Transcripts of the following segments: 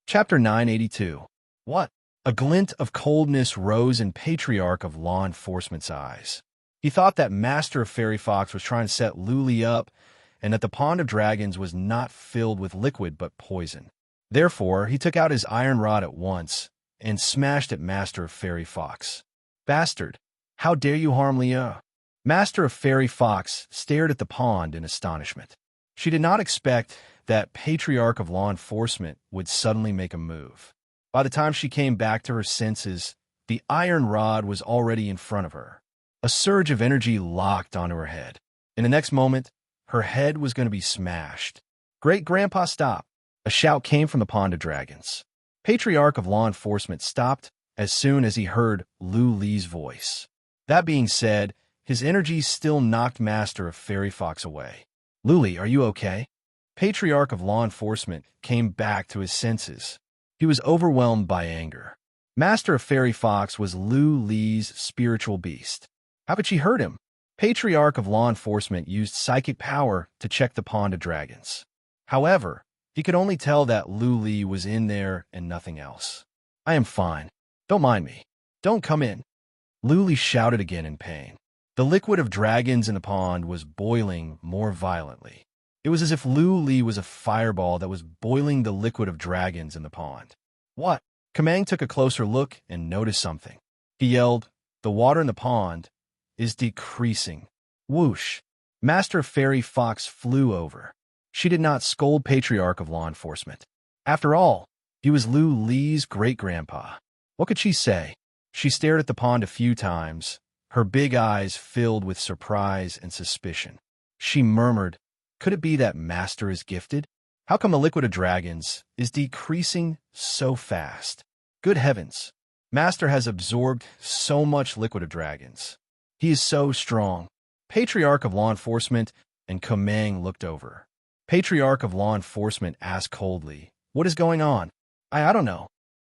Chapter 982. What? A glint of coldness rose in Patriarch of Law Enforcement's eyes. He thought that Master of Fairy Fox was trying to set Luli up, and that the Pond of Dragons was not filled with liquid but poison. Therefore, he took out his iron rod at once and smashed at Master of Fairy Fox. Bastard! How dare you harm Leah? Master of Fairy Fox stared at the pond in astonishment. She did not expect that Patriarch of Law Enforcement would suddenly make a move. By the time she came back to her senses, the iron rod was already in front of her. A surge of energy locked onto her head. In the next moment, her head was going to be smashed. Great-Grandpa, stop! A shout came from the Pond of Dragons. Patriarch of Law Enforcement stopped as soon as he heard Lu Li's voice. That being said, his energy still knocked Master of Fairy Fox away. Luli, are you okay? Patriarch of Law Enforcement came back to his senses. He was overwhelmed by anger. Master of Fairy Fox was Lu Li's spiritual beast. How could she hurt him? Patriarch of Law Enforcement used psychic power to check the Pond of Dragons. However, he could only tell that Lu Li was in there and nothing else. I am fine. Don't mind me. Don't come in. Lu Li shouted again in pain. The liquid of dragons in the pond was boiling more violently. It was as if Lu Li was a fireball that was boiling the liquid of dragons in the pond. What? Kamang took a closer look and noticed something. He yelled, "The water in the pond is decreasing." Whoosh! Master Fairy Fox flew over. She did not scold Patriarch of Law Enforcement. After all, he was Lu Li's great-grandpa. What could she say? She stared at the pond a few times, her big eyes filled with surprise and suspicion. She murmured, "Could it be that Master is gifted? How come the liquid of dragons is decreasing so fast? Good heavens! Master has absorbed so much liquid of dragons. He is so strong." Patriarch of Law Enforcement and Kamang looked over. Patriarch of Law Enforcement asked coldly, "What is going on?" I don't know."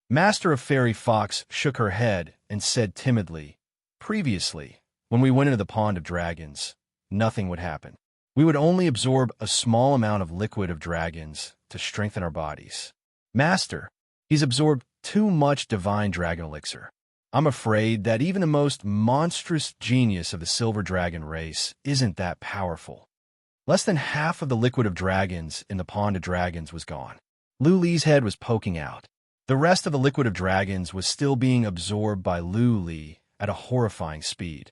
Master of Fairy Fox shook her head and said timidly, "Previously, when we went into the Pond of Dragons, nothing would happen. We would only absorb a small amount of liquid of dragons to strengthen our bodies. Master, he's absorbed too much divine dragon elixir. I'm afraid that even the most monstrous genius of the Silver Dragon race isn't that powerful." Less than half of the liquid of dragons in the Pond of Dragons was gone. Lu Li's head was poking out. The rest of the liquid of dragons was still being absorbed by Lu Li at a horrifying speed.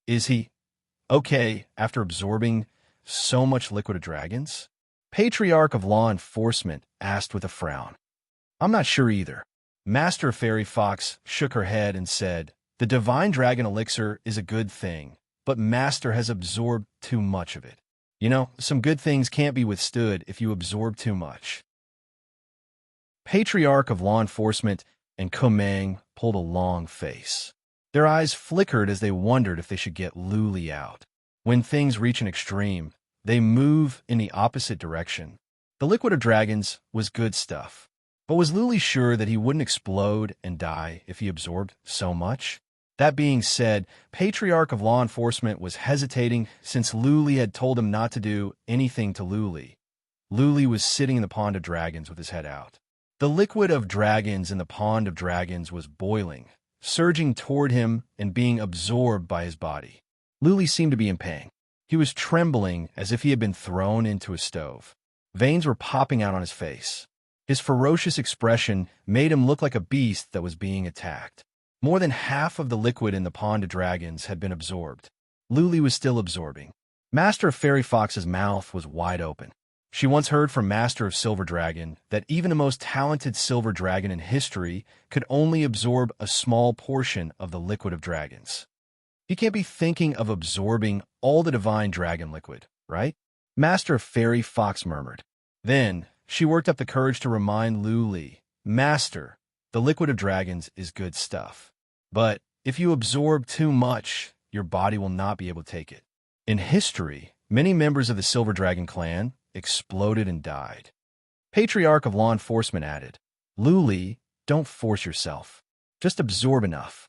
Is he okay after absorbing so much liquid of dragons? Patriarch of Law Enforcement asked with a frown. I'm not sure either. Master Fairy Fox shook her head and said, "The divine dragon elixir is a good thing, but Master has absorbed too much of it. You know, some good things can't be withstood if you absorb too much." Patriarch of Law Enforcement and Kamang pulled a long face. Their eyes flickered as they wondered if they should get Lu Li out. When things reach an extreme, they move in the opposite direction. The liquid of dragons was good stuff. But was Lu Li sure that he wouldn't explode and die if he absorbed so much? That being said, Patriarch of Law Enforcement was hesitating since Lu Li had told him not to do anything to Lu Li. Lu Li was sitting in the Pond of Dragons with his head out. The liquid of dragons in the Pond of Dragons was boiling, surging toward him and being absorbed by his body. Lu Li seemed to be in pain. He was trembling as if he had been thrown into a stove. Veins were popping out on his face. His ferocious expression made him look like a beast that was being attacked. More than half of the liquid in the Pond of Dragons had been absorbed. Lu Li was still absorbing. Master of Fairy Fox's mouth was wide open. She once heard from Master of Silver Dragon that even the most talented Silver Dragon in history could only absorb a small portion of the liquid of dragons. He can't be thinking of absorbing all the divine dragon liquid, right? Master of Fairy Fox murmured. Then, she worked up the courage to remind Lu Li, "Master, the liquid of dragons is good stuff. But if you absorb too much, your body will not be able to take it." In history, many members of the Silver Dragon clan exploded and died. Patriarch of Law Enforcement added, "Lu Li, don't force yourself. Just absorb enough."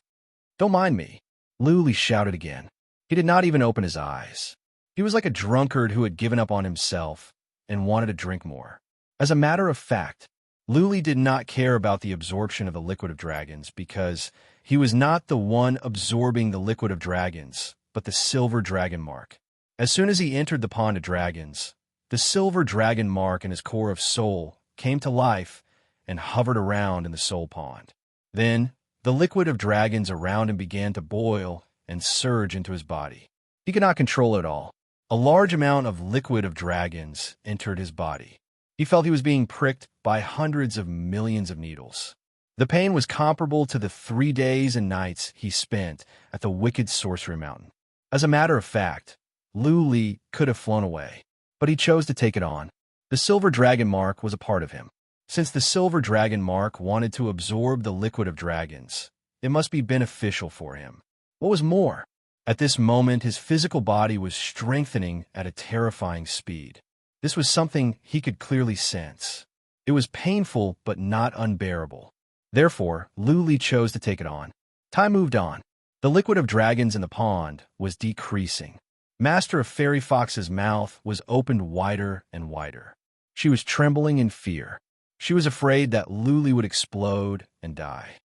"Don't mind me." Lu Li shouted again. He did not even open his eyes. He was like a drunkard who had given up on himself and wanted to drink more. As a matter of fact, Lu Li did not care about the absorption of the liquid of dragons because he was not the one absorbing the liquid of dragons, but the silver dragon mark. As soon as he entered the pond of dragons, the silver dragon mark in his core of soul came to life and hovered around in the soul pond. Then, the liquid of dragons around him began to boil and surge into his body. He could not control it all. A large amount of liquid of dragons entered his body. He felt he was being pricked by hundreds of millions of needles. The pain was comparable to the 3 days and nights he spent at the wicked sorcery mountain. As a matter of fact, Lu Li could have flown away, but he chose to take it on. The silver dragon mark was a part of him. Since the silver dragon mark wanted to absorb the liquid of dragons, it must be beneficial for him. What was more, at this moment his physical body was strengthening at a terrifying speed. This was something he could clearly sense. It was painful but not unbearable. Therefore, Lu Li chose to take it on. Time moved on. The liquid of dragons in the pond was decreasing. Master of Fairy Fox's mouth was opened wider and wider. She was trembling in fear. She was afraid that Lu Li would explode and die.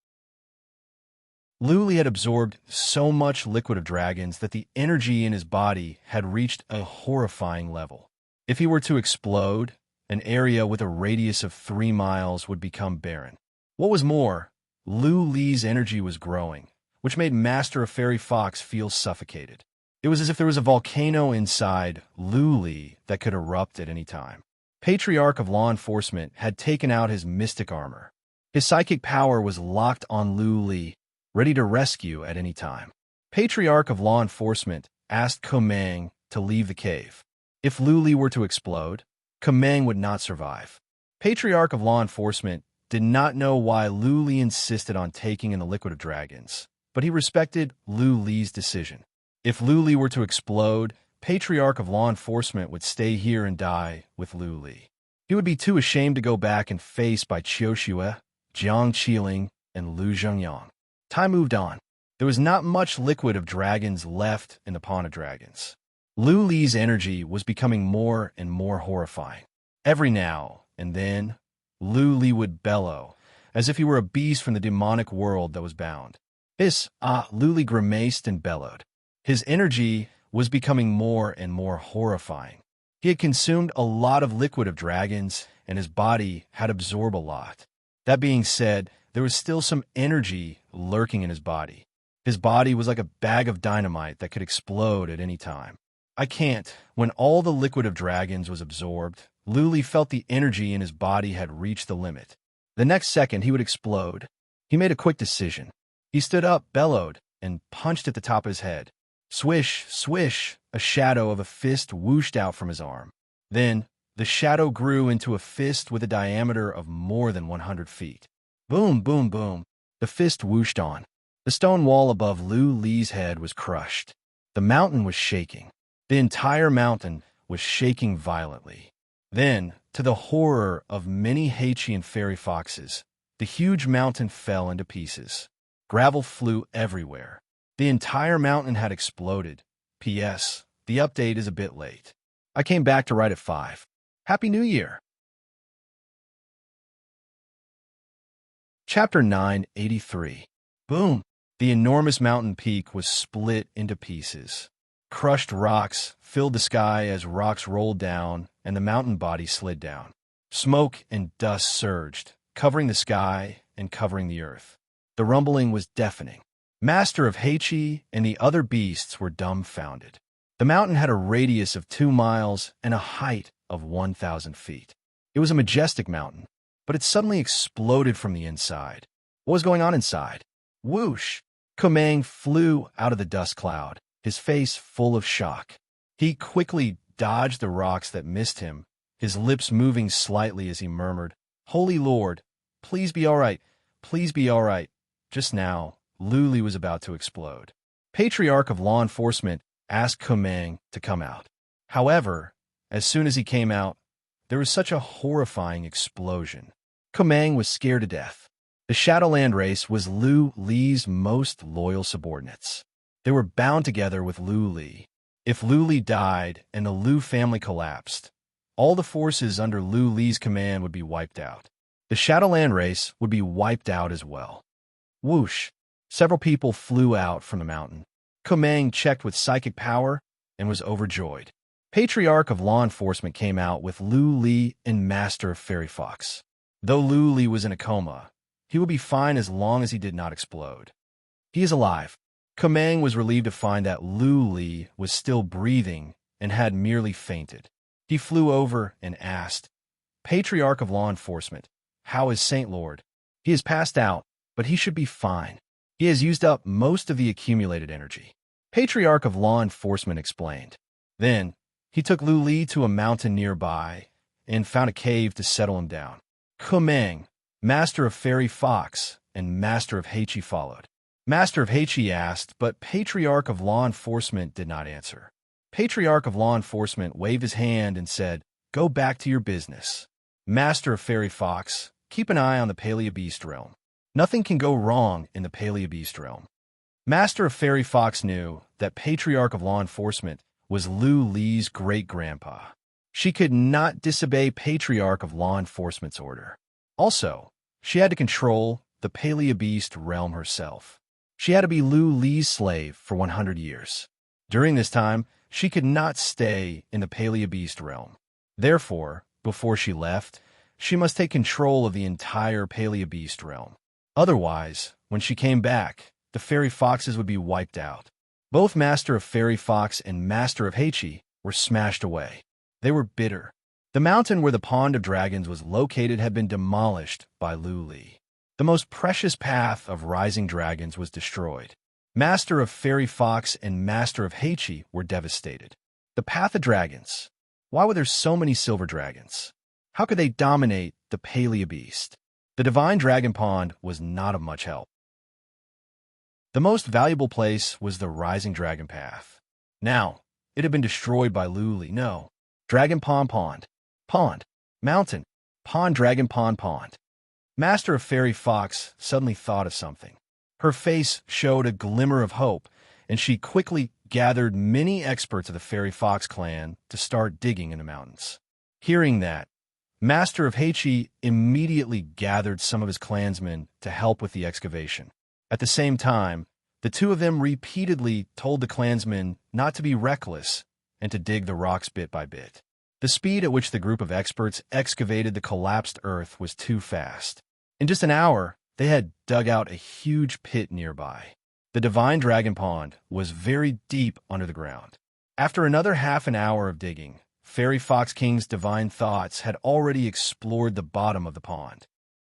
Lu Li had absorbed so much liquid of dragons that the energy in his body had reached a horrifying level. If he were to explode, an area with a radius of 3 miles would become barren. What was more, Lu Li's energy was growing, which made Master of Fairy Fox feel suffocated. It was as if there was a volcano inside Lu Li that could erupt at any time. Patriarch of Law Enforcement had taken out his mystic armor. His psychic power was locked on Lu Li, ready to rescue at any time. Patriarch of Law Enforcement asked Komang to leave the cave. If Lu Li were to explode, Komang would not survive. Patriarch of Law Enforcement did not know why Lu Li insisted on taking in the liquid of dragons, but he respected Lu Li's decision. If Lu Li were to explode, Patriarch of Law Enforcement would stay here and die with Lu Li. He would be too ashamed to go back and face by Qiu Xue, Jiang Qiling, and Lu Zhengyang. Time moved on. There was not much liquid of dragons left in the pond of dragons. Lu Li's energy was becoming more and more horrifying. Every now and then, Lu Li would bellow, as if he were a beast from the demonic world that was bound. Lu Li grimaced and bellowed. His energy was becoming more and more horrifying. He had consumed a lot of liquid of dragons, and his body had absorbed a lot. That being said, there was still some energy lurking in his body. His body was like a bag of dynamite that could explode at any time. When all the liquid of dragons was absorbed, Lu Li felt the energy in his body had reached the limit. The next second, he would explode. He made a quick decision. He stood up, bellowed, and punched at the top of his head. Swish, swish, a shadow of a fist whooshed out from his arm. Then, the shadow grew into a fist with a diameter of more than 100 feet. Boom, boom, boom. The fist whooshed on. The stone wall above Lu Li's head was crushed. The mountain was shaking. The entire mountain was shaking violently. Then, to the horror of many Haitian fairy foxes, the huge mountain fell into pieces. Gravel flew everywhere. The entire mountain had exploded. P.S. The update is a bit late. I came back to write at 5. Happy New Year! Chapter 983. Boom! The enormous mountain peak was split into pieces. Crushed rocks filled the sky as rocks rolled down and the mountain body slid down. Smoke and dust surged, covering the sky and covering the earth. The rumbling was deafening. Master of Heichi and the other beasts were dumbfounded. The mountain had a radius of 2 miles and a height of 1,000 feet. It was a majestic mountain, but it suddenly exploded from the inside. What was going on inside? Whoosh! Komang flew out of the dust cloud, his face full of shock. He quickly dodged the rocks that missed him, his lips moving slightly as he murmured, "Holy Lord, please be all right, please be all right." Just now, Lu Li was about to explode. Patriarch of Law Enforcement asked Komang to come out. However, as soon as he came out, there was such a horrifying explosion. Komang was scared to death. The Shadowland race was Lu Li's most loyal subordinates. They were bound together with Lu Li. If Lu Li died and the Lu family collapsed, all the forces under Lu Li's command would be wiped out. the Shadowland race would be wiped out as well. Whoosh! Several people flew out from the mountain. Kumang checked with psychic power and was overjoyed. Patriarch of Law Enforcement came out with Lu Li and Master of Fairy Fox. Though Lu Li was in a coma, he would be fine as long as he did not explode. He is alive. Kumang was relieved to find that Lu Li was still breathing and had merely fainted. He flew over and asked, Patriarch of Law Enforcement, how is Saint Lord? He has passed out, but he should be fine. He has used up most of the accumulated energy. Patriarch of Law Enforcement explained. Then, he took Lu Li to a mountain nearby and found a cave to settle him down. Kumang, Master of Fairy Fox, and Master of Heichi followed. Master of Heichi asked, but Patriarch of Law Enforcement did not answer. Patriarch of Law Enforcement waved his hand and said, Go back to your business. Master of Fairy Fox, keep an eye on the Paleobeast realm. Nothing can go wrong in the Paleobeast realm. Master of Fairy Fox knew that Patriarch of Law Enforcement was Lu Li's great-grandpa. She could not disobey Patriarch of Law Enforcement's order. Also, she had to control the Paleobeast realm herself. She had to be Lu Li's slave for 100 years. During this time, she could not stay in the Paleobeast realm. Therefore, before she left, she must take control of the entire Paleobeast realm. Otherwise, when she came back, the fairy foxes would be wiped out. Both Master of Fairy Fox and Master of Heichi were smashed away. They were bitter. The mountain where the Pond of Dragons was located had been demolished by Lu Li. The most precious path of rising dragons was destroyed. Master of Fairy Fox and Master of Heichi were devastated. The Path of Dragons. Why were there so many silver dragons? How could they dominate the Paleobeast? The Divine Dragon Pond was not of much help. The most valuable place was the Rising Dragon Path. Now, it had been destroyed by Lu Li. No. Dragon Pond. Mountain. Pond Dragon Pond. Master of Fairy Fox suddenly thought of something. Her face showed a glimmer of hope, and she quickly gathered many experts of the Fairy Fox clan to start digging in the mountains. Hearing that, Master of Heichi immediately gathered some of his clansmen to help with the excavation. At the same time, the two of them repeatedly told the clansmen not to be reckless and to dig the rocks bit by bit. The speed at which the group of experts excavated the collapsed earth was too fast. In just an hour, they had dug out a huge pit nearby. The Divine Dragon Pond was very deep under the ground. After another half an hour of digging, Fairy Fox King's divine thoughts had already explored the bottom of the pond.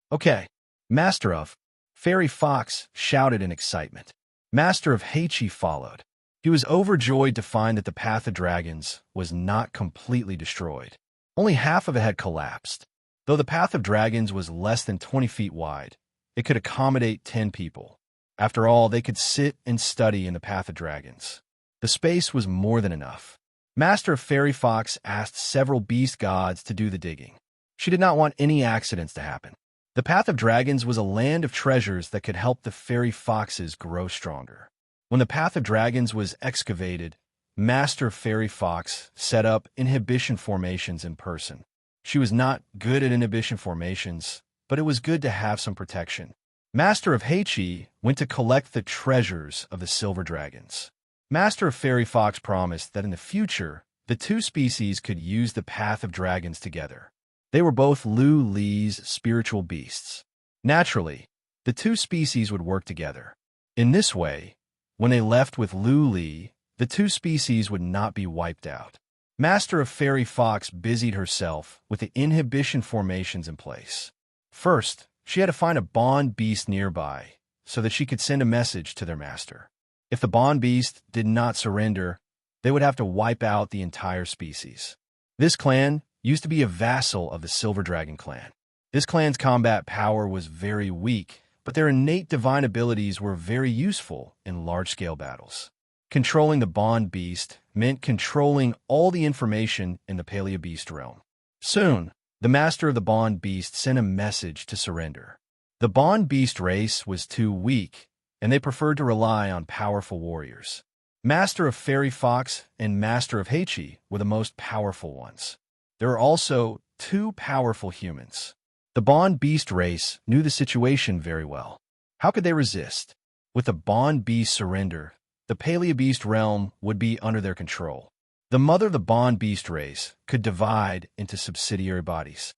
Okay, Master of Fairy Fox shouted in excitement. Master of Heichi followed. He was overjoyed to find that the Path of Dragons was not completely destroyed. Only half of it had collapsed. Though the Path of Dragons was less than 20 feet wide, it could accommodate 10 people. After all, they could sit and study in the Path of Dragons. The space was more than enough. Master of Fairy Fox asked several beast gods to do the digging. She did not want any accidents to happen. The Path of Dragons was a land of treasures that could help the fairy foxes grow stronger. When the Path of Dragons was excavated, Master of Fairy Fox set up inhibition formations in person. She was not good at inhibition formations, but it was good to have some protection. Master of Heichi went to collect the treasures of the silver dragons. Master of Fairy Fox promised that in the future, the two species could use the Path of Dragons together. They were both Lu Li's spiritual beasts. Naturally, the two species would work together. In this way, when they left with Lu Li, the two species would not be wiped out. Master of Fairy Fox busied herself with the inhibition formations in place. First, she had to find a bond beast nearby so that she could send a message to their master. If the bond beast did not surrender, they would have to wipe out the entire species. This clan used to be a vassal of the Silver Dragon clan. This clan's combat power was very weak, but their innate divine abilities were very useful in large-scale battles. Controlling the bond beast meant controlling all the information in the Paleobeast realm. Soon, the master of the bond beast sent a message to surrender. The bond beast race was too weak, and they preferred to rely on powerful warriors. Master of Fairy Fox and Master of Heichi were the most powerful ones. There are also two powerful humans. The Bond Beast race knew the situation very well. How could they resist? With the Bond Beast surrender, the Paleobeast realm would be under their control. The mother of the Bond Beast race could divide into subsidiary bodies.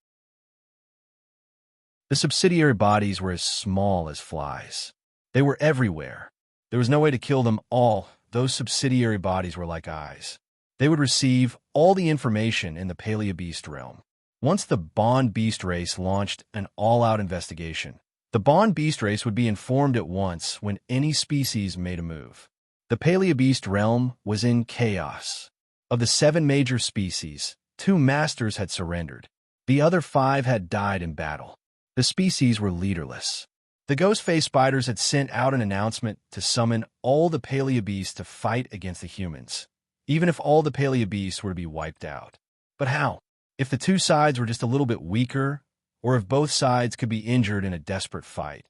The subsidiary bodies were as small as flies. They were everywhere. There was no way to kill them all. Those subsidiary bodies were like eyes. They would receive all the information in the Paleobeast realm. Once the Bond Beast race launched an all-out investigation, the Bond Beast race would be informed at once when any species made a move. The Paleobeast realm was in chaos. Of the 7 major species, 2 masters had surrendered. The other 5 had died in battle. The species were leaderless. The ghost-faced spiders had sent out an announcement to summon all the Paleobeasts to fight against the humans, even if all the Paleobeasts were to be wiped out. But how? If the 2 sides were just a little bit weaker, or if both sides could be injured in a desperate fight,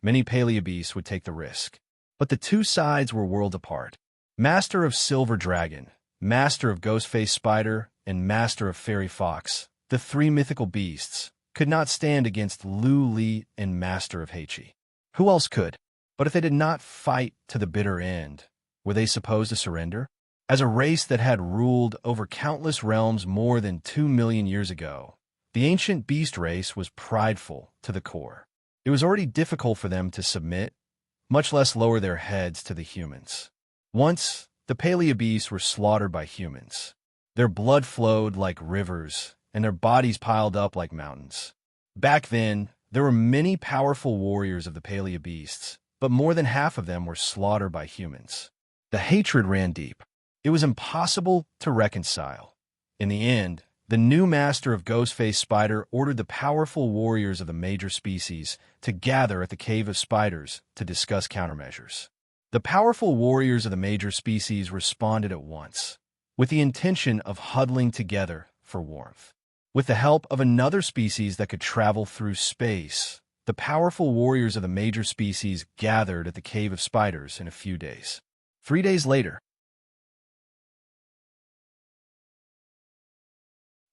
many Paleobeasts would take the risk. But the 2 sides were worlds apart. Master of Silver Dragon, Master of Ghost-Faced Spider, and Master of Fairy Fox, the 3 mythical beasts, could not stand against Lu Li and Master of Heichi. Who else could? But if they did not fight to the bitter end, were they supposed to surrender? As a race that had ruled over countless realms more than 2 million years ago, the ancient beast race was prideful to the core. It was already difficult for them to submit, much less lower their heads to the humans. Once, the Paleobeasts were slaughtered by humans. Their blood flowed like rivers, and their bodies piled up like mountains. Back then, there were many powerful warriors of the Paleobeasts, but more than half of them were slaughtered by humans. The hatred ran deep. It was impossible to reconcile. In the end, the new master of Ghost-Faced Spider ordered the powerful warriors of the major species to gather at the Cave of Spiders to discuss countermeasures. The powerful warriors of the major species responded at once, with the intention of huddling together for warmth. With the help of another species that could travel through space, the powerful warriors of the major species gathered at the Cave of Spiders in a few days. 3 days later.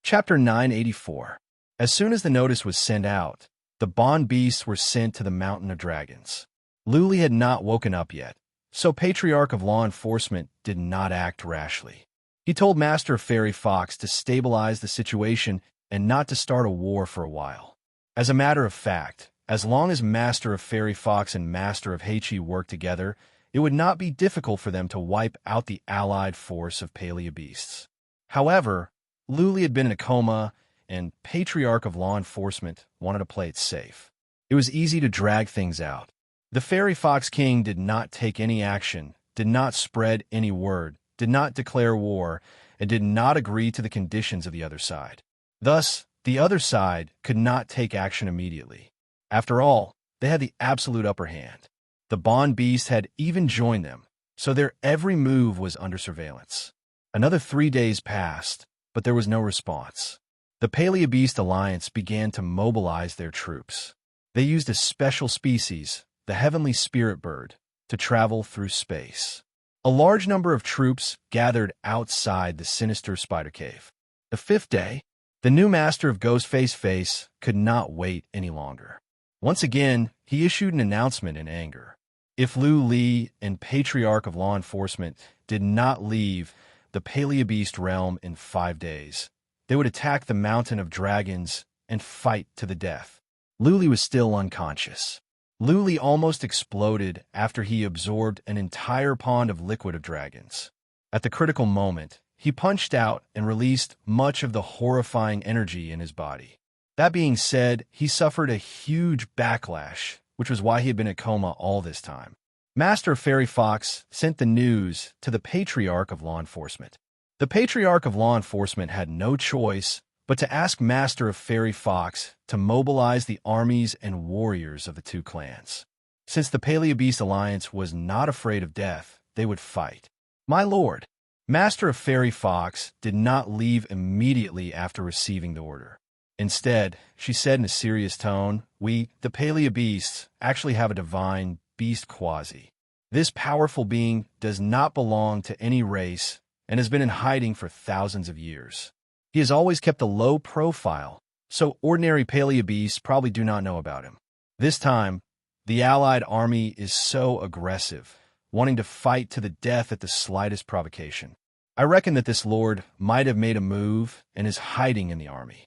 Chapter 984. As soon as the notice was sent out, the Bond Beasts were sent to the Mountain of Dragons. Lu Li had not woken up yet, so Patriarch of Law Enforcement did not act rashly. He told Master of Fairy Fox to stabilize the situation and not to start a war for a while. As a matter of fact, as long as Master of Fairy Fox and Master of Heichi worked together, it would not be difficult for them to wipe out the allied force of Paleobeasts. However, Lu Li had been in a coma, and Patriarch of Law Enforcement wanted to play it safe. It was easy to drag things out. The Fairy Fox King did not take any action, did not spread any word, did not declare war, and did not agree to the conditions of the other side. Thus, the other side could not take action immediately. After all, they had the absolute upper hand. The Bond Beast had even joined them, so their every move was under surveillance. Another 3 days passed, but there was no response. The Paleobeast Alliance began to mobilize their troops. They used a special species, the Heavenly Spirit Bird, to travel through space. A large number of troops gathered outside the sinister spider cave. The 5th day, the new master of Ghost-Faced Face could not wait any longer. Once again, he issued an announcement in anger. If Lu Li and Patriarch of Law Enforcement did not leave the Paleobeast realm in 5 days, they would attack the Mountain of Dragons and fight to the death. Lu Li was still unconscious. Lu Li almost exploded after he absorbed an entire pond of liquid of dragons. At the critical moment, he punched out and released much of the horrifying energy in his body. That being said, he suffered a huge backlash, which was why he had been in a coma all this time. Master Fairy Fox sent the news to the Patriarch of Law Enforcement. The Patriarch of Law Enforcement had no choice but to ask Master of Fairy Fox to mobilize the armies and warriors of the 2 clans. Since the Paleobeast Alliance was not afraid of death, they would fight. My lord, Master of Fairy Fox did not leave immediately after receiving the order. Instead, she said in a serious tone, "We, the Paleobeasts, actually have a divine beast quasi. This powerful being does not belong to any race and has been in hiding for thousands of years. He has always kept a low profile, so ordinary paleo beasts probably do not know about him. This time, the Allied army is so aggressive, wanting to fight to the death at the slightest provocation. I reckon that this lord might have made a move and is hiding in the army.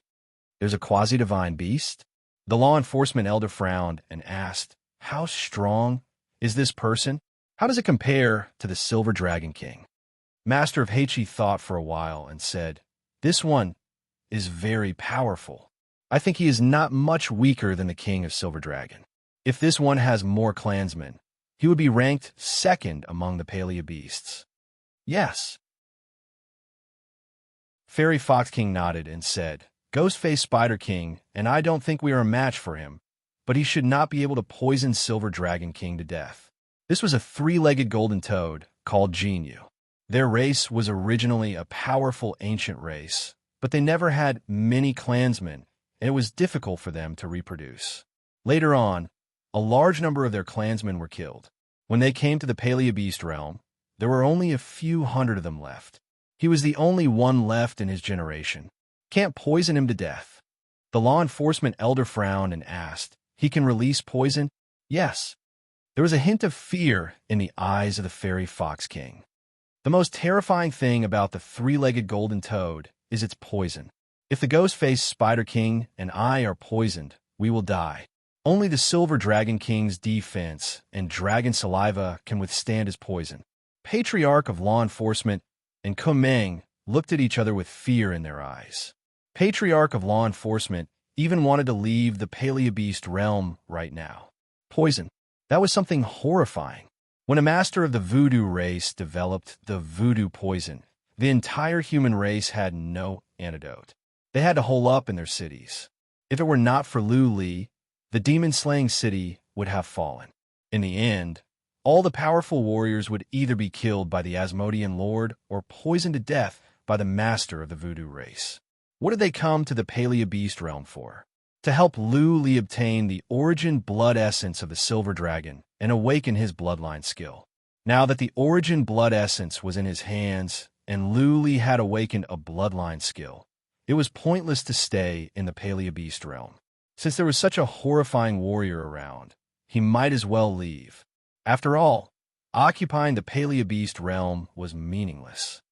There's a quasi-divine beast? The law enforcement elder frowned and asked, how strong is this person? How does it compare to the Silver Dragon King? Master of Heichi thought for a while and said, this one is very powerful. I think he is not much weaker than the King of Silver Dragon. If this one has more clansmen, he would be ranked second among the paleo beasts. Yes. Fairy Fox King nodded and said, Ghostface Spider King, and I don't think we are a match for him, but he should not be able to poison Silver Dragon King to death. This was a three-legged golden toad called Jinyu. Their race was originally a powerful ancient race, but they never had many clansmen, and it was difficult for them to reproduce. Later on, a large number of their clansmen were killed. When they came to the paleo beast realm, there were only a few hundred of them left. He was the only one left in his generation. Can't poison him to death. The law enforcement elder frowned and asked, he can release poison? Yes. There was a hint of fear in the eyes of the Fairy Fox King. The most terrifying thing about the three-legged golden toad is its poison. If the Ghostface Spider King and I are poisoned, we will die. Only the Silver Dragon King's defense and dragon saliva can withstand his poison. Patriarch of Law Enforcement and Kumeng looked at each other with fear in their eyes. Patriarch of Law Enforcement even wanted to leave the paleo beast realm right now. Poison. That was something horrifying. When a master of the voodoo race developed the voodoo poison, the entire human race had no antidote. They had to hole up in their cities. If it were not for Lu Li, the demon-slaying city would have fallen. In the end, all the powerful warriors would either be killed by the Asmodean Lord or poisoned to death by the master of the voodoo race. What did they come to the paleo beast realm for? To help Lu Li obtain the origin blood essence of the Silver Dragon and awaken his bloodline skill. Now that the origin blood essence was in his hands and Lu Li had awakened a bloodline skill, it was pointless to stay in the paleo beast realm. Since there was such a horrifying warrior around, he might as well leave. After all, occupying the paleo beast realm was meaningless.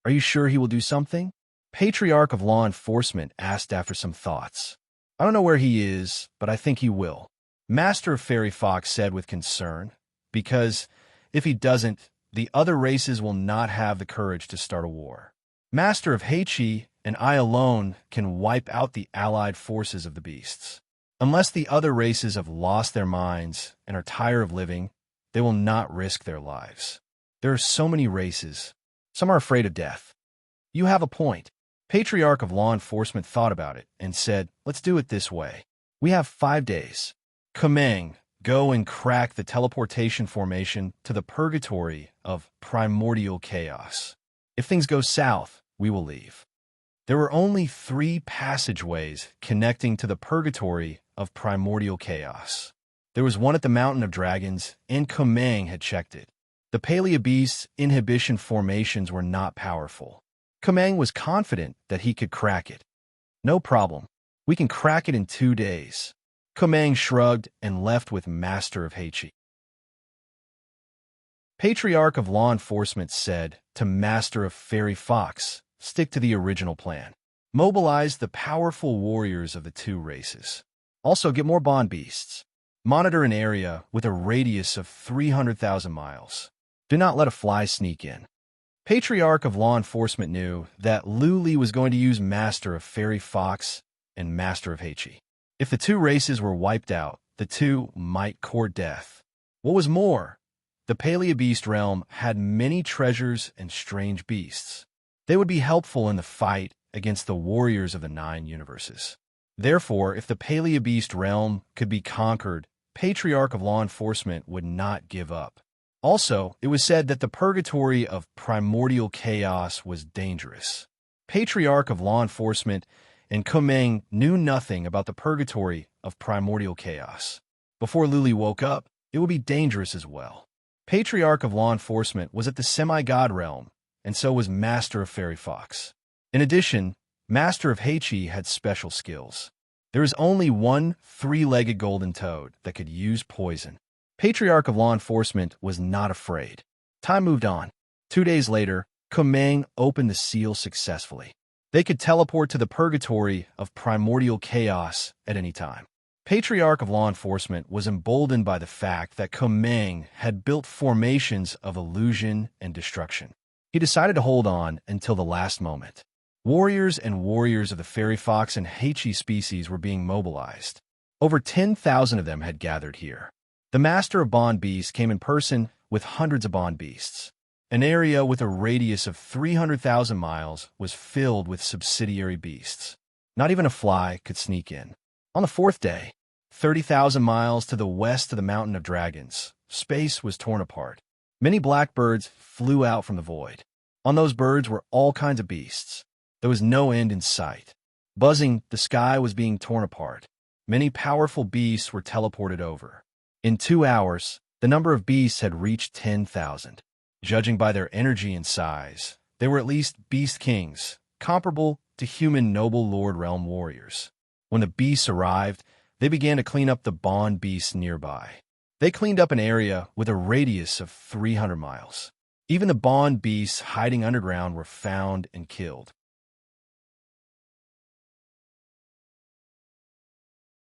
Are you sure he will do something? Patriarch of Law Enforcement asked after some thoughts. I don't know where he is, but I think he will. Master of Fairy Fox said with concern, because if he doesn't, the other races will not have the courage to start a war. Master of Heichi and I alone can wipe out the allied forces of the beasts. Unless the other races have lost their minds and are tired of living, they will not risk their lives. There are so many races. Some are afraid of death. You have a point. Patriarch of Law Enforcement thought about it and said, let's do it this way. We have 5 days. Kumeng, go and crack the teleportation formation to the purgatory of primordial chaos. If things go south, we will leave. There were only 3 passageways connecting to the purgatory of primordial chaos. There was one at the Mountain of Dragons, and Kumeng had checked it. The paleo beast's inhibition formations were not powerful. Kumeng was confident that he could crack it. No problem. We can crack it in 2 days. Kumeng shrugged and left with Master of Heichi. Patriarch of Law Enforcement said to Master of Fairy Fox, stick to the original plan. Mobilize the powerful warriors of the 2 races. Also get more bond beasts. Monitor an area with a radius of 300,000 miles. Do not let a fly sneak in. Patriarch of Law Enforcement knew that Lu Li was going to use Master of Fairy Fox and Master of Heichi. If the 2 races were wiped out, the 2 might court death. What was more, the paleo beast realm had many treasures and strange beasts. They would be helpful in the fight against the warriors of the 9 universes. Therefore, if the paleo beast realm could be conquered, Patriarch of Law Enforcement would not give up. Also, it was said that the purgatory of primordial chaos was dangerous. Patriarch of Law Enforcement and Kumeng knew nothing about the purgatory of primordial chaos. Before Lu Li woke up, it would be dangerous as well. Patriarch of Law Enforcement was at the semi-god realm, and so was Master of Fairy Fox. In addition, Master of Heichi had special skills. There is only one three-legged golden toad that could use poison. Patriarch of Law Enforcement was not afraid. Time moved on. 2 days later, Kumang opened the seal successfully. They could teleport to the purgatory of primordial chaos at any time. Patriarch of Law Enforcement was emboldened by the fact that Kumang had built formations of illusion and destruction. He decided to hold on until the last moment. Warriors and warriors of the fairy fox and Heichi species were being mobilized. Over 10,000 of them had gathered here. The master of bond beasts came in person with hundreds of bond beasts. An area with a radius of 300,000 miles was filled with subsidiary beasts. Not even a fly could sneak in. On the fourth day, 30,000 miles to the west of the Mountain of Dragons, space was torn apart. Many blackbirds flew out from the void. On those birds were all kinds of beasts. There was no end in sight. Buzzing, the sky was being torn apart. Many powerful beasts were teleported over. In 2 hours, the number of beasts had reached 10,000. Judging by their energy and size, they were at least beast kings, comparable to human noble lord realm warriors. When the beasts arrived, they began to clean up the bond beasts nearby. They cleaned up an area with a radius of 300 miles. Even the bond beasts hiding underground were found and killed.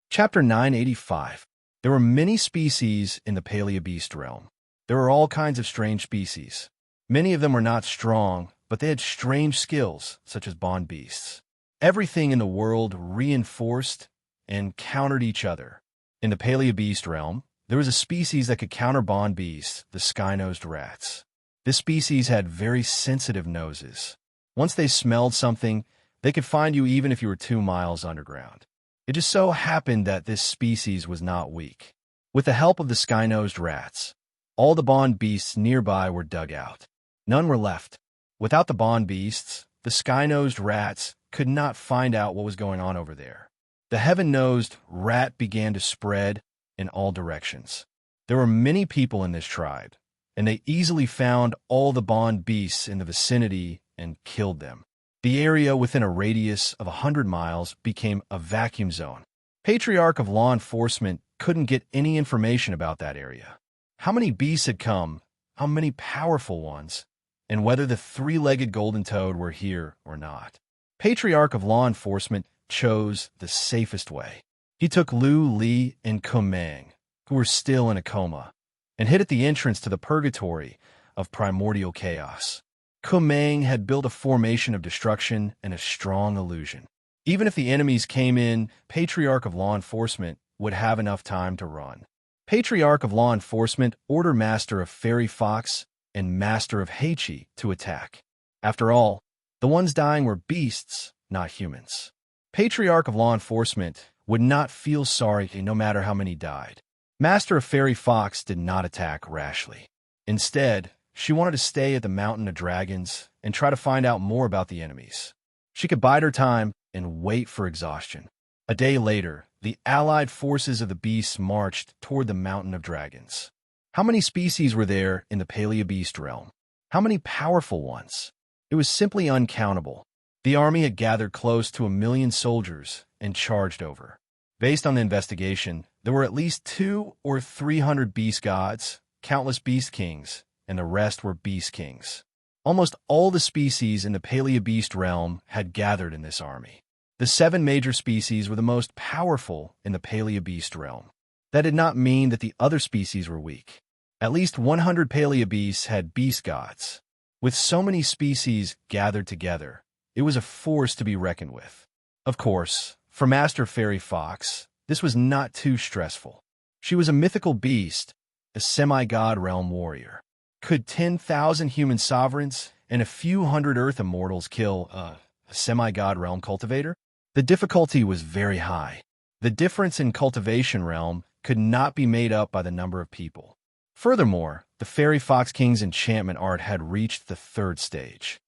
Chapter 985. There were many species in the Paleobeast realm. There were all kinds of strange species. Many of them were not strong, but they had strange skills, such as bond beasts. Everything in the world reinforced and countered each other. In the Paleobeast realm, there was a species that could counter bond beasts, the sky-nosed rats. This species had very sensitive noses. Once they smelled something, they could find you even if you were 2 miles underground. It just so happened that this species was not weak. With the help of the sky-nosed rats, all the bond beasts nearby were dug out. None were left. Without the bond beasts, the sky-nosed rats could not find out what was going on over there. The heaven-nosed rat began to spread in all directions. There were many people in this tribe, and they easily found all the bond beasts in the vicinity and killed them. The area within a radius of 100 miles became a vacuum zone. Patriarch of Law Enforcement couldn't get any information about that area. How many beasts had come, how many powerful ones, and whether the three-legged golden toad were here or not. Patriarch of Law Enforcement chose the safest way. He took Lu, Li, and Kumang, who were still in a coma, and hid at the entrance to the purgatory of primordial chaos. Kumang had built a formation of destruction and a strong illusion. Even if the enemies came in, Patriarch of Law Enforcement would have enough time to run. Patriarch of Law Enforcement ordered Master of Fairy Fox and Master of Heichi to attack. After all, the ones dying were beasts, not humans. Patriarch of Law Enforcement would not feel sorry no matter how many died. Master of Fairy Fox did not attack rashly. Instead, she wanted to stay at the Mountain of Dragons and try to find out more about the enemies. She could bide her time and wait for exhaustion. A day later, the allied forces of the beasts marched toward the Mountain of Dragons. How many species were there in the Paleobeast realm? How many powerful ones? It was simply uncountable. The army had gathered close to 1 million soldiers and charged over. Based on the investigation, there were at least 200 or 300 beast gods, countless beast kings, and the rest were beast kings. Almost all the species in the Paleobeast realm had gathered in this army. The 7 major species were the most powerful in the Paleobeast realm. That did not mean that the other species were weak. At least 100 Paleobeasts had beast gods. With so many species gathered together, it was a force to be reckoned with. Of course, for Master Fairy Fox, this was not too stressful. She was a mythical beast, a semi-god realm warrior. Could 10,000 human sovereigns and a few hundred earth immortals kill a semi-god realm cultivator? The difficulty was very high. The difference in cultivation realm could not be made up by the number of people. Furthermore, the Fairy Fox King's enchantment art had reached the 3rd stage.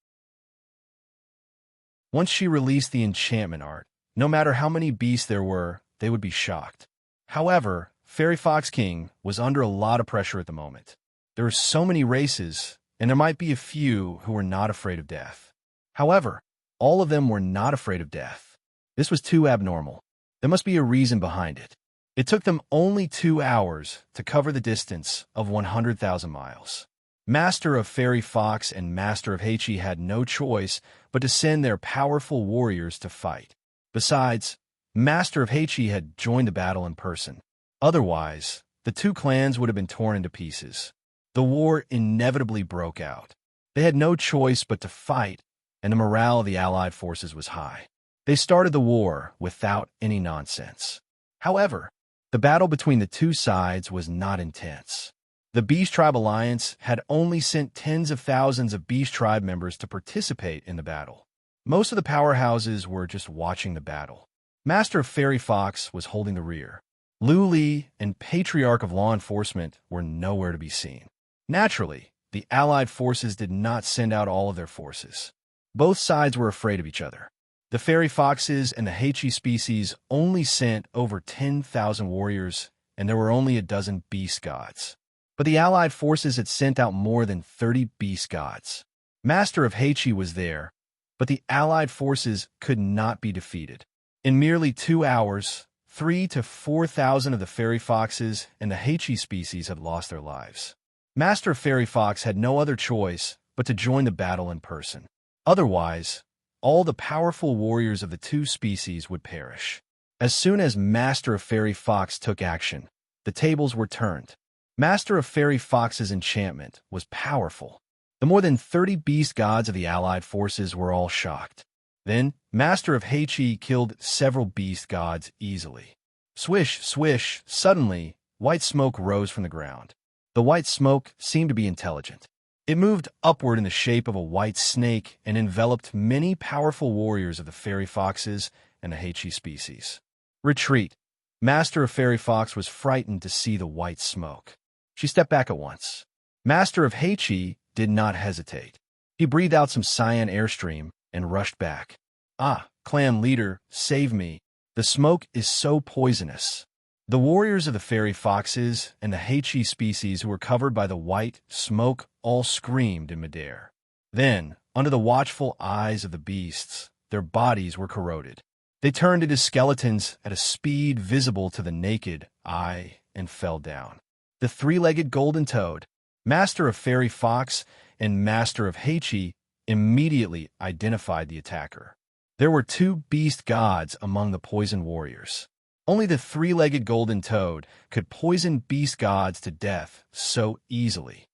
Once she released the enchantment art, no matter how many beasts there were, they would be shocked. However, Fairy Fox King was under a lot of pressure at the moment. There were so many races, and there might be a few who were not afraid of death. However, all of them were not afraid of death. This was too abnormal. There must be a reason behind it. It took them only 2 hours to cover the distance of 100,000 miles. Master of Fairy Fox and Master of Heichi had no choice but to send their powerful warriors to fight. Besides, Master of Heichi had joined the battle in person. Otherwise, the two clans would have been torn into pieces. The war inevitably broke out. They had no choice but to fight, and the morale of the allied forces was high. They started the war without any nonsense. However, the battle between the two sides was not intense. The Beast Tribe Alliance had only sent tens of thousands of Beast Tribe members to participate in the battle. Most of the powerhouses were just watching the battle. Master of Fairy Fox was holding the rear. Lu Li and Patriarch of Law Enforcement were nowhere to be seen. Naturally, the Allied forces did not send out all of their forces. Both sides were afraid of each other. The Fairy Foxes and the Heichi species only sent over 10,000 warriors, and there were only a dozen beast gods. But the Allied forces had sent out more than 30 beast gods. Master of Heichi was there, but the Allied forces could not be defeated. In merely 2 hours, 3,000 to 4,000 of the Fairy Foxes and the Heichi species had lost their lives. Master of Fairy Fox had no other choice but to join the battle in person. Otherwise, all the powerful warriors of the two species would perish. As soon as Master of Fairy Fox took action, the tables were turned. Master of Fairy Fox's enchantment was powerful. The more than 30 beast gods of the allied forces were all shocked. Then, Master of Heichi killed several beast gods easily. Swish, swish, suddenly, white smoke rose from the ground. The white smoke seemed to be intelligent. It moved upward in the shape of a white snake and enveloped many powerful warriors of the Fairy Foxes and the Heichi species. Retreat. Master of Fairy Fox was frightened to see the white smoke. She stepped back at once. Master of Heichi did not hesitate. He breathed out some cyan airstream and rushed back. Ah, clan leader, save me. The smoke is so poisonous. The warriors of the Fairy Foxes and the Heichi species who were covered by the white smoke all screamed in midair. Then, under the watchful eyes of the beasts, their bodies were corroded. They turned into skeletons at a speed visible to the naked eye and fell down. The three-legged golden toad, Master of Fairy Fox and Master of Heichi, immediately identified the attacker. There were two beast gods among the poison warriors. Only the three-legged golden toad could poison beast gods to death so easily.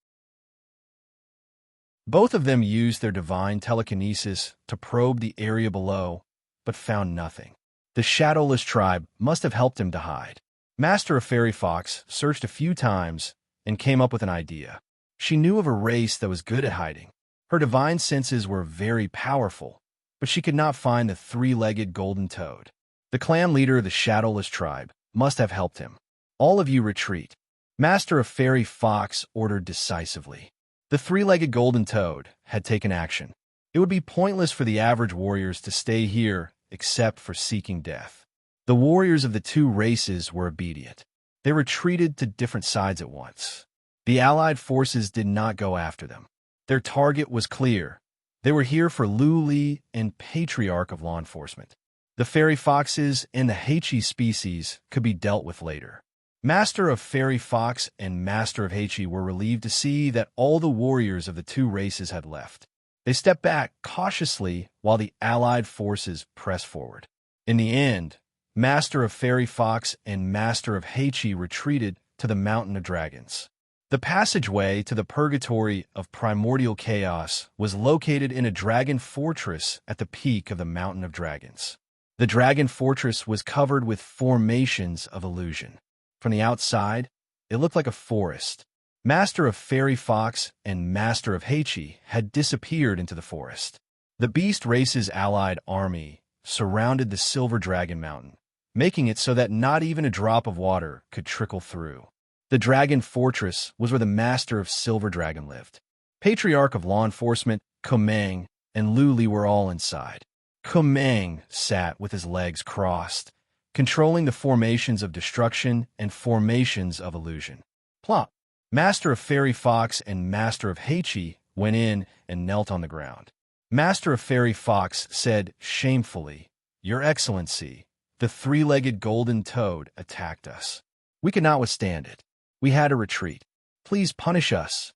Both of them used their divine telekinesis to probe the area below, but found nothing. The Shadowless tribe must have helped him to hide. Master of Fairy Fox searched a few times and came up with an idea. She knew of a race that was good at hiding. Her divine senses were very powerful, but she could not find the three-legged golden toad. The clan leader of the Shadowless tribe must have helped him. All of you retreat. Master of Fairy Fox ordered decisively. The three-legged golden toad had taken action. It would be pointless for the average warriors to stay here except for seeking death. The warriors of the two races were obedient. They retreated to different sides at once. The allied forces did not go after them. Their target was clear. They were here for Lu Li and Patriarch of Law Enforcement. The Fairy Foxes and the Heichi species could be dealt with later. Master of Fairy Fox and Master of Heichi were relieved to see that all the warriors of the two races had left. They stepped back cautiously while the allied forces pressed forward. In the end, Master of Fairy Fox and Master of Heichi retreated to the Mountain of Dragons. The passageway to the purgatory of primordial chaos was located in a dragon fortress at the peak of the Mountain of Dragons. The dragon fortress was covered with formations of illusion. From the outside, it looked like a forest. Master of Fairy Fox and Master of Heichi had disappeared into the forest. The beast race's allied army surrounded the Silver Dragon Mountain, making it so that not even a drop of water could trickle through. The dragon fortress was where the Master of Silver Dragon lived. Patriarch of Law Enforcement, Komang, and Lu Li were all inside. Komang sat with his legs crossed, controlling the formations of destruction and formations of illusion. Plop! Master of Fairy Fox and Master of Heichi went in and knelt on the ground. Master of Fairy Fox said shamefully, "Your Excellency, The three-legged golden toad attacked us. We could not withstand it. We had to retreat. Please punish us.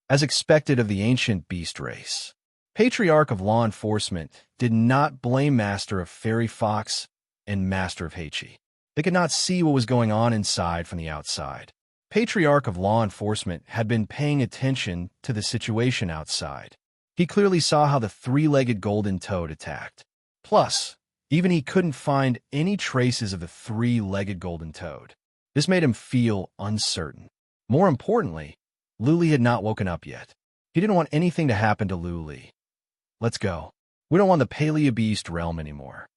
As expected of the ancient beast race, Patriarch of Law Enforcement did not blame Master of Fairy Fox and Master of Heichi. They could not see what was going on inside from the outside. Patriarch of Law Enforcement had been paying attention to the situation outside. He clearly saw how the three-legged golden toad attacked. Plus, even he couldn't find any traces of the three-legged golden toad. This made him feel uncertain. More importantly, Luli had not woken up yet. He didn't want anything to happen to Luli. Let's go. We don't want the Paleobeast realm anymore.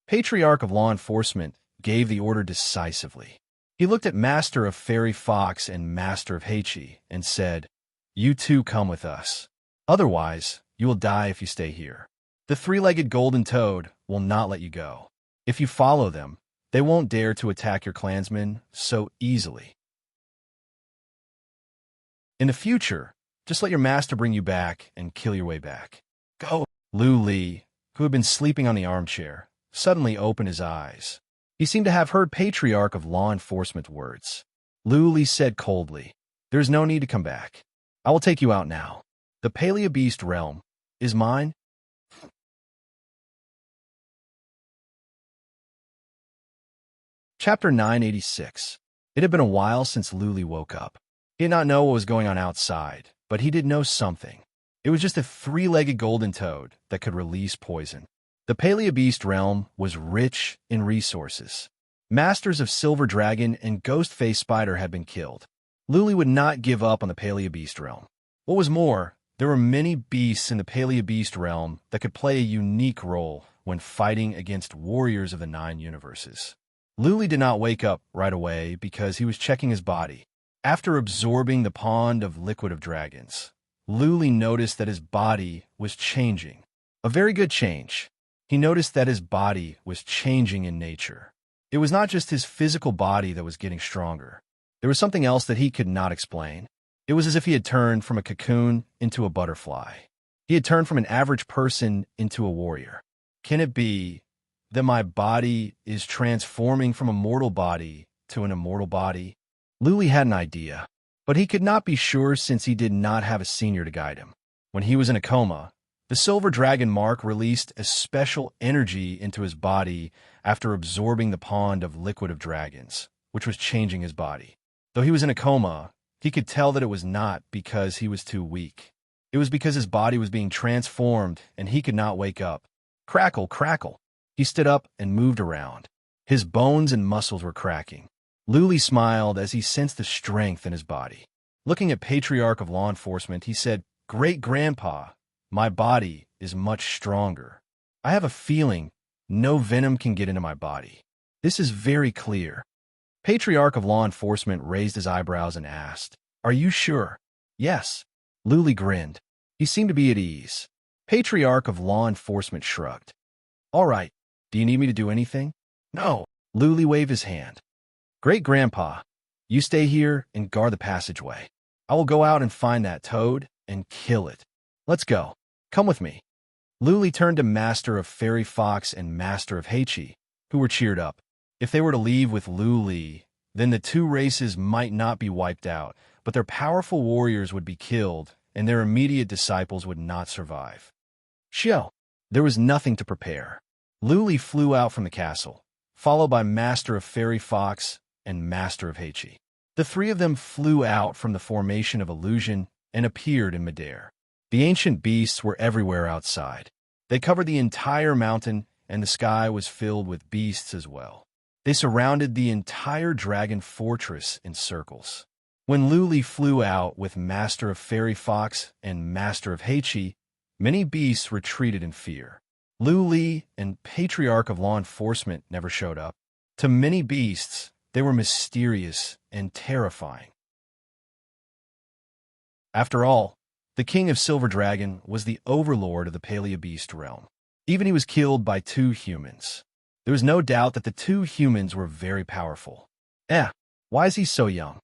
Patriarch of Law Enforcement gave the order decisively. He looked at Master of Fairy Fox and Master of Heichi and said, "You two come with us. Otherwise, you will die if you stay here. The three-legged golden toad will not let you go. If you follow them, they won't dare to attack your clansmen so easily. In the future, just let your master bring you back and kill your way back. Go." Lu Li, who had been sleeping on the armchair, suddenly opened his eyes. He seemed to have heard Patriarch of Law Enforcement words. Lu Li said coldly, "There is no need to come back. I will take you out now. The Paleobeast realm is mine." Chapter 986. It had been a while since Lu Li woke up. He did not know what was going on outside, but he did know something. It was just a three-legged golden toad that could release poison. The Paleobeast realm was rich in resources. Masters of Silver Dragon and Ghost-Faced Spider had been killed. Lu Li would not give up on the Paleobeast realm. What was more, there were many beasts in the Paleobeast realm that could play a unique role when fighting against warriors of the 9 universes. Lu Li did not wake up right away because he was checking his body. After absorbing the pond of liquid of dragons, Lu Li noticed that his body was changing. A very good change. He noticed that his body was changing in nature. It was not just his physical body that was getting stronger. There was something else that he could not explain. It was as if he had turned from a cocoon into a butterfly. He had turned from an average person into a warrior. Can it be that my body is transforming from a mortal body to an immortal body? Lu Li had an idea, but he could not be sure since he did not have a senior to guide him. When he was in a coma, the Silver Dragon Mark released a special energy into his body after absorbing the pond of liquid of dragons, which was changing his body. Though he was in a coma, he could tell that it was not because he was too weak. It was because his body was being transformed and he could not wake up. Crackle, crackle. He stood up and moved around. His bones and muscles were cracking. Lu Li smiled as he sensed the strength in his body. Looking at Patriarch of Law Enforcement, he said, "Great-grandpa, my body is much stronger. I have a feeling no venom can get into my body. This is very clear." Patriarch of Law Enforcement raised his eyebrows and asked, "Are you sure?" "Yes." Lu Li grinned. He seemed to be at ease. Patriarch of Law Enforcement shrugged. "All right. Do you need me to do anything?" "No." Lu Li waved his hand. "Great-grandpa, you stay here and guard the passageway. I will go out and find that toad and kill it. Let's go. Come with me." Lu Li turned to Master of Fairy Fox and Master of Heichi, who were cheered up. If they were to leave with Lu Li, then the 2 races might not be wiped out, but their powerful warriors would be killed, and their immediate disciples would not survive. Xiao. There was nothing to prepare. Lu Li flew out from the castle, followed by Master of Fairy Fox and Master of Heichi. The 3 of them flew out from the formation of illusion and appeared in midair. The ancient beasts were everywhere outside. They covered the entire mountain, and the sky was filled with beasts as well. They surrounded the entire dragon fortress in circles. When Lu Li flew out with Master of Fairy Fox and Master of Heichi, many beasts retreated in fear. Lu Li and Patriarch of Law Enforcement never showed up. To many beasts, they were mysterious and terrifying. After all, the King of Silver Dragon was the overlord of the Paleobeast realm. Even he was killed by 2 humans. There was no doubt that the 2 humans were very powerful. Why is he so young?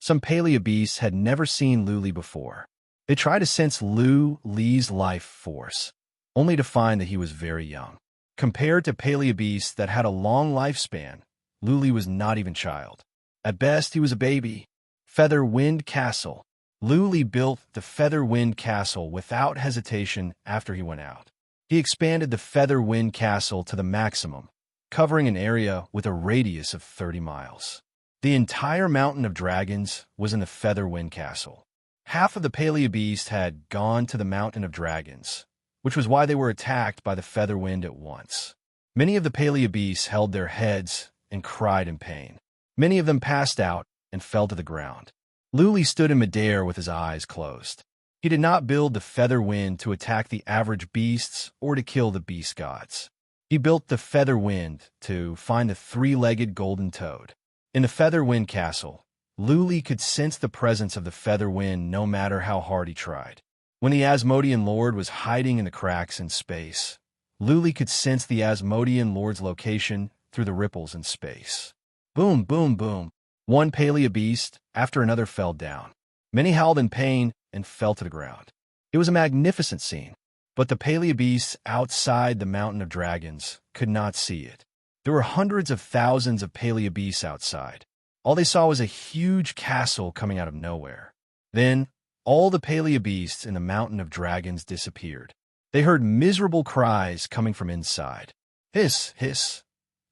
Some Paleobeasts had never seen Lu Li before. They tried to sense Lu Li's life force, only to find that he was very young. Compared to paleobeasts that had a long lifespan, Luli was not even child. At best, he was a baby. Feather Wind Castle. Luli built the Feather Wind Castle without hesitation after he went out. He expanded the Feather Wind Castle to the maximum, covering an area with a radius of 30 miles. The entire Mountain of Dragons was in the Feather Wind Castle. Half of the paleobeasts had gone to the Mountain of Dragons, which was why they were attacked by the Feather Wind at once. Many of the paleobeasts held their heads and cried in pain. Many of them passed out and fell to the ground. Luli stood in midair with his eyes closed. He did not build the Feather Wind to attack the average beasts or to kill the beast gods. He built the Feather Wind to find the three-legged golden toad. In the Feather Wind Castle, Luli could sense the presence of the Feather Wind no matter how hard he tried. When the Asmodean Lord was hiding in the cracks in space, Luli could sense the Asmodean Lord's location through the ripples in space. Boom, boom, boom. One paleobeast after another fell down. Many howled in pain and fell to the ground. It was a magnificent scene, but the paleobeasts outside the Mountain of Dragons could not see it. There were hundreds of thousands of paleobeasts outside. All they saw was a huge castle coming out of nowhere. Then, all the paleobeasts in the Mountain of Dragons disappeared. They heard miserable cries coming from inside. Hiss, hiss.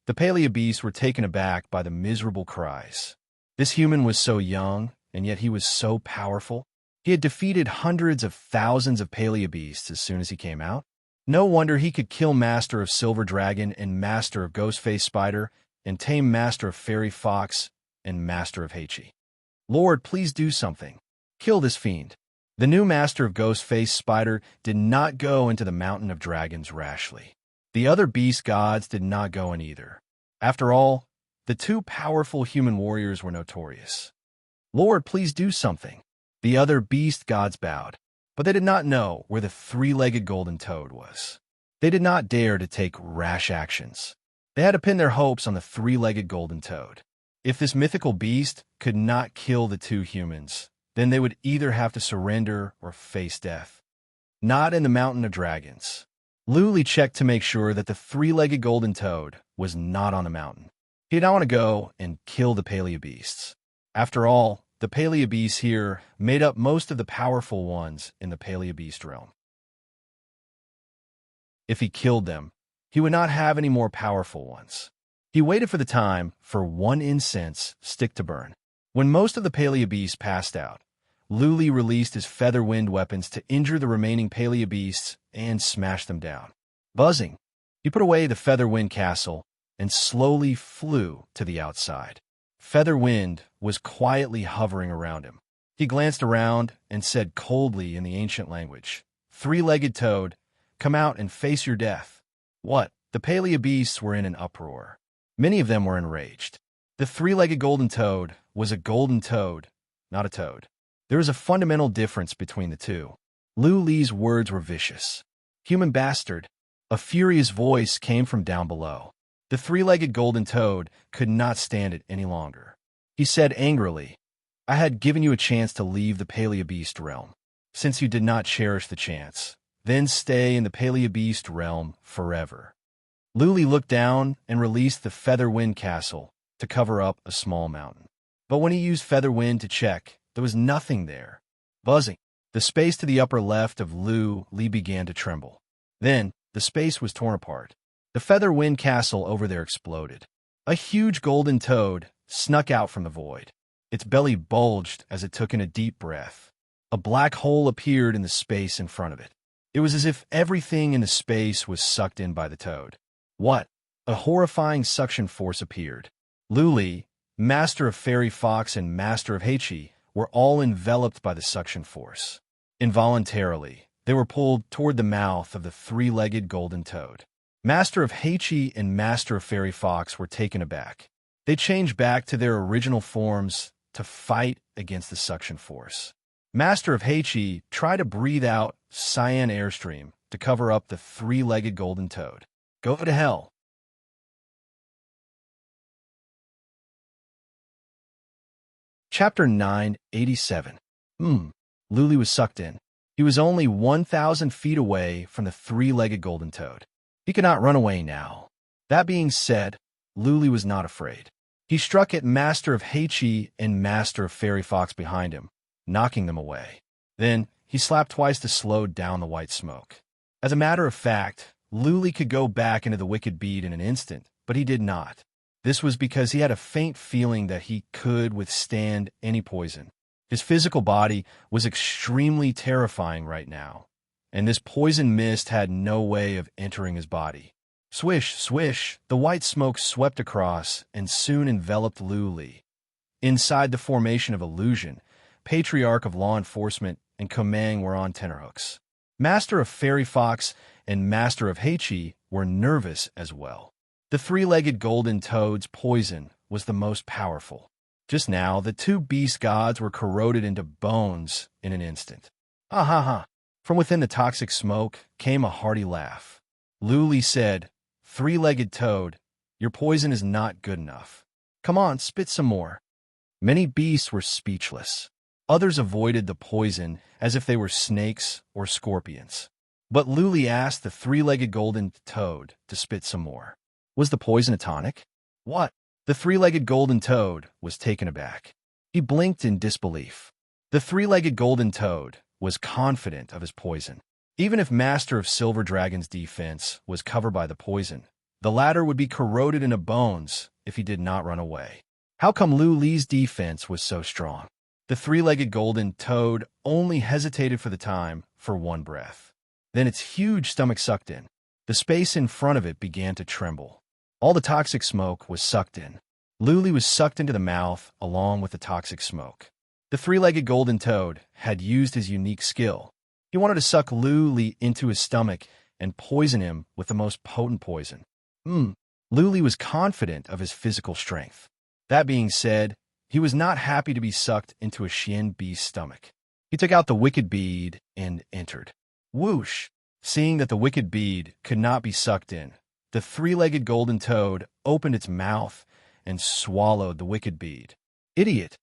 The paleobeasts were taken aback by the miserable cries. This human was so young, and yet he was so powerful. He had defeated hundreds of thousands of paleobeasts as soon as he came out. No wonder he could kill Master of Silver Dragon and Master of Ghostface Spider and tame Master of Fairy Fox and Master of Heichi. Lord, please do something. Kill this fiend. The new Master of Ghostface Spider did not go into the Mountain of Dragons rashly. The other beast gods did not go in either. After all, the two powerful human warriors were notorious. Lord, please do something. The other beast gods bowed, but they did not know where the three-legged golden toad was. They did not dare to take rash actions. They had to pin their hopes on the three-legged golden toad. If this mythical beast could not kill the two humans, then they would either have to surrender or face death. Not in the Mountain of Dragons. Luli checked to make sure that the three-legged golden toad was not on the mountain. He did not want to go and kill the paleobeasts. After all, the paleobeasts here made up most of the powerful ones in the paleobeast realm. If he killed them, he would not have any more powerful ones. He waited for the time for one incense stick to burn. When most of the paleobeasts passed out, Luli released his feather wind weapons to injure the remaining paleobeasts and smash them down. Buzzing, he put away the Feather Wind Castle and slowly flew to the outside. Feather Wind was quietly hovering around him. He glanced around and said coldly in the ancient language, "Three-legged toad, come out and face your death." What? The paleobeasts were in an uproar. Many of them were enraged. The three-legged golden toad was a golden toad, not a toad. There was a fundamental difference between the two. Luli's words were vicious. "Human bastard." A furious voice came from down below. The three-legged golden toad could not stand it any longer. He said angrily, "I had given you a chance to leave the paleobeast realm. Since you did not cherish the chance, then stay in the paleobeast realm forever." Luli looked down and released the Feather Wind Castle to cover up a small mountain. But when he used Feather Wind to check, there was nothing there. Buzzing, the space to the upper left of Luli began to tremble. Then, the space was torn apart. The Feather Wind Castle over there exploded. A huge golden toad snuck out from the void. Its belly bulged as it took in a deep breath. A black hole appeared in the space in front of it. It was as if everything in the space was sucked in by the toad. What? A horrifying suction force appeared. Luli, Master of Fairy Fox and Master of Heichi, were all enveloped by the suction force. Involuntarily, they were pulled toward the mouth of the three-legged golden toad. Master of Heichi and Master of Fairy Fox were taken aback. They changed back to their original forms to fight against the suction force. Master of Heichi tried to breathe out cyan airstream to cover up the three-legged golden toad. Go to hell. Chapter 987. Luli was sucked in. He was only 1,000 feet away from the three-legged golden toad. He could not run away now. That being said, Luli was not afraid. He struck at Master of Heichi and Master of Fairy Fox behind him, knocking them away. Then, he slapped twice to slow down the white smoke. As a matter of fact, Luli could go back into the wicked bead in an instant, but he did not. This was because he had a faint feeling that he could withstand any poison. His physical body was extremely terrifying right now, and this poison mist had no way of entering his body. Swish, swish, the white smoke swept across and soon enveloped Luli. Inside the formation of illusion, Patriarch of Law Enforcement and Komang were on tenterhooks. Master of Fairy Fox and Master of Heichi were nervous as well. The three-legged golden toad's poison was the most powerful. Just now, the two beast gods were corroded into bones in an instant. Ha ha ha! From within the toxic smoke came a hearty laugh. Luli said, "Three-legged toad, your poison is not good enough. Come on, spit some more." Many beasts were speechless. Others avoided the poison as if they were snakes or scorpions. But Luli asked the three-legged golden toad to spit some more. Was the poison a tonic? What? The three-legged golden toad was taken aback. He blinked in disbelief. The three-legged golden toad was confident of his poison. Even if Master of Silver Dragon's defense was covered by the poison, the latter would be corroded into bones if he did not run away. How come Luli's defense was so strong? The three-legged golden toad only hesitated for the time for one breath. Then its huge stomach sucked in. The space in front of it began to tremble. All the toxic smoke was sucked in. Luli was sucked into the mouth along with the toxic smoke. The three-legged golden toad had used his unique skill. He wanted to suck Luli into his stomach and poison him with the most potent poison. Luli was confident of his physical strength. That being said, he was not happy to be sucked into a Xian beast's stomach. He took out the wicked bead and entered. Whoosh! Seeing that the wicked bead could not be sucked in, the three-legged golden toad opened its mouth and swallowed the wicked bead. Idiot!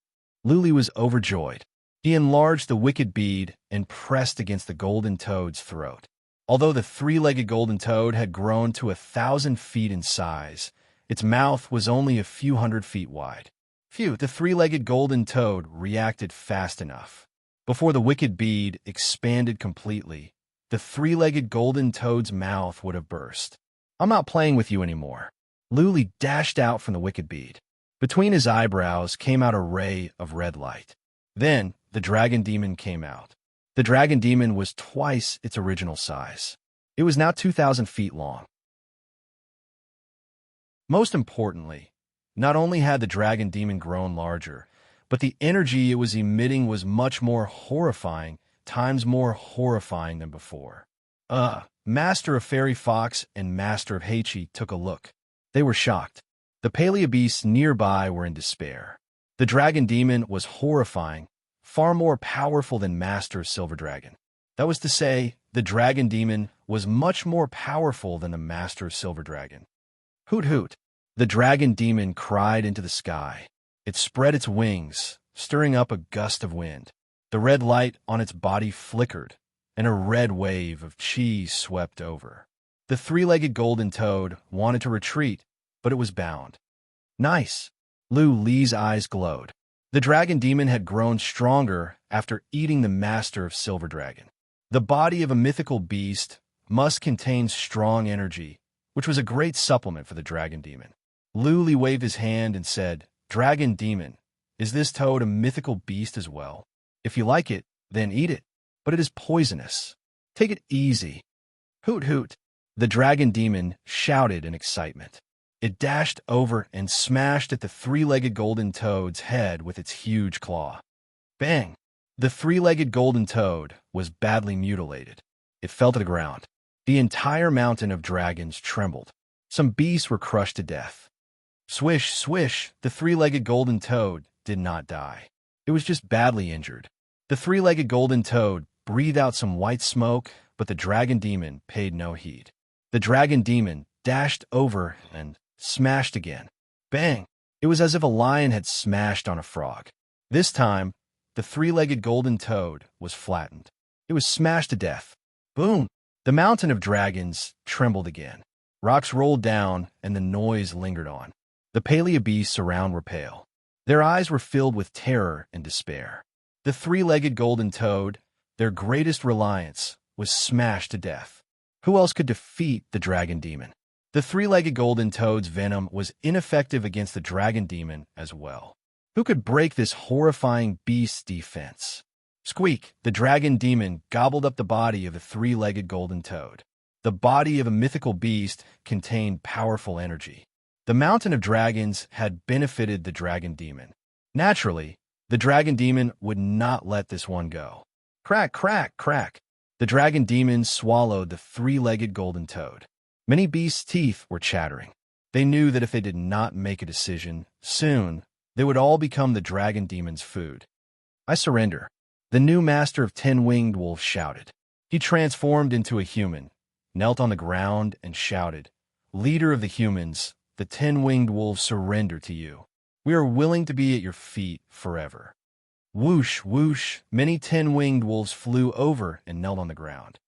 Luli was overjoyed. He enlarged the wicked bead and pressed against the golden toad's throat. Although the three-legged golden toad had grown to 1,000 feet in size, its mouth was only a few hundred feet wide. Phew, the three-legged golden toad reacted fast enough. Before the wicked bead expanded completely, the three-legged golden toad's mouth would have burst. I'm not playing with you anymore. Luli dashed out from the wicked bead. Between his eyebrows came out a ray of red light. Then, the dragon demon came out. The dragon demon was twice its original size. It was now 2,000 feet long. Most importantly, not only had the dragon demon grown larger, but the energy it was emitting was much more horrifying, times more horrifying than before. Master of Fairy Fox and Master of Heichi took a look. They were shocked. The paleo beasts nearby were in despair. The dragon demon was horrifying, far more powerful than Master of Silver Dragon. That was to say, the dragon demon was much more powerful than the Master of Silver Dragon. Hoot hoot! The dragon demon cried into the sky. It spread its wings, stirring up a gust of wind. The red light on its body flickered, and a red wave of chi swept over. The three-legged golden toad wanted to retreat, but it was bound. Nice! Luli's eyes glowed. The dragon demon had grown stronger after eating the Master of Silver Dragon. The body of a mythical beast must contain strong energy, which was a great supplement for the dragon demon. Luli waved his hand and said, "Dragon demon, is this toad a mythical beast as well? If you like it, then eat it, but it is poisonous. Take it easy." Hoot hoot! The dragon demon shouted in excitement. It dashed over and smashed at the three-legged golden toad's head with its huge claw. Bang! The three-legged golden toad was badly mutilated. It fell to the ground. The entire mountain of dragons trembled. Some beasts were crushed to death. Swish, swish, the three-legged golden toad did not die. It was just badly injured. The three-legged golden toad breathed out some white smoke, but the dragon demon paid no heed. The dragon demon dashed over and smashed again. Bang! It was as if a lion had smashed on a frog. This time, the three-legged golden toad was flattened. It was smashed to death. Boom! The mountain of dragons trembled again. Rocks rolled down, and the noise lingered on. The paleobeasts around were pale. Their eyes were filled with terror and despair. The three-legged golden toad, their greatest reliance, was smashed to death. Who else could defeat the dragon demon? The three-legged golden toad's venom was ineffective against the dragon demon as well. Who could break this horrifying beast's defense? Squeak, the dragon demon, gobbled up the body of the three-legged golden toad. The body of a mythical beast contained powerful energy. The mountain of dragons had benefited the dragon demon. Naturally, the dragon demon would not let this one go. Crack, crack, crack. The dragon demon swallowed the three-legged golden toad. Many beasts' teeth were chattering. They knew that if they did not make a decision, soon they would all become the dragon demon's food. I surrender. The new master of 10-winged wolves shouted. He transformed into a human, knelt on the ground, and shouted, "Leader of the humans, the 10-winged wolves surrender to you. We are willing to be at your feet forever." Whoosh, whoosh, many 10-winged wolves flew over and knelt on the ground.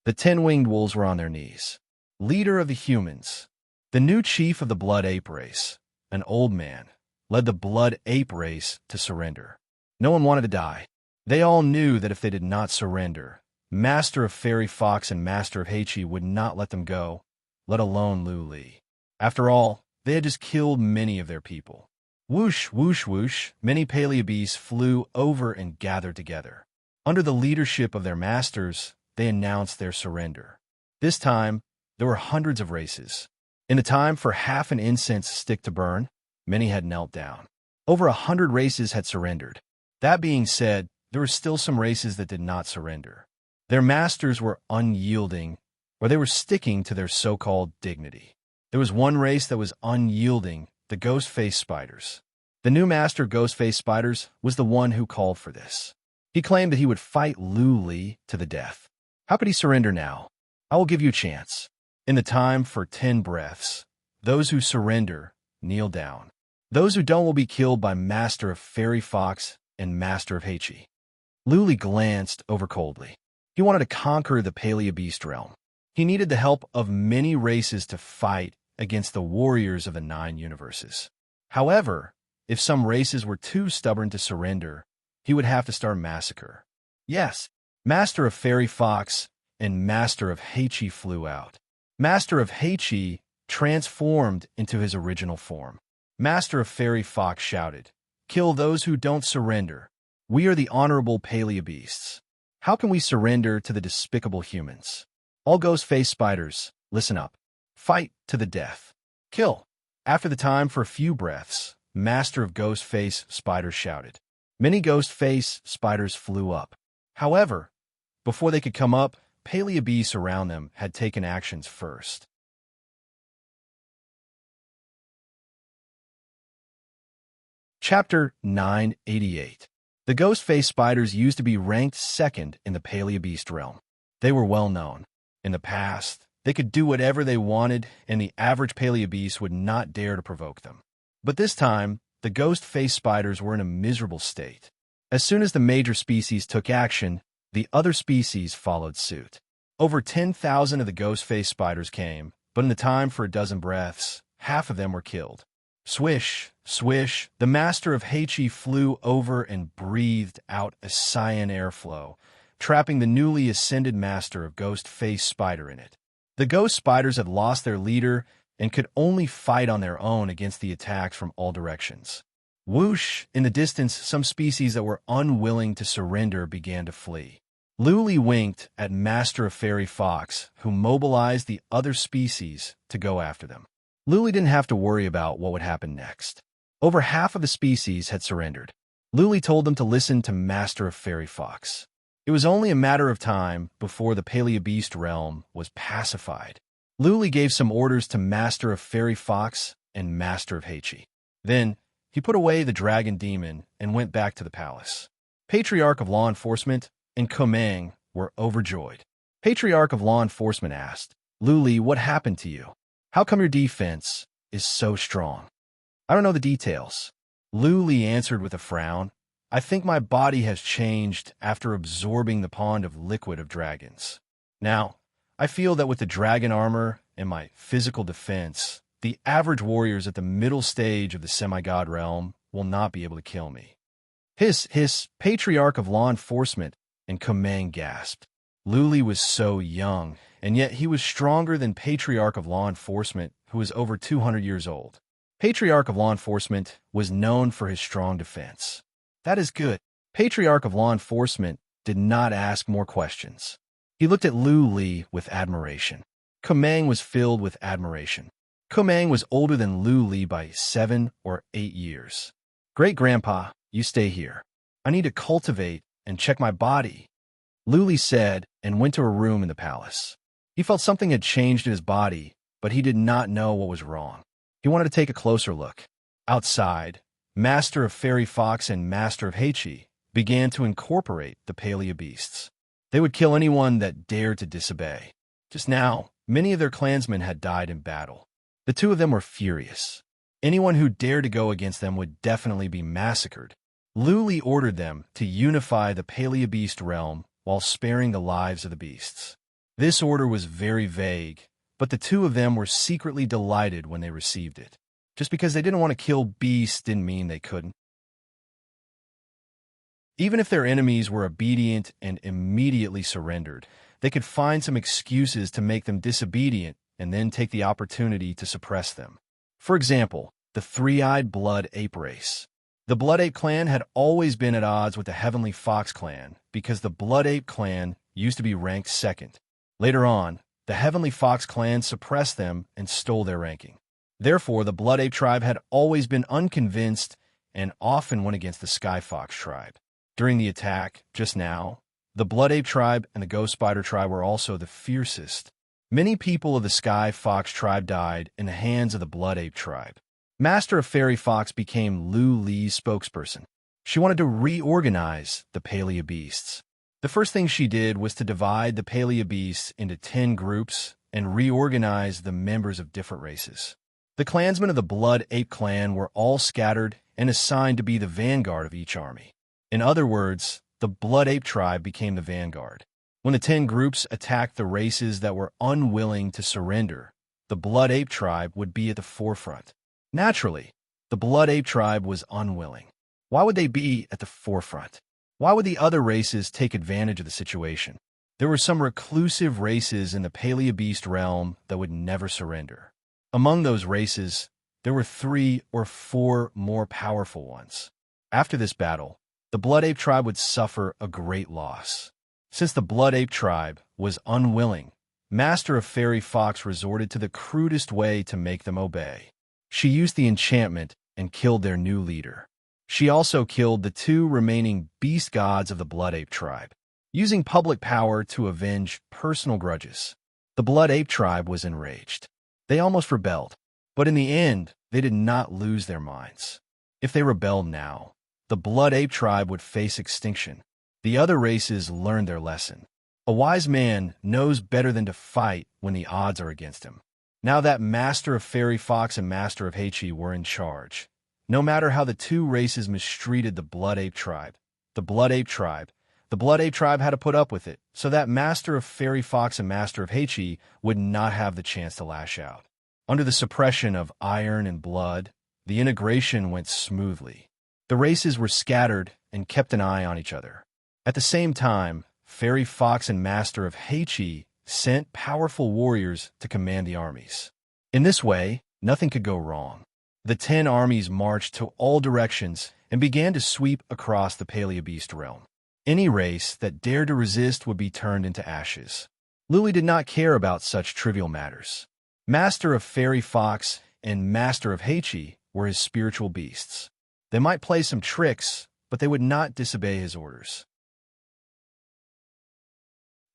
The 10-winged wolves were on their knees. Leader of the humans, the new chief of the blood ape race, an old man, led the blood ape race to surrender. No one wanted to die. They all knew that if they did not surrender, Master of Fairy Fox and Master of Heichi would not let them go, let alone Lu Li. After all, they had just killed many of their people. Whoosh, whoosh, whoosh, many paleobeasts flew over and gathered together. Under the leadership of their masters, they announced their surrender. This time, there were hundreds of races. In the time for half an incense stick to burn, many had knelt down. Over 100 races had surrendered. That being said, there were still some races that did not surrender. Their masters were unyielding, or they were sticking to their so-called dignity. There was one race that was unyielding, the ghost-faced spiders. The new master of ghost-faced spiders was the one who called for this. He claimed that he would fight Lu Li to the death. How could he surrender now? I will give you a chance. In the time for 10 breaths, those who surrender, kneel down. Those who don't will be killed by Master of Fairy Fox and Master of Heichi. Lu Li glanced over coldly. He wanted to conquer the paleobeast realm. He needed the help of many races to fight against the warriors of the 9 universes. However, if some races were too stubborn to surrender, he would have to start a massacre. Yes, Master of Fairy Fox and Master of Heichi flew out. Master of Heichi transformed into his original form. Master of Fairy Fox shouted, "Kill those who don't surrender. We are the honorable paleobeasts. How can we surrender to the despicable humans? All ghost-faced spiders, listen up. Fight to the death. Kill." After the time for a few breaths, Master of Ghost-Face Spiders shouted. Many ghost-face spiders flew up. However, before they could come up, paleobeasts around them had taken actions first. Chapter 988. The ghost-faced spiders used to be ranked second in the paleobeast realm. They were well known. In the past, they could do whatever they wanted, and the average paleobeast would not dare to provoke them. But this time, the ghost-faced spiders were in a miserable state. As soon as the major species took action, the other species followed suit. Over 10,000 of the ghost-faced spiders came, but in the time for a dozen breaths, half of them were killed. Swish, swish, the Master of Heichi flew over and breathed out a cyan airflow, trapping the newly ascended Master of Ghost-Faced Spider in it. The ghost spiders had lost their leader and could only fight on their own against the attacks from all directions. Whoosh! In the distance, some species that were unwilling to surrender began to flee. Lu Li winked at Master of Fairy Fox, who mobilized the other species to go after them. Lu Li didn't have to worry about what would happen next. Over half of the species had surrendered. Lu Li told them to listen to Master of Fairy Fox. It was only a matter of time before the paleobeast realm was pacified. Lu Li gave some orders to Master of Fairy Fox and Master of Heichi. Then, he put away the dragon demon and went back to the palace. Patriarch of Law Enforcement and Komang were overjoyed. Patriarch of Law Enforcement asked, "Lu Li, what happened to you? How come your defense is so strong?" "I don't know the details." Lu Li answered with a frown. "I think my body has changed after absorbing the pond of liquid of dragons. Now, I feel that with the dragon armor and my physical defense, the average warriors at the middle stage of the semi-god realm will not be able to kill me. His patriarch of law enforcement, and Kumang gasped. Luli was so young, and yet he was stronger than patriarch of law enforcement, who was over 200 years old. Patriarch of law enforcement was known for his strong defense. That is good. Patriarch of law enforcement did not ask more questions. He looked at Lu Li with admiration. Kumang was filled with admiration. Kumang was older than Lu Li by 7 or 8 years. Great-grandpa, you stay here. I need to cultivate and check my body, Lu Li said, and went to a room in the palace. He felt something had changed in his body, but he did not know what was wrong. He wanted to take a closer look. Outside, Master of Fairy Fox and Master of Heichi began to incorporate the Palea beasts. They would kill anyone that dared to disobey. Just now, many of their clansmen had died in battle. The two of them were furious. Anyone who dared to go against them would definitely be massacred. Lu Li ordered them to unify the Palea beast realm while sparing the lives of the beasts. This order was very vague, but the two of them were secretly delighted when they received it. Just because they didn't want to kill beasts didn't mean they couldn't. Even if their enemies were obedient and immediately surrendered, they could find some excuses to make them disobedient and then take the opportunity to suppress them. For example, the three-eyed blood ape race. The Blood Ape clan had always been at odds with the Heavenly Fox clan because the Blood Ape clan used to be ranked second. Later on, the Heavenly Fox clan suppressed them and stole their ranking. Therefore, the Blood Ape tribe had always been unconvinced and often went against the Sky Fox tribe. During the attack, just now, the Blood Ape tribe and the Ghost Spider tribe were also the fiercest. Many people of the Sky Fox tribe died in the hands of the Blood Ape tribe. Master of Fairy Fox became Lu Li's spokesperson. She wanted to reorganize the Palea beasts. The first thing she did was to divide the Palea beasts into 10 groups and reorganize the members of different races. The clansmen of the Blood Ape clan were all scattered and assigned to be the vanguard of each army. In other words, the Blood Ape tribe became the vanguard. When the 10 groups attacked the races that were unwilling to surrender, the Blood Ape tribe would be at the forefront. Naturally, the Blood Ape tribe was unwilling. Why would they be at the forefront? Why would the other races take advantage of the situation? There were some reclusive races in the Palea beast realm that would never surrender. Among those races, there were 3 or 4 more powerful ones. After this battle, the Blood Ape tribe would suffer a great loss. Since the Blood Ape tribe was unwilling, Master of Fairy Fox resorted to the crudest way to make them obey. She used the enchantment and killed their new leader. She also killed the 2 remaining beast gods of the Blood Ape tribe, using public power to avenge personal grudges. The Blood Ape tribe was enraged. They almost rebelled, but in the end, they did not lose their minds. If they rebelled now, the Blood Ape tribe would face extinction. The other races learned their lesson. A wise man knows better than to fight when the odds are against him. Now that Master of Fairy Fox and Master of Heichi were in charge, no matter how the 2 races mistreated the Blood Ape tribe, the Blood Ape tribe had to put up with it, so that Master of Fairy Fox and Master of Heichi would not have the chance to lash out. Under the suppression of iron and blood, the integration went smoothly. The races were scattered and kept an eye on each other. At the same time, Fairy Fox and Master of Heichi sent powerful warriors to command the armies. In this way, nothing could go wrong. The 10 armies marched to all directions and began to sweep across the Palea beast realm. Any race that dared to resist would be turned into ashes. Luli did not care about such trivial matters. Master of Fairy Fox and Master of Heichi were his spiritual beasts. They might play some tricks, but they would not disobey his orders.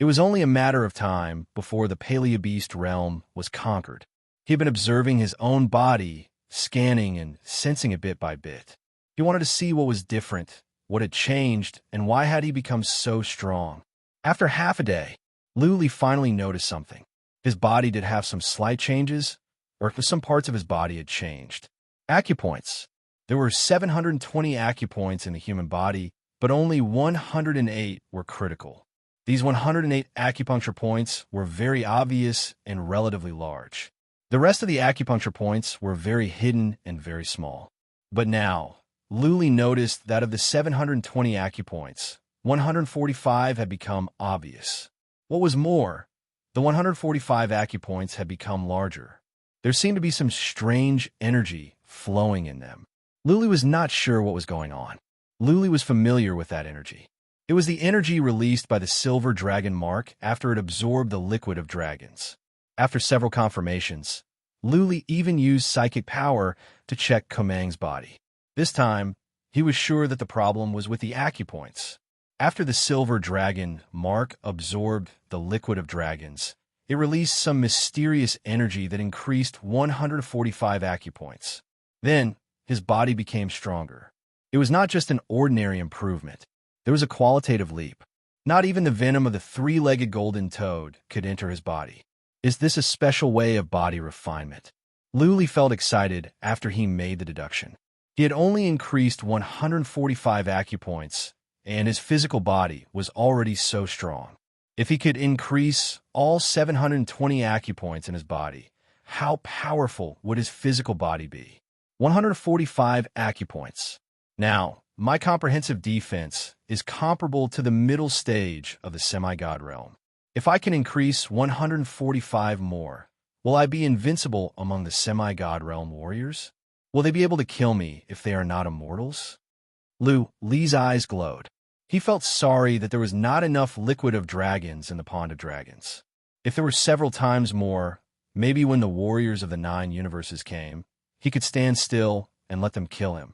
It was only a matter of time before the Palea beast realm was conquered. He had been observing his own body, scanning and sensing it bit by bit. He wanted to see what was different, what had changed, and why had he become so strong. After half a day, Luli finally noticed something. His body did have some slight changes, or some parts of his body had changed. Acupoints. There were 720 acupoints in the human body, but only 108 were critical. These 108 acupuncture points were very obvious and relatively large. The rest of the acupuncture points were very hidden and very small. But now, Luli noticed that of the 720 acupoints, 145 had become obvious. What was more, the 145 acupoints had become larger. There seemed to be some strange energy flowing in them. Luli was not sure what was going on. Luli was familiar with that energy. It was the energy released by the silver dragon mark after it absorbed the liquid of dragons. After several confirmations, Luli even used psychic power to check Komang's body. This time, he was sure that the problem was with the acupoints. After the silver dragon mark absorbed the liquid of dragons, it released some mysterious energy that increased 145 acupoints. Then, his body became stronger. It was not just an ordinary improvement. There was a qualitative leap. Not even the venom of the three-legged golden toad could enter his body. Is this a special way of body refinement? Luli felt excited after he made the deduction. He had only increased 145 acupoints, and his physical body was already so strong. If he could increase all 720 acupoints in his body, how powerful would his physical body be? 145 acupoints. Now, my comprehensive defense is comparable to the middle stage of the semi-god realm. If I can increase 145 more, will I be invincible among the semi-god realm warriors? Will they be able to kill me if they are not immortals? Li's eyes glowed. He felt sorry that there was not enough liquid of dragons in the pond of dragons. If there were several times more, maybe when the warriors of the 9 universes came, he could stand still and let them kill him.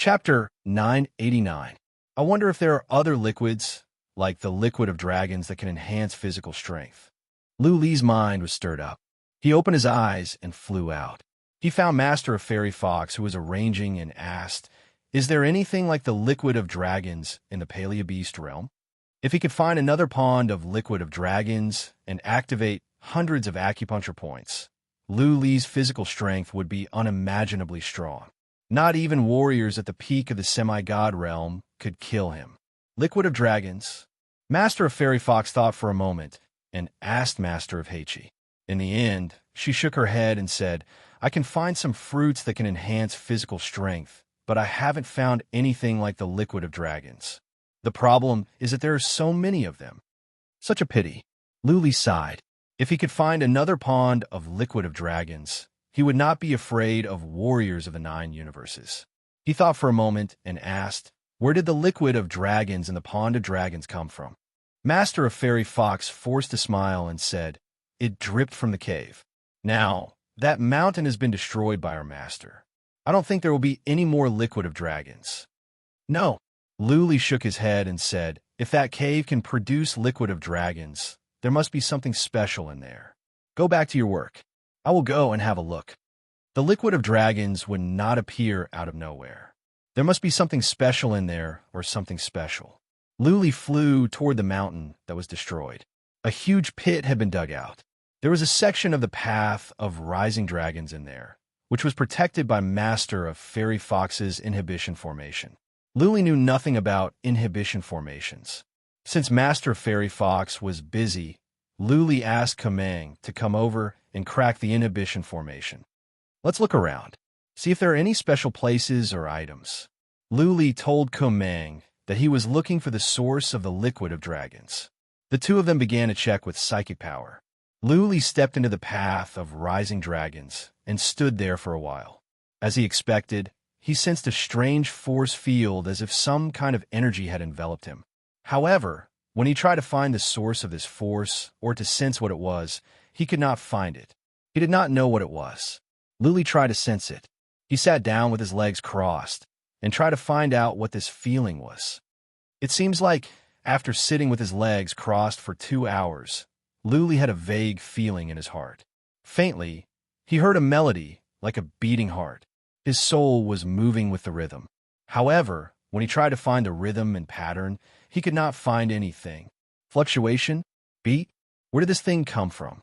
Chapter 989. I wonder if there are other liquids, like the liquid of dragons, that can enhance physical strength. Li's mind was stirred up. He opened his eyes and flew out. He found Master of Fairy Fox, who was arranging, and asked, "Is there anything like the liquid of dragons in the Paleobeast realm?" If he could find another pond of liquid of dragons and activate hundreds of acupuncture points, Li's physical strength would be unimaginably strong. Not even warriors at the peak of the semi-god realm could kill him. Liquid of dragons. Master of Fairy Fox thought for a moment and asked Master of Heichi. In the end, she shook her head and said, "I can find some fruits that can enhance physical strength, but I haven't found anything like the liquid of dragons. The problem is that there are so many of them." Such a pity. Luli sighed. If he could find another pond of liquid of dragons, he would not be afraid of warriors of the 9 universes. He thought for a moment and asked, "Where did the liquid of dragons in the pond of dragons come from?" Master of Fairy Fox forced a smile and said, "It dripped from the cave. Now, that mountain has been destroyed by our master. I don't think there will be any more liquid of dragons." "No." Luli shook his head and said, "If that cave can produce liquid of dragons, there must be something special in there. Go back to your work. I will go and have a look." The liquid of dragons would not appear out of nowhere. There must be something special in there, or something special. Luli flew toward the mountain that was destroyed. A huge pit had been dug out. There was a section of the path of rising dragons in there, which was protected by Master of Fairy Fox's inhibition formation. Luli knew nothing about inhibition formations. Since Master of Fairy Fox was busy, Luli asked Komang to come over and crack the inhibition formation. "Let's look around, see if there are any special places or items." Luli told Komang that he was looking for the source of the liquid of dragons. The two of them began to check with psychic power. Luli stepped into the path of rising dragons and stood there for a while. As he expected, he sensed a strange force field as if some kind of energy had enveloped him. However, when he tried to find the source of this force or to sense what it was, he could not find it. He did not know what it was. Luli tried to sense it. He sat down with his legs crossed and tried to find out what this feeling was. It seems like, after sitting with his legs crossed for 2 hours, Luli had a vague feeling in his heart. Faintly, he heard a melody like a beating heart. His soul was moving with the rhythm. However, when he tried to find the rhythm and pattern, he could not find anything. Fluctuation? Beat? Where did this thing come from?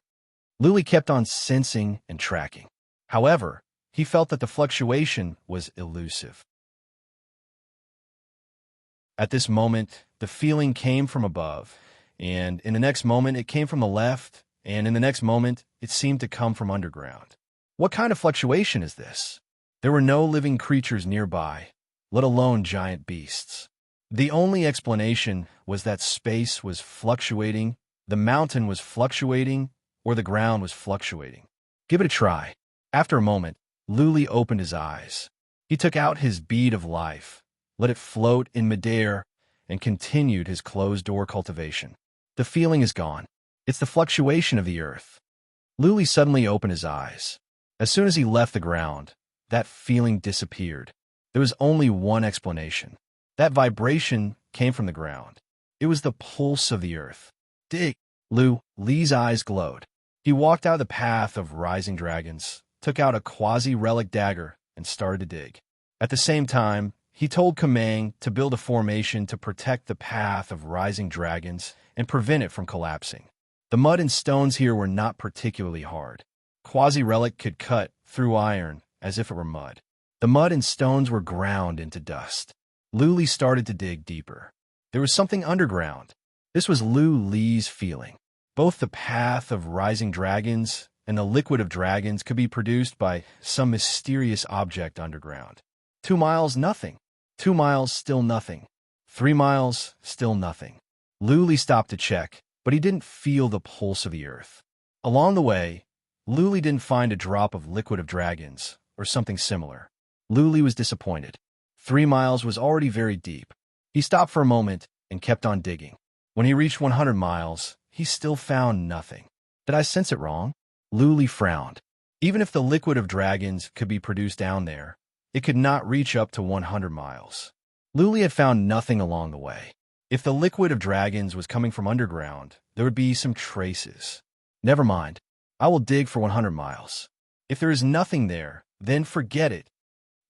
Luli kept on sensing and tracking. However, he felt that the fluctuation was elusive. At this moment, the feeling came from above, and in the next moment it came from the left, and in the next moment it seemed to come from underground. What kind of fluctuation is this? There were no living creatures nearby, let alone giant beasts. The only explanation was that space was fluctuating, the mountain was fluctuating, or the ground was fluctuating. Give it a try. After a moment, Luli opened his eyes. He took out his bead of life, let it float in midair, and continued his closed-door cultivation. The feeling is gone. It's the fluctuation of the earth. Luli suddenly opened his eyes. As soon as he left the ground, that feeling disappeared. There was only one explanation. That vibration came from the ground. It was the pulse of the earth. Dig! Lee's eyes glowed. He walked out of the path of rising dragons, took out a quasi-relic dagger, and started to dig. At the same time, he told Kamang to build a formation to protect the path of rising dragons and prevent it from collapsing. The mud and stones here were not particularly hard. Quasi-relic could cut through iron as if it were mud. The mud and stones were ground into dust. Luli started to dig deeper. There was something underground. This was Lee's feeling. Both the path of rising dragons and the liquid of dragons could be produced by some mysterious object underground. 2 miles, nothing. 2 miles, still nothing. 3 miles, still nothing. Luli stopped to check, but he didn't feel the pulse of the earth. Along the way, Luli didn't find a drop of liquid of dragons or something similar. Luli was disappointed. 3 miles was already very deep. He stopped for a moment and kept on digging. When he reached 100 miles, he still found nothing. Did I sense it wrong? Luli frowned. Even if the liquid of dragons could be produced down there, it could not reach up to 100 miles. Luli had found nothing along the way. If the liquid of dragons was coming from underground, there would be some traces. Never mind. I will dig for 100 miles. If there is nothing there, then forget it.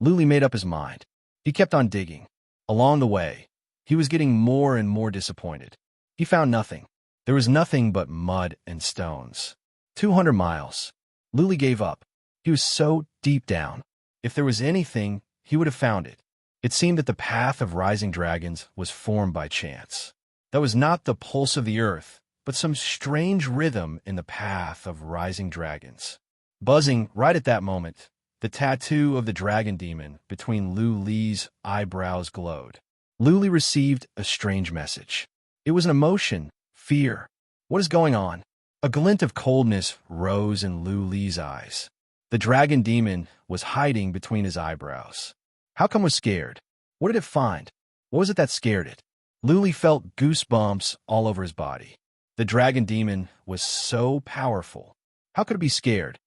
Luli made up his mind. He kept on digging. Along the way, he was getting more and more disappointed. He found nothing. There was nothing but mud and stones. 200 miles. Luli gave up. He was so deep down. If there was anything, he would have found it. It seemed that the path of rising dragons was formed by chance. That was not the pulse of the earth, but some strange rhythm in the path of rising dragons. Buzzing right at that moment, the tattoo of the dragon demon between Lee's eyebrows glowed. Luli received a strange message. It was an emotion, fear. What is going on? A glint of coldness rose in Lee's eyes. The dragon demon was hiding between his eyebrows. How come it was scared? What did it find? What was it that scared it? Luli felt goosebumps all over his body. The dragon demon was so powerful. How could it be scared?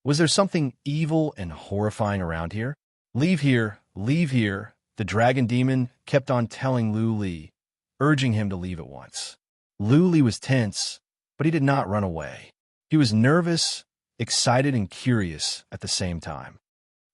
Was there something evil and horrifying around here? Leave here, leave here. The dragon demon kept on telling Luli, urging him to leave at once. Luli was tense, but he did not run away. He was nervous, excited, and curious at the same time.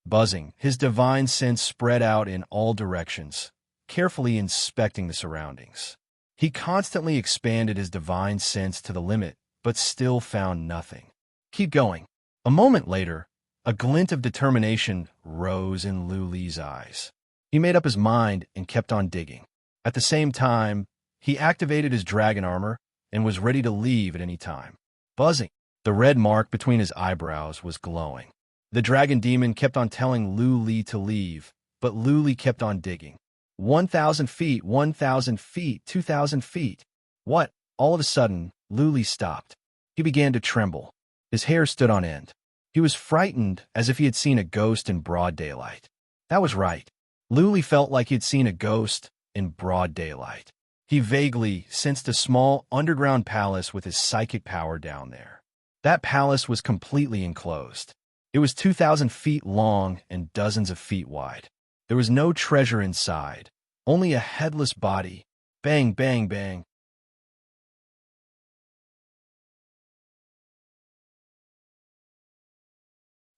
Buzzing, his divine sense spread out in all directions, carefully inspecting the surroundings. He constantly expanded his divine sense to the limit, but still found nothing. Keep going. A moment later, a glint of determination rose in Luli's eyes. He made up his mind and kept on digging. At the same time, he activated his dragon armor and was ready to leave at any time. Buzzing, the red mark between his eyebrows was glowing. The dragon demon kept on telling Luli to leave, but Luli kept on digging. 1,000 feet, 1,000 feet, 2,000 feet. What? All of a sudden, Luli stopped. He began to tremble. His hair stood on end. He was frightened as if he had seen a ghost in broad daylight. That was right. Luli felt like he had seen a ghost in broad daylight. He vaguely sensed a small underground palace with his psychic power down there. That palace was completely enclosed. It was 2,000 feet long and dozens of feet wide. There was no treasure inside, only a headless body. Bang, bang, bang.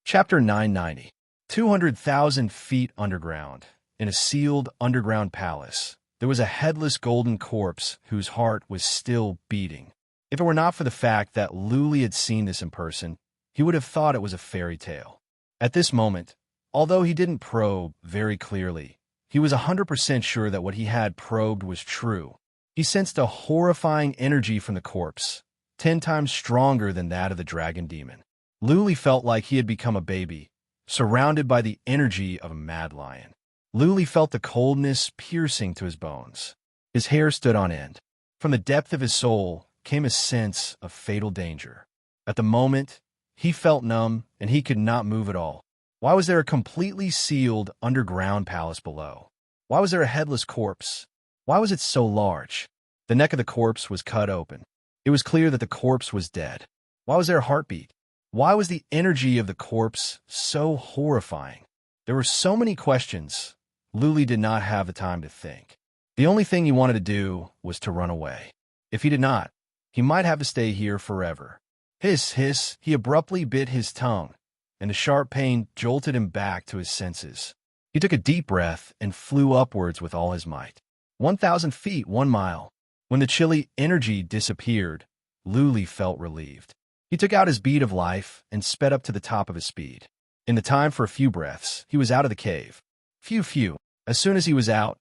Chapter 990. 200,000 feet underground, in a sealed underground palace, there was a headless golden corpse whose heart was still beating. If it were not for the fact that Luli had seen this in person, he would have thought it was a fairy tale. At this moment, although he didn't probe very clearly, He was 100% sure that what he had probed was true. He sensed a horrifying energy from the corpse, 10 times stronger than that of the dragon demon. Luli felt like he had become a baby, surrounded by the energy of a mad lion. Luli felt the coldness piercing to his bones. His hair stood on end. From the depth of his soul came a sense of fatal danger. At the moment, he felt numb and he could not move at all. Why was there a completely sealed underground palace below? Why was there a headless corpse? Why was it so large? The neck of the corpse was cut open. It was clear that the corpse was dead. Why was there a heartbeat? Why was the energy of the corpse so horrifying? There were so many questions. Luli did not have the time to think. The only thing he wanted to do was to run away. If he did not, he might have to stay here forever. Hiss, hiss, he abruptly bit his tongue, and a sharp pain jolted him back to his senses. He took a deep breath and flew upwards with all his might. 1,000 feet, 1 mile. When the chilly energy disappeared, Luli felt relieved. He took out his bead of life and sped up to the top of his speed. In the time for a few breaths, he was out of the cave. Phew, phew. As soon as he was out,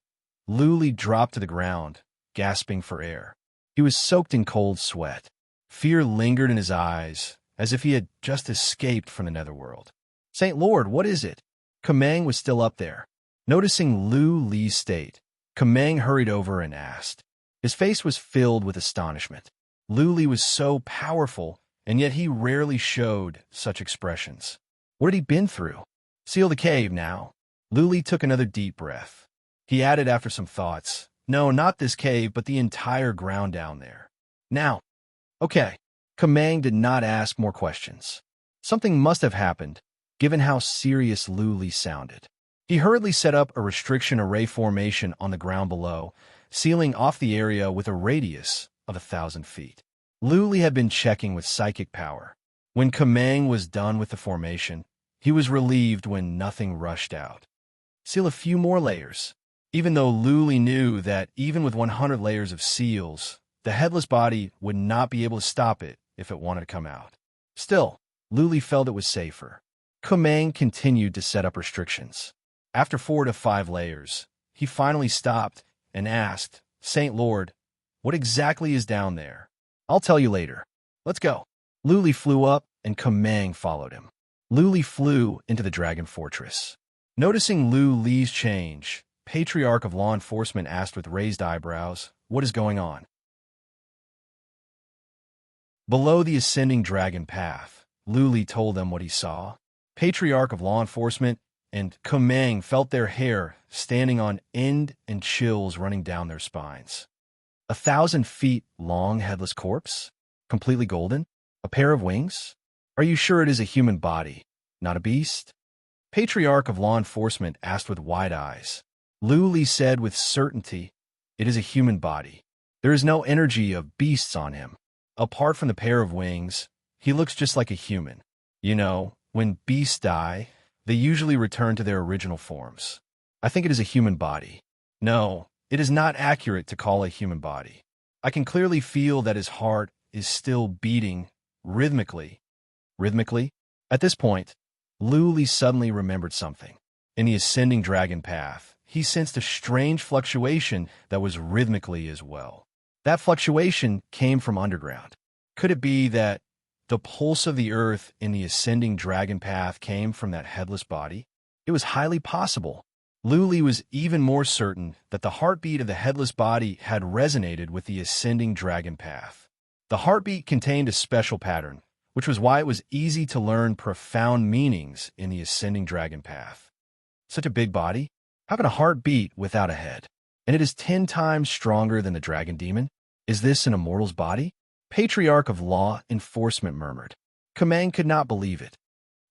Luli dropped to the ground, gasping for air. He was soaked in cold sweat. Fear lingered in his eyes, as if he had just escaped from the netherworld. Saint Lord, what is it? Kamang was still up there. Noticing Luli's state, Kamang hurried over and asked. His face was filled with astonishment. Luli was so powerful, and yet he rarely showed such expressions. What had he been through? Seal the cave now. Luli took another deep breath. He added after some thoughts, no, not this cave, but the entire ground down there. Now, okay. Kamang did not ask more questions. Something must have happened, given how serious Luli sounded. He hurriedly set up a restriction array formation on the ground below, sealing off the area with a radius of 1,000 feet. Luli had been checking with psychic power. When Kamang was done with the formation, he was relieved when nothing rushed out. Seal a few more layers. Even though Luli knew that even with 100 layers of seals, the headless body would not be able to stop it if it wanted to come out. Still, Luli felt it was safer. Kamang continued to set up restrictions. After 4 to 5 layers, he finally stopped and asked, Saint Lord, what exactly is down there? I'll tell you later. Let's go. Luli flew up and Kamang followed him. Luli flew into the dragon fortress. Noticing Luli's change, Patriarch of Law Enforcement asked with raised eyebrows, what is going on? Below the ascending dragon path, Luli told them what he saw. Patriarch of Law Enforcement and Kamang felt their hair standing on end and chills running down their spines. 1,000 feet long headless corpse? Completely golden? A pair of wings? Are you sure it is a human body, not a beast? Patriarch of Law Enforcement asked with wide eyes. Luli said with certainty, it is a human body. There is no energy of beasts on him. Apart from the pair of wings, he looks just like a human. You know, when beasts die, they usually return to their original forms. I think it is a human body. No, it is not accurate to call a human body. I can clearly feel that his heart is still beating rhythmically. Rhythmically? At this point, Luli suddenly remembered something. In the ascending dragon path, he sensed a strange fluctuation that was rhythmically as well. That fluctuation came from underground. Could it be that the pulse of the earth in the ascending dragon path came from that headless body? It was highly possible. Luli was even more certain that the heartbeat of the headless body had resonated with the ascending dragon path. The heartbeat contained a special pattern, which was why it was easy to learn profound meanings in the ascending dragon path. Such a big body? How can a heart beat without a head? And it is 10 times stronger than the dragon demon? Is this an immortal's body? Patriarch of Law Enforcement murmured. Kamang could not believe it.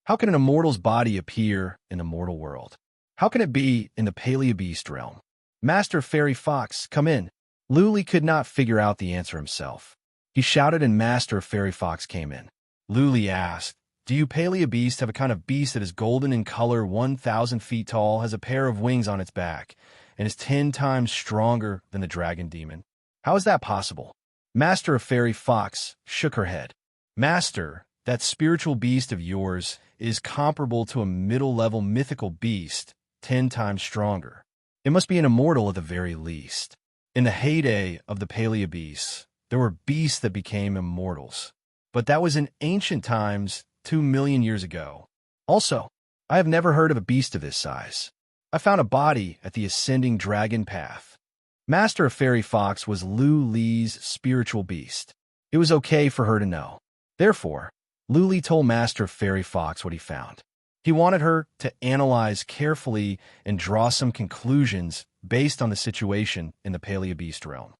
How can an immortal's body appear in the mortal world? How can it be in the Paleobeast realm? Master Fairy Fox, come in. Luli could not figure out the answer himself. He shouted and Master Fairy Fox came in. Luli asked, do you Paleobeast have a kind of beast that is golden in color, 1,000 feet tall, has a pair of wings on its back, and is 10 times stronger than the dragon demon? How is that possible? Master of Fairy Fox shook her head. Master, that spiritual beast of yours is comparable to a middle-level mythical beast, 10 times stronger. It must be an immortal at the very least. In the heyday of the Paleobeasts, there were beasts that became immortals. But that was in ancient times, 2 million years ago. Also, I have never heard of a beast of this size. I found a body at the ascending dragon path. Master of Fairy Fox was Lu Li's spiritual beast. It was okay for her to know. Therefore, Lu Li told Master of Fairy Fox what he found. He wanted her to analyze carefully and draw some conclusions based on the situation in the Paleobeast realm.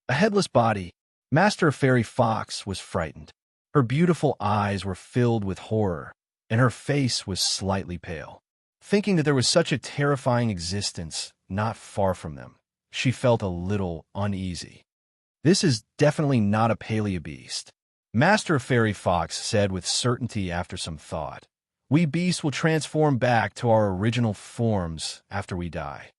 A headless body, Master of Fairy Fox was frightened. Her beautiful eyes were filled with horror, and her face was slightly pale. Thinking that there was such a terrifying existence not far from them, she felt a little uneasy. This is definitely not a Paleobeast. Master of Fairy Fox said with certainty after some thought. We beasts will transform back to our original forms after we die.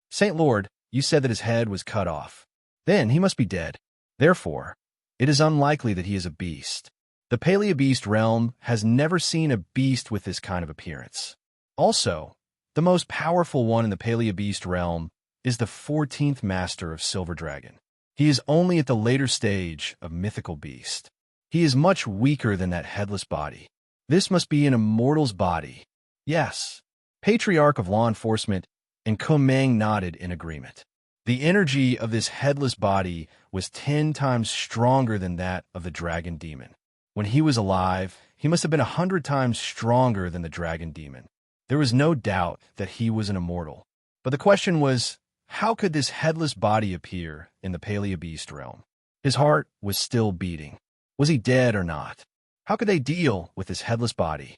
Saint Lord, you said that his head was cut off. Then he must be dead. Therefore, it is unlikely that he is a beast. The Paleobeast realm has never seen a beast with this kind of appearance. Also, the most powerful one in the Paleobeast realm is the 14th Master of Silver Dragon. He is only at the later stage of mythical beast. He is much weaker than that headless body. This must be an immortal's body. Yes. Patriarch of Law Enforcement and Kumang nodded in agreement. The energy of this headless body was 10 times stronger than that of the dragon demon. When he was alive, he must have been 100 times stronger than the dragon demon. There was no doubt that he was an immortal. But the question was, how could this headless body appear in the Paleobeast realm? His heart was still beating. Was he dead or not? How could they deal with this headless body?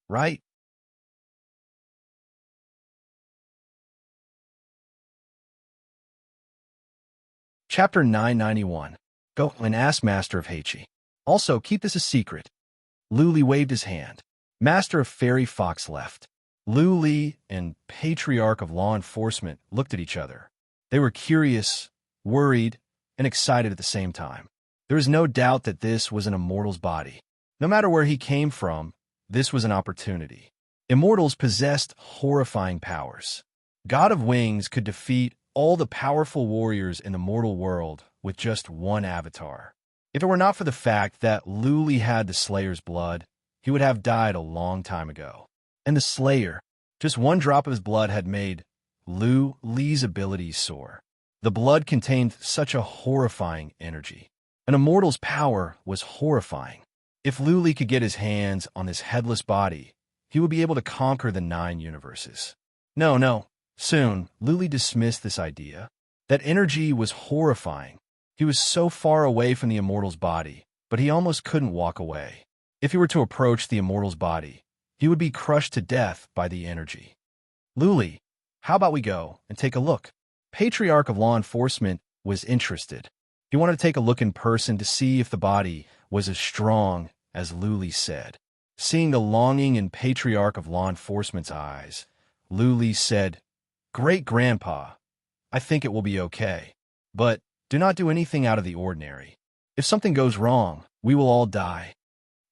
Right? Chapter 991. Go and ask Master of Heichi. Also, keep this a secret. Lu Li waved his hand. Master of Fairy Fox left. Lu Li and Patriarch of Law Enforcement looked at each other. They were curious, worried, and excited at the same time. There was no doubt that this was an immortal's body. No matter where he came from, this was an opportunity. Immortals possessed horrifying powers. God of Wings could defeat all the powerful warriors in the mortal world with just one avatar. If it were not for the fact that Lu Li had the Slayer's blood, he would have died a long time ago. And the Slayer, just one drop of his blood had made Lu Li's abilities soar. The blood contained such a horrifying energy. An immortal's power was horrifying. If Lu Li could get his hands on this headless body, he would be able to conquer the 9 universes. No. Soon, Lu Li dismissed this idea. That energy was horrifying. He was so far away from the immortal's body, but he almost couldn't walk away. If he were to approach the immortal's body, he would be crushed to death by the energy. Lu Li, how about we go and take a look? Patriarch of Law Enforcement was interested. He wanted to take a look in person to see if the body was as strong as Lu Li said. Seeing the longing in Patriarch of Law Enforcement's eyes, Lu Li said, Great-grandpa, I think it will be okay. But do not do anything out of the ordinary. If something goes wrong, we will all die.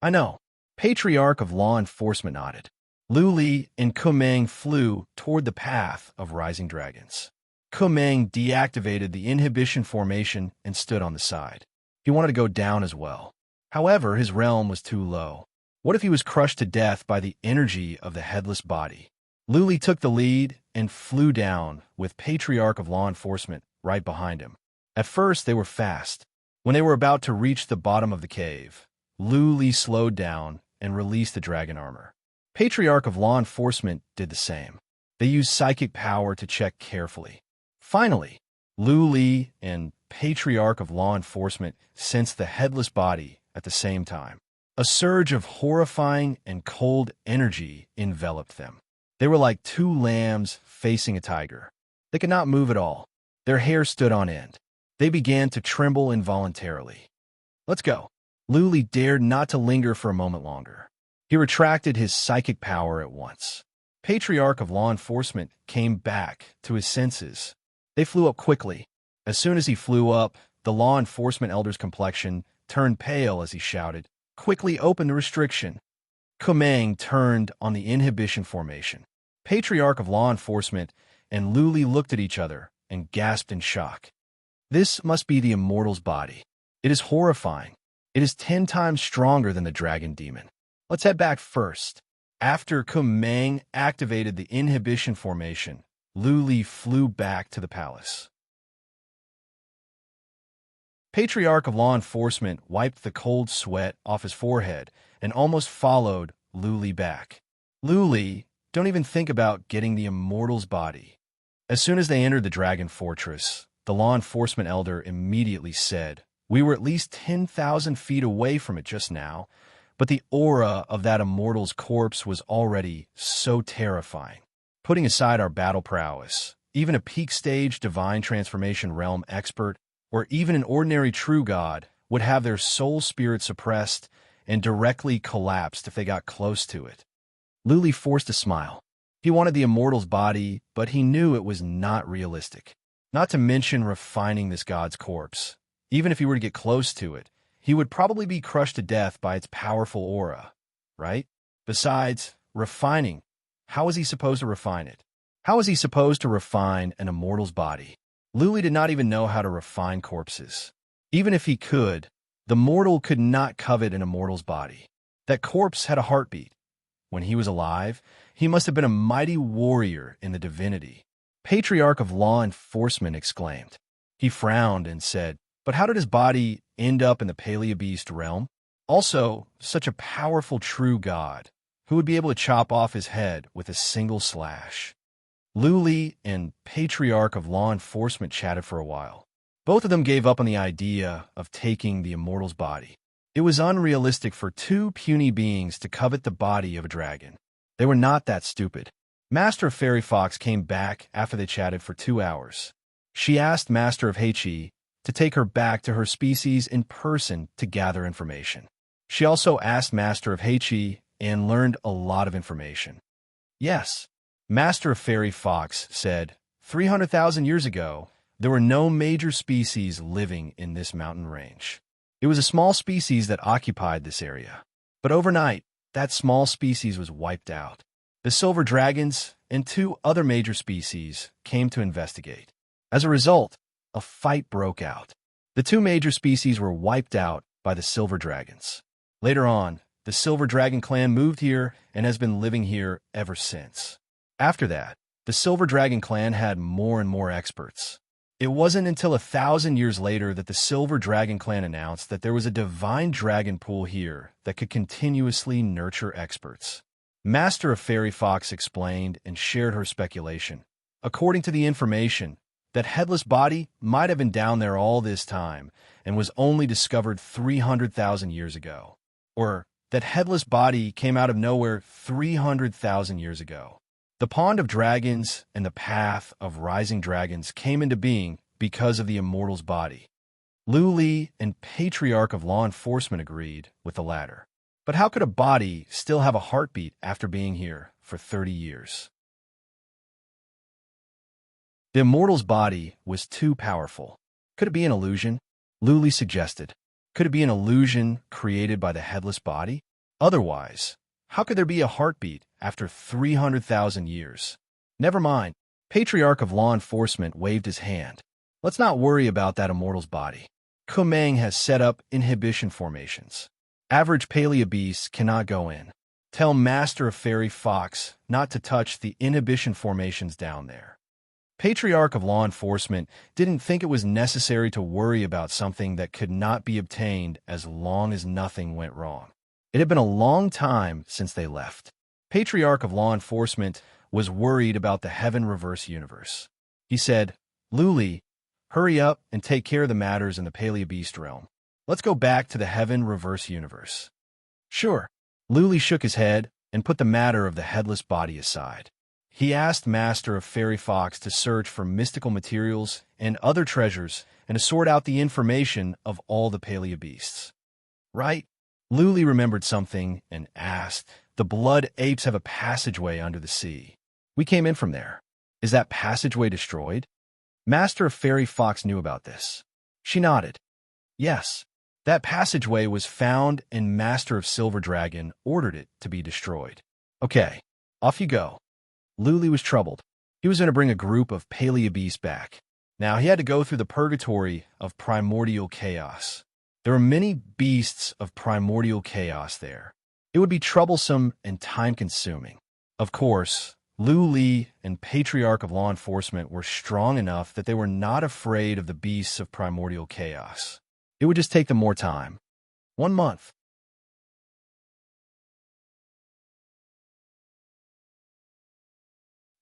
I know. Patriarch of Law Enforcement nodded. Lu Li and Kumang flew toward the path of rising dragons. Kumang deactivated the inhibition formation and stood on the side. He wanted to go down as well. However, his realm was too low. What if he was crushed to death by the energy of the headless body? Lu Li took the lead and flew down with Patriarch of Law Enforcement right behind him. At first, they were fast. When they were about to reach the bottom of the cave, Lu Li slowed down and released the dragon armor. Patriarch of Law Enforcement did the same. They used psychic power to check carefully. Finally, Lu Li and Patriarch of Law Enforcement sensed the headless body at the same time. A surge of horrifying and cold energy enveloped them. They were like 2 lambs facing a tiger. They could not move at all. Their hair stood on end. They began to tremble involuntarily. Let's go. Lu Li dared not to linger for a moment longer. He retracted his psychic power at once. Patriarch of Law Enforcement came back to his senses. They flew up quickly. As soon as he flew up, the law enforcement elder's complexion turned pale as he shouted, Quickly open the restriction. Kumang turned on the inhibition formation. Patriarch of Law Enforcement and Luli looked at each other and gasped in shock. This must be the immortal's body. It is horrifying. It is 10 times stronger than the dragon demon. Let's head back first. After Kumang activated the inhibition formation, Luli flew back to the palace. Patriarch of Law Enforcement wiped the cold sweat off his forehead and almost followed Luli back. Luli, don't even think about getting the immortal's body. As soon as they entered the dragon fortress, the law enforcement elder immediately said, "We were at least 10,000 feet away from it just now, but the aura of that immortal's corpse was already so terrifying. Putting aside our battle prowess, even a peak stage divine transformation realm expert, or even an ordinary true god, would have their soul spirit suppressed and directly collapsed if they got close to it." Luli forced a smile. He wanted the immortal's body, but he knew it was not realistic. Not to mention refining this god's corpse. Even if he were to get close to it, he would probably be crushed to death by its powerful aura, right? Besides, refining. How was he supposed to refine it? How was he supposed to refine an immortal's body? Luli did not even know how to refine corpses. Even if he could, the mortal could not covet an immortal's body. That corpse had a heartbeat. When he was alive, he must have been a mighty warrior in the divinity. Patriarch of Law Enforcement exclaimed. He frowned and said, "But how did his body end up in the Paleobeast realm? Also, such a powerful true god, who would be able to chop off his head with a single slash?" Luli and Patriarch of Law Enforcement chatted for a while. Both of them gave up on the idea of taking the immortal's body. It was unrealistic for two puny beings to covet the body of a dragon. They were not that stupid. Master of Fairy Fox came back after they chatted for 2 hours. She asked Master of Heichi to take her back to her species in person to gather information. She also asked Master of Heichi and learned a lot of information. Yes, Master of Fairy Fox said, 300,000 years ago, there were no major species living in this mountain range. It was a small species that occupied this area. But overnight, that small species was wiped out. The silver dragons and 2 other major species came to investigate. As a result, a fight broke out. The 2 major species were wiped out by the silver dragons. Later on, the silver dragon clan moved here and has been living here ever since. After that, the silver dragon clan had more and more experts. It wasn't until 1,000 years later that the Silver Dragon Clan announced that there was a divine dragon pool here that could continuously nurture experts. Master of Fairy Fox explained and shared her speculation. According to the information, that headless body might have been down there all this time and was only discovered 300,000 years ago. Or that headless body came out of nowhere 300,000 years ago. The Pond of Dragons and the Path of Rising Dragons came into being because of the immortal's body. Luli and Patriarch of Law Enforcement agreed with the latter. But how could a body still have a heartbeat after being here for 30 years? The immortal's body was too powerful. Could it be an illusion? Luli suggested. Could it be an illusion created by the headless body? Otherwise, how could there be a heartbeat after 300,000 years? Never mind. Patriarch of Law Enforcement waved his hand. Let's not worry about that immortal's body. Kumang has set up inhibition formations. Average Paleobeasts cannot go in. Tell Master of Fairy Fox not to touch the inhibition formations down there. Patriarch of Law Enforcement didn't think it was necessary to worry about something that could not be obtained as long as nothing went wrong. It had been a long time since they left. Patriarch of Law Enforcement was worried about the Heaven Reverse universe. He said, "Luli, hurry up and take care of the matters in the Paleobeast realm. Let's go back to the Heaven Reverse universe." Sure. Luli shook his head and put the matter of the headless body aside. He asked Master of Fairy Fox to search for mystical materials and other treasures and to sort out the information of all the Paleobeasts. Right? Luli remembered something and asked, "The blood apes have a passageway under the sea. We came in from there. Is that passageway destroyed?" Master of Fairy Fox knew about this. She nodded. Yes, that passageway was found and Master of Silver Dragon ordered it to be destroyed. Okay, off you go. Luli was troubled. He was going to bring a group of Paleobeasts back. Now he had to go through the purgatory of primordial chaos. There were many beasts of primordial chaos there. It would be troublesome and time-consuming. Of course, Luli and Patriarch of Law Enforcement were strong enough that they were not afraid of the beasts of primordial chaos. It would just take them more time. 1 month.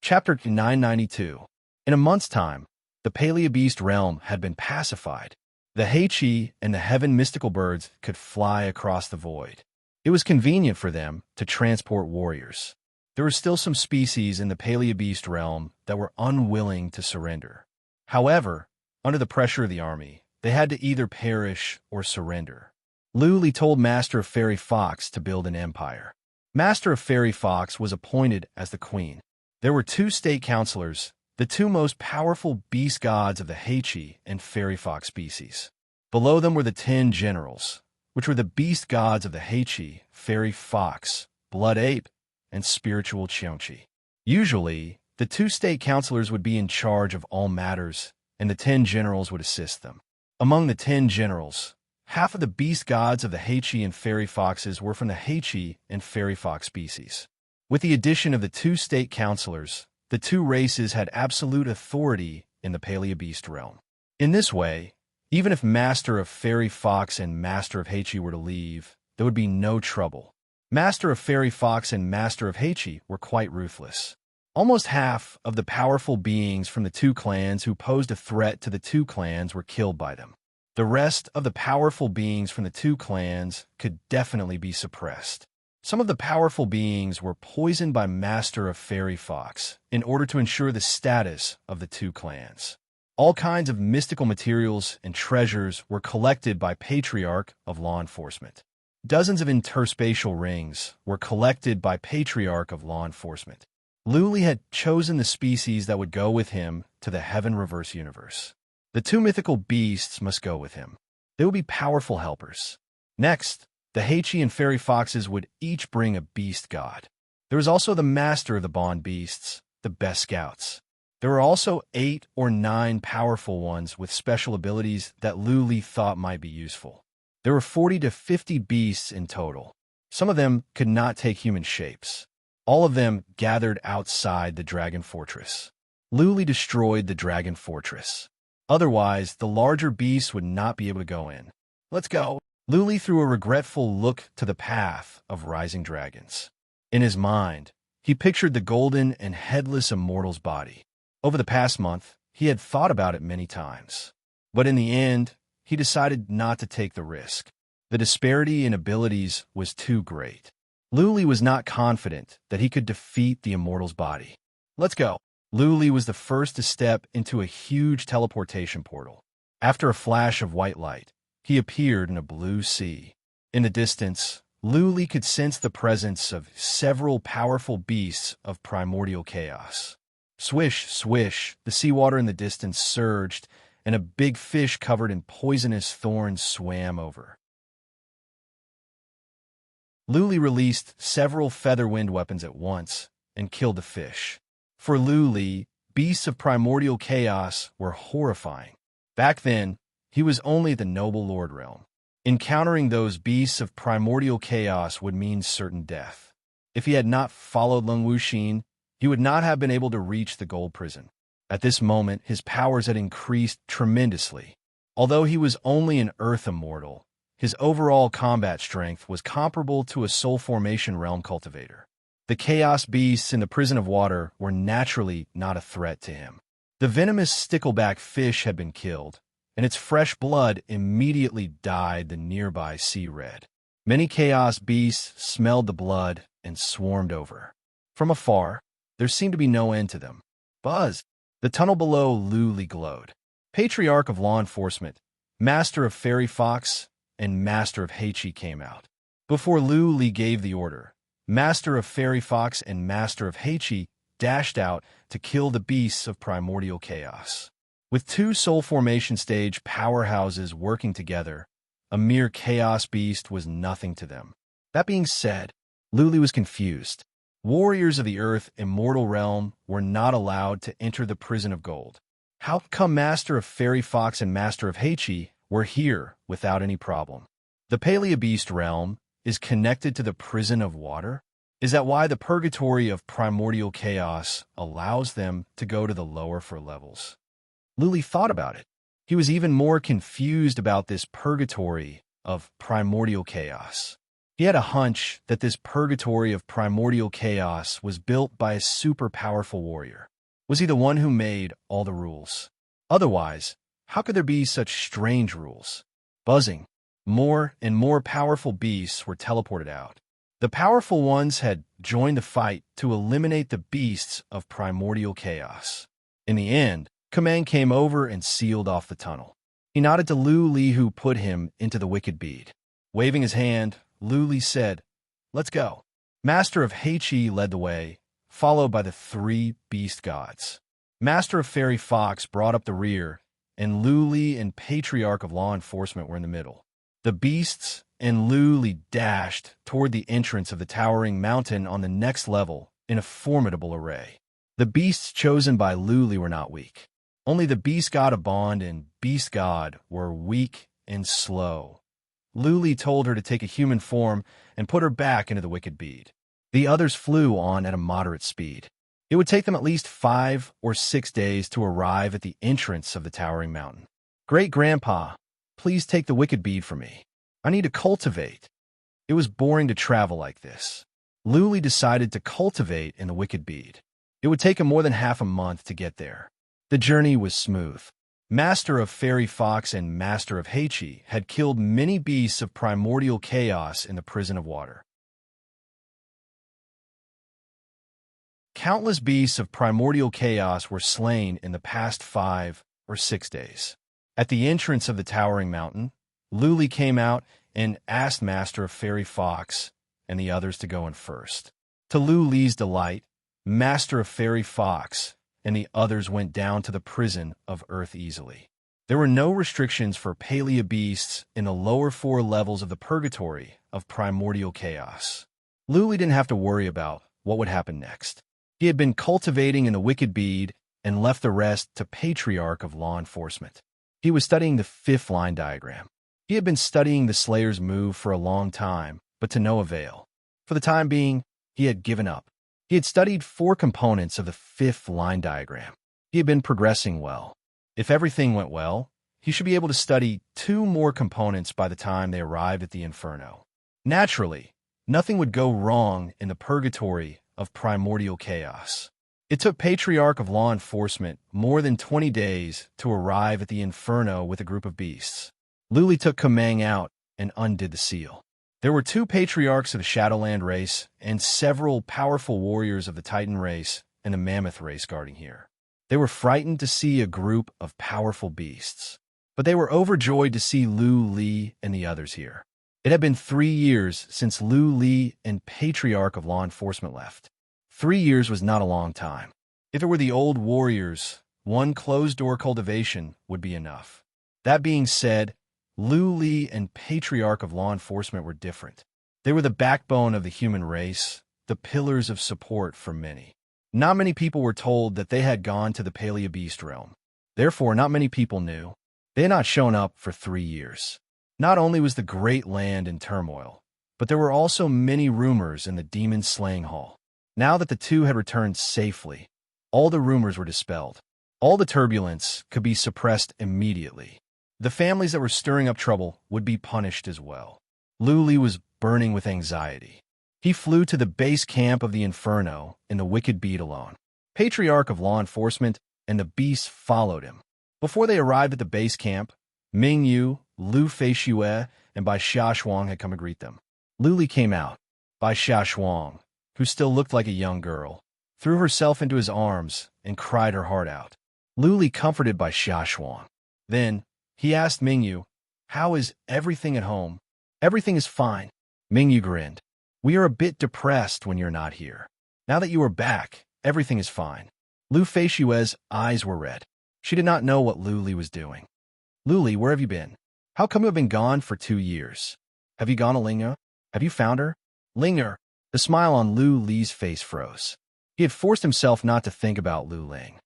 Chapter 992. In a month's time, the Paleobeast realm had been pacified. The Heichi and the heaven mystical birds could fly across the void. It was convenient for them to transport warriors. There were still some species in the Paleobeast realm that were unwilling to surrender. However, under the pressure of the army, they had to either perish or surrender. Luli told Master of Fairy Fox to build an empire. Master of Fairy Fox was appointed as the queen. There were 2 state counselors, the 2 most powerful beast gods of the Heichi and Fairy Fox species. Below them were the 10 generals, which were the beast gods of the Heichi, Fairy Fox, Blood Ape, and Spiritual Chionchi. Usually, the 2 state counselors would be in charge of all matters, and the 10 generals would assist them. Among the 10 generals, half of the beast gods of the Heichi and Fairy Foxes were from the Heichi and Fairy Fox species. With the addition of the 2 state counselors, the 2 races had absolute authority in the Paleobeast realm. In this way, even if Master of Fairy Fox and Master of Heichi were to leave, there would be no trouble. Master of Fairy Fox and Master of Heichi were quite ruthless. Almost half of the powerful beings from the 2 clans who posed a threat to the 2 clans were killed by them. The rest of the powerful beings from the 2 clans could definitely be suppressed. Some of the powerful beings were poisoned by Master of Fairy Fox in order to ensure the status of the 2 clans. All kinds of mystical materials and treasures were collected by Patriarch of Law Enforcement. Dozens of interspatial rings were collected by Patriarch of Law Enforcement. Luli had chosen the species that would go with him to the Heaven Reverse Universe. The 2 mythical beasts must go with him. They would be powerful helpers. Next, the Heichi and Fairy Foxes would each bring a beast god. There was also the master of the Bond Beasts, the best scouts. There were also 8 or 9 powerful ones with special abilities that Luli thought might be useful. There were 40 to 50 beasts in total. Some of them could not take human shapes. All of them gathered outside the Dragon Fortress. Luli destroyed the Dragon Fortress. Otherwise, the larger beasts would not be able to go in. Let's go. Luli threw a regretful look to the path of rising dragons. In his mind, he pictured the golden and headless immortal's body. Over the past month, he had thought about it many times. But in the end, he decided not to take the risk. The disparity in abilities was too great. Luli was not confident that he could defeat the immortal's body. Let's go. Luli was the first to step into a huge teleportation portal. After a flash of white light, he appeared in a blue sea. In the distance, Luli could sense the presence of several powerful beasts of primordial chaos. Swish, swish, the seawater in the distance surged, and a big fish covered in poisonous thorns swam over. Luli released several feather wind weapons at once and killed the fish. For Luli, beasts of primordial chaos were horrifying. Back then, he was only the noble lord realm. Encountering those beasts of primordial chaos would mean certain death. If he had not followed Lung Wuxin, he would not have been able to reach the gold prison. At this moment, his powers had increased tremendously. Although he was only an earth immortal, his overall combat strength was comparable to a soul formation realm cultivator. The chaos beasts in the prison of water were naturally not a threat to him. The venomous stickleback fish had been killed, and its fresh blood immediately dyed the nearby sea red. Many chaos beasts smelled the blood and swarmed over. From afar, there seemed to be no end to them. Buzz! The tunnel below Luli glowed. Patriarch of Law Enforcement, Master of Fairy Fox, and Master of Heichi came out. Before Luli gave the order, Master of Fairy Fox and Master of Heichi dashed out to kill the beasts of primordial chaos. With 2 soul formation stage powerhouses working together, a mere chaos beast was nothing to them. That being said, Luli was confused. Warriors of the Earth Immortal Realm were not allowed to enter the Prison of Gold. How come Master of Fairy Fox and Master of Heichi were here without any problem? The Paleobeast Realm is connected to the Prison of Water? Is that why the Purgatory of Primordial Chaos allows them to go to the lower 4 levels? Luli thought about it. He was even more confused about this Purgatory of Primordial Chaos. He had a hunch that this Purgatory of Primordial Chaos was built by a super powerful warrior. Was he the one who made all the rules? Otherwise, how could there be such strange rules? Buzzing. More and more powerful beasts were teleported out. The powerful ones had joined the fight to eliminate the beasts of Primordial Chaos. In the end, Kamang came over and sealed off the tunnel. He nodded to Lu Li, who put him into the wicked bead. Waving his hand, Lu Li said, "Let's go." Master of Heichi led the way, followed by the 3 beast gods. Master of Fairy Fox brought up the rear, and Lu Li and Patriarch of Law Enforcement were in the middle. The beasts and Lu Li dashed toward the entrance of the towering mountain on the next level in a formidable array. The beasts chosen by Lu Li were not weak. Only the Beast God of Bond and Beast God were weak and slow. Lu Li told her to take a human form and put her back into the wicked bead. The others flew on at a moderate speed. It would take them at least 5 or 6 days to arrive at the entrance of the towering mountain. "Great-grandpa, please take the wicked bead for me. I need to cultivate." It was boring to travel like this. Lu Li decided to cultivate in the wicked bead. It would take him more than half a month to get there. The journey was smooth. Master of Fairy Fox and Master of Heichi had killed many beasts of primordial chaos in the Prison of Water. Countless beasts of primordial chaos were slain in the past 5 or 6 days. At the entrance of the towering mountain, Lu Li came out and asked Master of Fairy Fox and the others to go in first. To Lu Li's delight, Master of Fairy Fox and the others went down to the prison of Earth easily. There were no restrictions for paleo beasts in the lower 4 levels of the purgatory of primordial chaos. Lu Li didn't have to worry about what would happen next. He had been cultivating in the wicked bead and left the rest to Patriarch of Law Enforcement. He was studying the 5th line diagram. He had been studying the Slayer's move for a long time, but to no avail. For the time being, he had given up. He had studied 4 components of the 5th line diagram. He had been progressing well. If everything went well, he should be able to study 2 more components by the time they arrived at the Inferno. Naturally, nothing would go wrong in the purgatory of primordial chaos. It took Patriarch of Law Enforcement more than 20 days to arrive at the Inferno with a group of beasts. Lu Li took Kamang out and undid the seal. There were 2 patriarchs of the Shadowland race and several powerful warriors of the Titan race and the Mammoth race guarding here. They were frightened to see a group of powerful beasts, but they were overjoyed to see Lu Li and the others here. It had been 3 years since Lu Li and Patriarch of Law Enforcement left. 3 years was not a long time. If it were the old warriors, 1 closed-door cultivation would be enough. That being said, Lu Li and Patriarch of Law Enforcement were different. They were the backbone of the human race, the pillars of support for many. Not many people were told that they had gone to the Paleo Beast realm. Therefore, not many people knew. They had not shown up for 3 years. Not only was the great land in turmoil, but there were also many rumors in the demon slaying hall. Now that the 2 had returned safely, all the rumors were dispelled. All the turbulence could be suppressed immediately. The families that were stirring up trouble would be punished as well. Lu Li was burning with anxiety. He flew to the base camp of the Inferno in the wicked bead alone. Patriarch of Law Enforcement and the beasts followed him. Before they arrived at the base camp, Ming Yu, Lu Feishue, and Bai Xiaoshuang had come to greet them. Lu Li came out. Bai Xiaoshuang, who still looked like a young girl, threw herself into his arms and cried her heart out. Lu Li comforted Bai Xiaoshuang. Then, he asked Mingyu, "How is everything at home?" "Everything is fine." Mingyu grinned. "We are a bit depressed when you're not here. Now that you are back, everything is fine." Lu Feishue's eyes were red. She did not know what Lu Li was doing. "Lu Li, where have you been? How come you have been gone for 2 years? Have you gone to Linga? Have you found her?" "Linga? The smile on Lu Li's face froze. He had forced himself not to think about Lu Ling.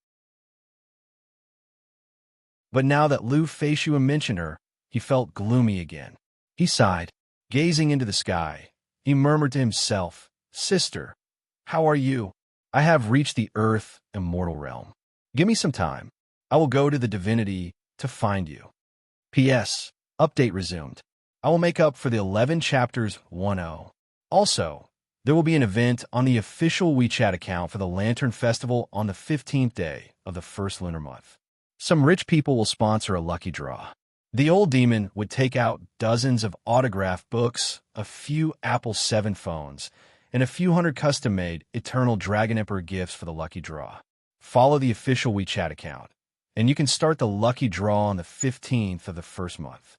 But now that Lu Feishua mentioned her, he felt gloomy again. He sighed, gazing into the sky. He murmured to himself, "Sister, how are you? I have reached the earth immortal realm. Give me some time. I will go to the divinity to find you." P.S. Update resumed. I will make up for the 11 chapters 1.0. Also, there will be an event on the official WeChat account for the Lantern Festival on the 15th day of the first lunar month. Some rich people will sponsor a lucky draw. The old demon would take out dozens of autographed books, a few Apple 7 phones, and a few hundred custom-made Eternal Dragon Emperor gifts for the lucky draw. Follow the official WeChat account, and you can start the lucky draw on the 15th of the first month.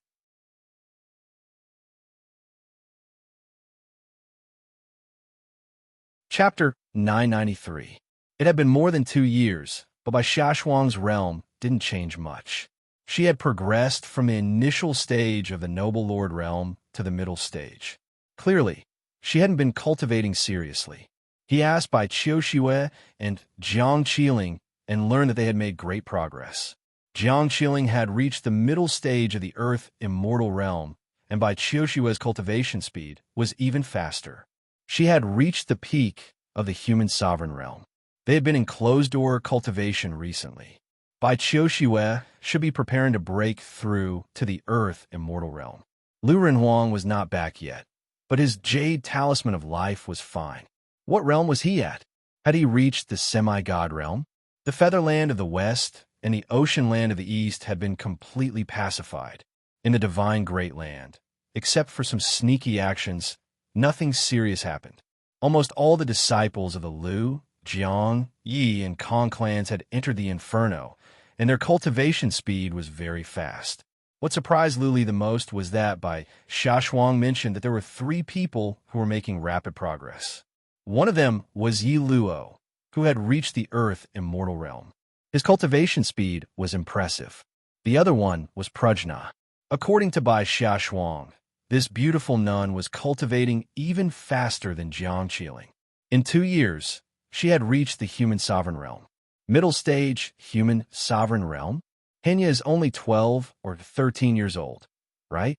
Chapter 993. It had been more than 2 years, but by Xiaoshuang's realm didn't change much. She had progressed from the initial stage of the Noble Lord realm to the middle stage. Clearly, she hadn't been cultivating seriously. He asked by Qiu Xue and Jiang Qiling and learned that they had made great progress. Jiang Qiling had reached the middle stage of the Earth Immortal realm, and by Qiu Xue's cultivation speed was even faster. She had reached the peak of the human sovereign realm. They had been in closed-door cultivation recently. Bai Qiu should be preparing to break through to the Earth Immortal realm. Lu Renhuang was not back yet, but his jade talisman of life was fine. What realm was he at? Had he reached the semi-god realm? The Featherland of the West and the Ocean Land of the East had been completely pacified. In the Divine Great Land, except for some sneaky actions, nothing serious happened. Almost all the disciples of the Lu, Jiang, Yi, and Kong clans had entered the Inferno, and their cultivation speed was very fast. What surprised Lu Li the most was that Bai Xiaoshuang mentioned that there were 3 people who were making rapid progress. One of them was Yi Luo, who had reached the Earth Immortal realm. His cultivation speed was impressive. The other one was Prajna. According to Bai Xiaoshuang, this beautiful nun was cultivating even faster than Jiang Qiling. In 2 years, she had reached the human sovereign realm. Middle stage human sovereign realm? Henya is only 12 or 13 years old, right?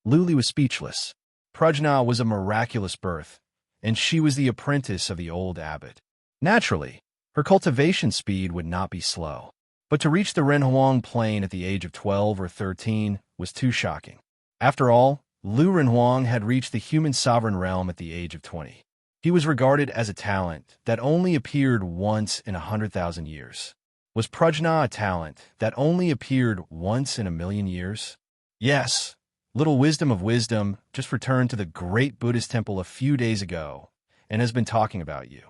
Lu Li was speechless. Prajna was a miraculous birth, and she was the apprentice of the old abbot. Naturally, her cultivation speed would not be slow. But to reach the Renhuang plain at the age of 12 or 13 was too shocking. After all, Lu Renhuang had reached the human sovereign realm at the age of 20. He was regarded as a talent that only appeared once in 100,000 years. Was Prajna a talent that only appeared once in 1,000,000 years? Yes. Little Wisdom of Wisdom just returned to the great Buddhist temple a few days ago and has been talking about you.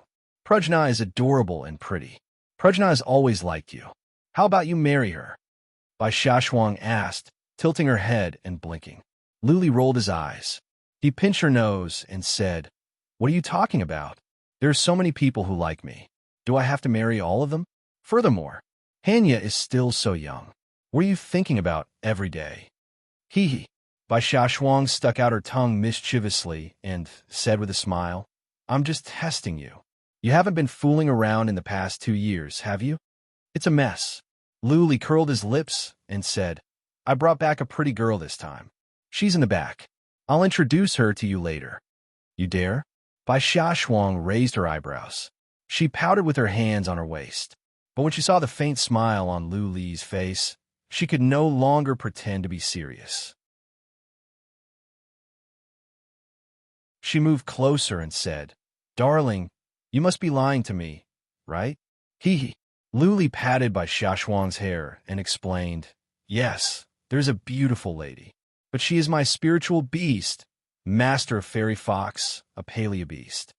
Prajna is adorable and pretty. Prajna has always liked you. How about you marry her? Bai Xiaoshuang asked, tilting her head and blinking. Lu Li rolled his eyes. He pinched her nose and said, "What are you talking about? There are so many people who like me. Do I have to marry all of them? Furthermore, Hanya is still so young. What are you thinking about every day?" Hee hee. Bai Xiaoshuang stuck out her tongue mischievously and said with a smile, "I'm just testing you. You haven't been fooling around in the past 2 years, have you? It's a mess." Lu Li curled his lips and said, "I brought back a pretty girl this time. She's in the back. I'll introduce her to you later." "You dare?" Bai Xiaoshuang raised her eyebrows. She pouted with her hands on her waist. But when she saw the faint smile on Lu Li's face, she could no longer pretend to be serious. She moved closer and said, "Darling, you must be lying to me, right?" Hee hee. Lu Li patted Bai Xiaoshuang's hair and explained, "Yes, there's a beautiful lady, but she is my spiritual beast, master of fairy fox, a paleo beast."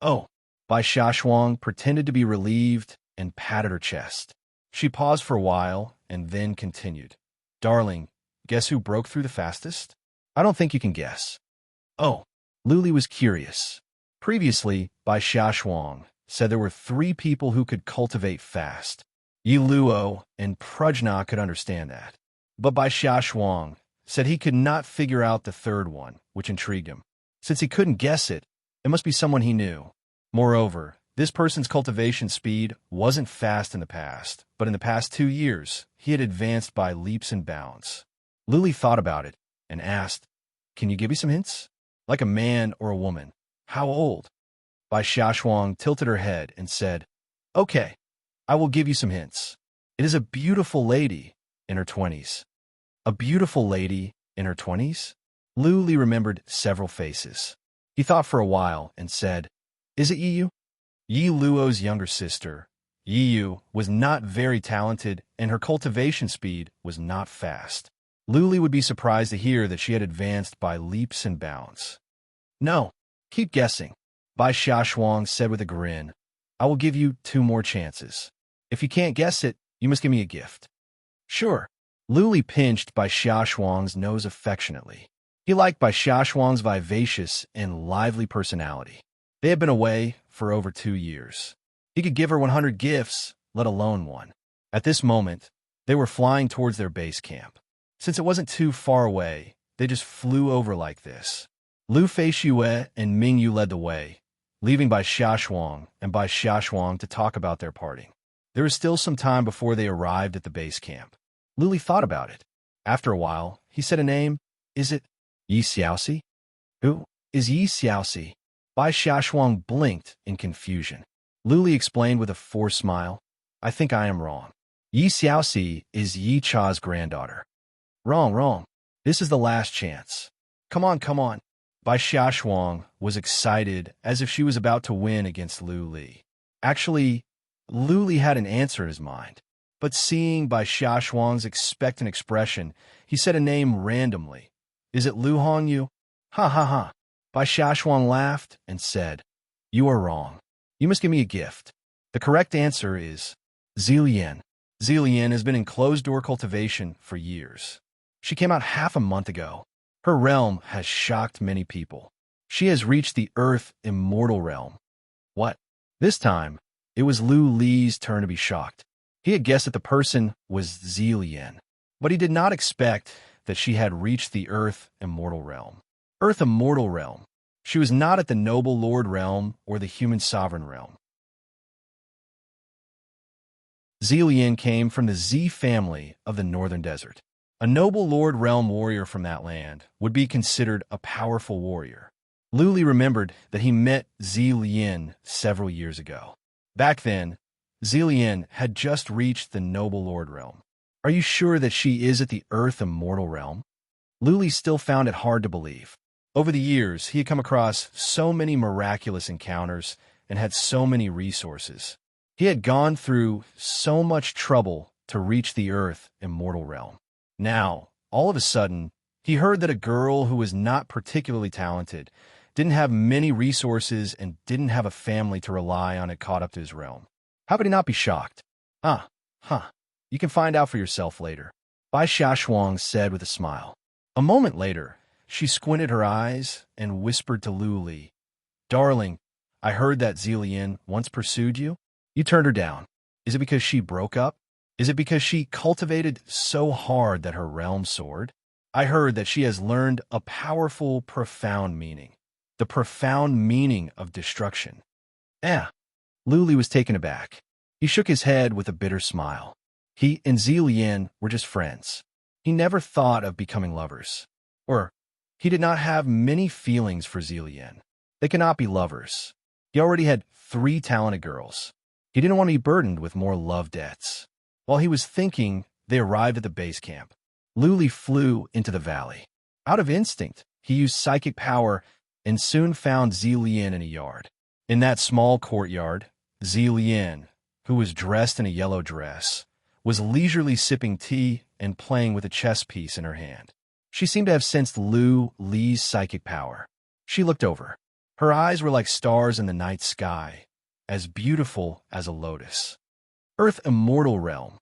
"Oh." Bai Xiaoshuang pretended to be relieved and patted her chest. She paused for a while and then continued, "Darling, guess who broke through the fastest? I don't think you can guess." "Oh." Lu Li was curious. Previously, Bai Xiaoshuang said there were 3 people who could cultivate fast. Yi Luo and Prajna could understand that. But Bai Xiaoshuang said he could not figure out the third one, which intrigued him. Since he couldn't guess it, It must be someone he knew. Moreover, this person's cultivation speed wasn't fast in the past, but in the past 2 years, he had advanced by leaps and bounds. Lily thought about it and asked, "Can you give me some hints? Like a man or a woman? How old?" Bai Xiaoshuang tilted her head and said, "Okay, I will give you some hints. It is a beautiful lady in her 20s. A beautiful lady in her 20s? Lu Li remembered several faces. He thought for a while and said, "Is it Yiyu?" Yi Luo's younger sister. Yiyu was not very talented, and her cultivation speed was not fast. Lu Li would be surprised to hear that she had advanced by leaps and bounds. "No, keep guessing," Bai Xiaoshuang said with a grin. "I will give you 2 more chances. If you can't guess it, you must give me a gift." "Sure." Lu Li pinched Bai Xiaoshuang's nose affectionately. He liked Bai Xiaoshuang's vivacious and lively personality. They had been away for over 2 years. He could give her 100 gifts, let alone one. At this moment, they were flying towards their base camp. Since it wasn't too far away, they just flew over like this. Lu Feixue and Ming Yu led the way, leaving Bai Xiaoshuang and Bai Xiaoshuang to talk about their parting. There was still some time before they arrived at the base camp. Lu Li thought about it. After a while, he said a name. "Is it Yi Xiaoxi?" "Who is Yi Xiaoxi?" Bai Xiaoshuang blinked in confusion. Lu Li explained with a forced smile, "I think I am wrong. Yi Xiaoxi is Yi Cha's granddaughter." Wrong. This is the last chance. Come on. Bai Xiaoshuang was excited as if she was about to win against Lu Li. Actually, Lu Li had an answer in his mind. But seeing Bai Xiaoshuang's expectant expression, he said a name randomly. "Is it Lu Hongyu?" Ha. Bai Xiaoshuang laughed and said, "You are wrong. You must give me a gift. The correct answer is Zilian." Zilian has been in closed-door cultivation for years. She came out half a month ago. Her realm has shocked many people. She has reached the Earth Immortal realm. What? This time, it was Lu Li's turn to be shocked. He had guessed that the person was Zilian, but he did not expect that she had reached the Earth Immortal realm. Earth Immortal realm. She was not at the Noble Lord realm or the Human Sovereign realm. Zilian came from the Z family of the Northern Desert. A Noble Lord realm warrior from that land would be considered a powerful warrior. Lu Li remembered that he met Zilian several years ago. Back then, Zilian had just reached the Noble Lord realm. Are you sure that she is at the Earth Immortal realm? Lu Li still found it hard to believe. Over the years, he had come across so many miraculous encounters and had so many resources. He had gone through so much trouble to reach the Earth Immortal realm. Now, all of a sudden, he heard that a girl who was not particularly talented, didn't have many resources, and didn't have a family to rely on had caught up to his realm. How could he not be shocked? You can find out for yourself later, Bai Xiaoshuang said with a smile. A moment later, she squinted her eyes and whispered to Lu Li, "Darling, I heard that Zilian once pursued you. You turned her down. Is it because she broke up? Is it because she cultivated so hard that her realm soared? I heard that she has learned a powerful, profound meaning. The profound meaning of destruction." Lu Li was taken aback. He shook his head with a bitter smile. He and Zilian were just friends. He never thought of becoming lovers. Or, he did not have many feelings for Zilian. They cannot be lovers. He already had 3 talented girls. He didn't want to be burdened with more love debts. While he was thinking, they arrived at the base camp. Lu Li flew into the valley. Out of instinct, he used psychic power and soon found Zilian in a yard. In that small courtyard, Zilian, who was dressed in a yellow dress, was leisurely sipping tea and playing with a chess piece in her hand. She seemed to have sensed Lu Li's psychic power. She looked over. Her eyes were like stars in the night sky, as beautiful as a lotus. Earth Immortal Realm.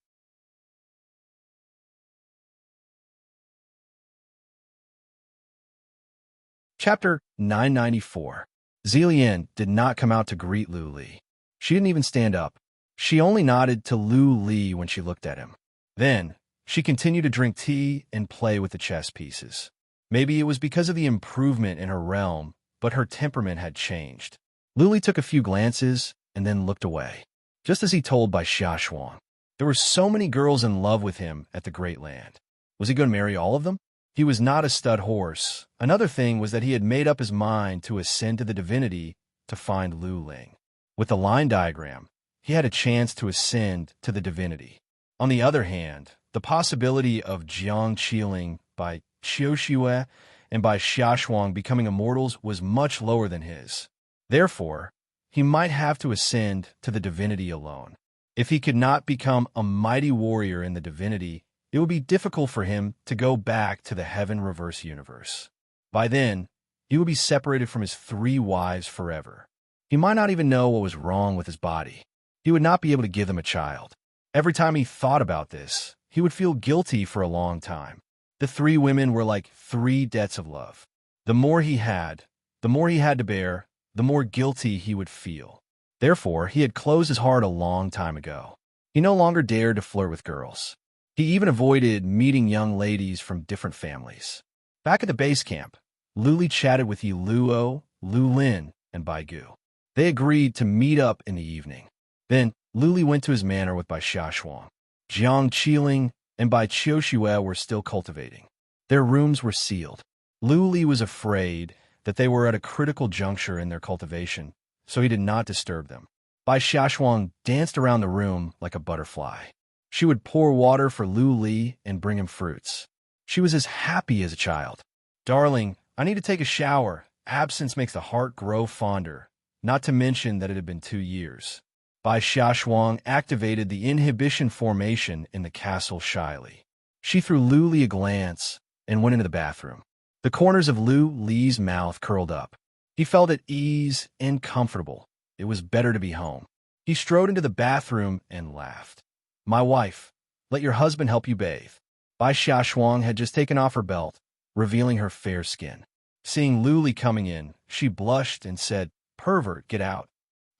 Chapter 994. Zilian did not come out to greet Lu Li. She didn't even stand up. She only nodded to Lu Li when she looked at him. Then, she continued to drink tea and play with the chess pieces. Maybe it was because of the improvement in her realm, but her temperament had changed. Luli took a few glances and then looked away, just as he told by Xiaoshuang. There were so many girls in love with him at the Great Land. Was he going to marry all of them? He was not a stud horse. Another thing was that he had made up his mind to ascend to the divinity to find Lu Ling. With the line diagram, he had a chance to ascend to the divinity. On the other hand, the possibility of Jiang Qiling by Qiuxue and by Xiaoshuang becoming immortals was much lower than his. Therefore, he might have to ascend to the divinity alone. If he could not become a mighty warrior in the divinity, it would be difficult for him to go back to the heaven reverse universe. By then, he would be separated from his 3 wives forever. He might not even know what was wrong with his body. He would not be able to give them a child. Every time he thought about this, he would feel guilty for a long time. The 3 women were like 3 debts of love. The more he had to bear, the more guilty he would feel. Therefore, he had closed his heart a long time ago. He no longer dared to flirt with girls. He even avoided meeting young ladies from different families. Back at the base camp, Luli chatted with Yiluo, Lu Lin, and Baigu. They agreed to meet up in the evening. Then, Luli went to his manor with Bai Xiaoshuang. Jiang Qiling and Bai Qiuxue were still cultivating. Their rooms were sealed. Luli was afraid that they were at a critical juncture in their cultivation, so he did not disturb them. Bai Xiaoshuang danced around the room like a butterfly. She would pour water for Lu Li and bring him fruits. She was as happy as a child. "Darling, I need to take a shower. Absence makes the heart grow fonder," not to mention that it had been 2 years. Bai Xiaoshuang activated the inhibition formation in the castle shyly. She threw Lu Li a glance and went into the bathroom. The corners of Lu Li's mouth curled up. He felt at ease and comfortable. It was better to be home. He strode into the bathroom and laughed. "My wife, let your husband help you bathe." Bai Xiaoshuang had just taken off her belt, revealing her fair skin. Seeing Lu Li coming in, she blushed and said, "Pervert, get out."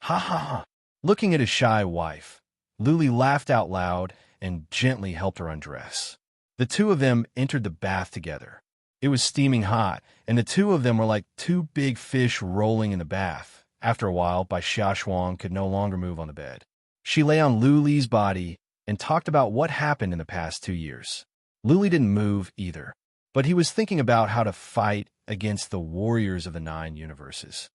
"Ha ha ha." Looking at his shy wife, Lu Li laughed out loud and gently helped her undress. The 2 of them entered the bath together. It was steaming hot, and the 2 of them were like 2 big fish rolling in the bath. After a while, Bai Xiaoshuang could no longer move on the bed. She lay on Lu Li's body and talked about what happened in the past 2 years. Lu Li didn't move either, but he was thinking about how to fight against the warriors of the 9 universes.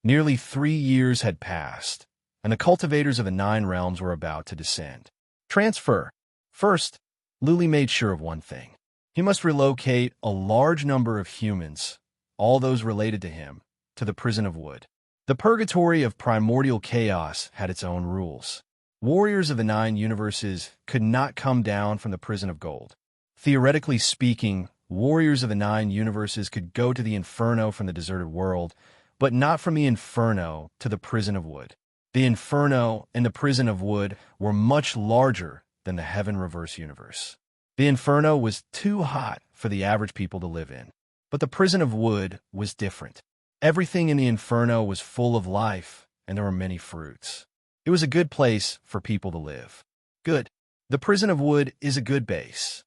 Nearly 3 years had passed, and the cultivators of the 9 realms were about to descend. Transfer. First, Lu Li made sure of one thing. He must relocate a large number of humans, all those related to him, to the prison of wood. The purgatory of primordial chaos had its own rules. Warriors of the 9 universes could not come down from the prison of gold. Theoretically speaking, warriors of the 9 universes could go to the inferno from the deserted world, but not from the inferno to the prison of wood. The inferno and the prison of wood were much larger than the heaven reverse universe. The inferno was too hot for the average people to live in, but the prison of wood was different. Everything in the inferno was full of life, and there were many fruits. It was a good place for people to live. Good. The prison of wood is a good base.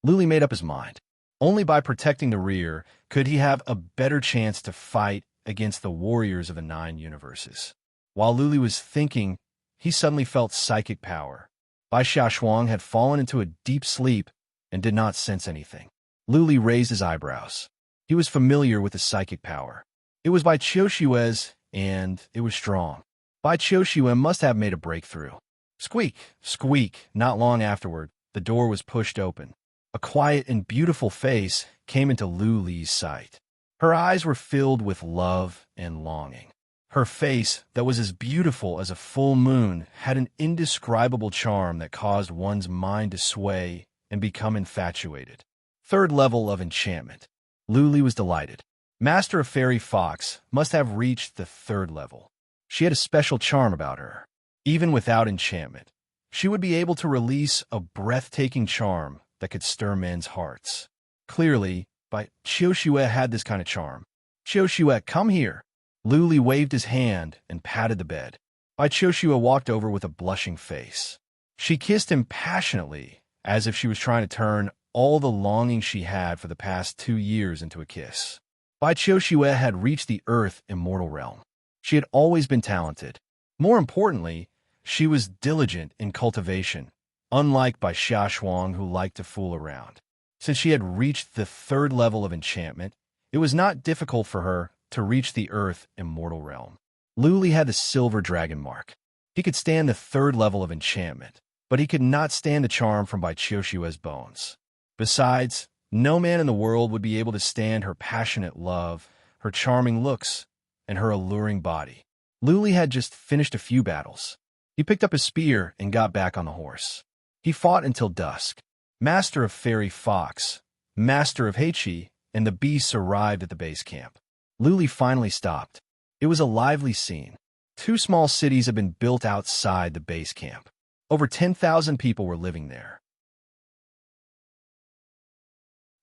Lu Li made up his mind. Only by protecting the rear could he have a better chance to fight against the warriors of the 9 universes. While Lu Li was thinking, he suddenly felt psychic power. Bai Xiaoshuang had fallen into a deep sleep and did not sense anything. Lu Li raised his eyebrows. He was familiar with the psychic power. It was Bai Qiushue's, and it was strong. Bai Qiushue must have made a breakthrough. Squeak, squeak. Not long afterward, the door was pushed open. A quiet and beautiful face came into Lu Li's sight. Her eyes were filled with love and longing. Her face, that was as beautiful as a full moon, had an indescribable charm that caused one's mind to sway and become infatuated. 3rd level of enchantment. Lu Li was delighted. Master of Fairy Fox must have reached the 3rd level. She had a special charm about her. Even without enchantment, she would be able to release a breathtaking charm that could stir men's hearts. Clearly, Bai Qiushue had this kind of charm. "Qiushue, come here." Lu Li waved his hand and patted the bed. Bai Qiushue walked over with a blushing face. She kissed him passionately, as if she was trying to turn all the longing she had for the past 2 years into a kiss. Bai Qiuxue had reached the Earth immortal realm. She had always been talented. More importantly, she was diligent in cultivation, unlike Bai Xiaoshuang, who liked to fool around. Since she had reached the 3rd level of enchantment, it was not difficult for her to reach the Earth immortal realm. Lu Li had the silver dragon mark. He could stand the 3rd level of enchantment, but he could not stand the charm from Bai Qiuxue's bones. Besides, no man in the world would be able to stand her passionate love, her charming looks, and her alluring body. Lu Li had just finished a few battles. He picked up his spear and got back on the horse. He fought until dusk. Master of Fairy Fox, Master of Heiqi, and the beasts arrived at the base camp. Lu Li finally stopped. It was a lively scene. 2 small cities had been built outside the base camp. Over 10,000 people were living there.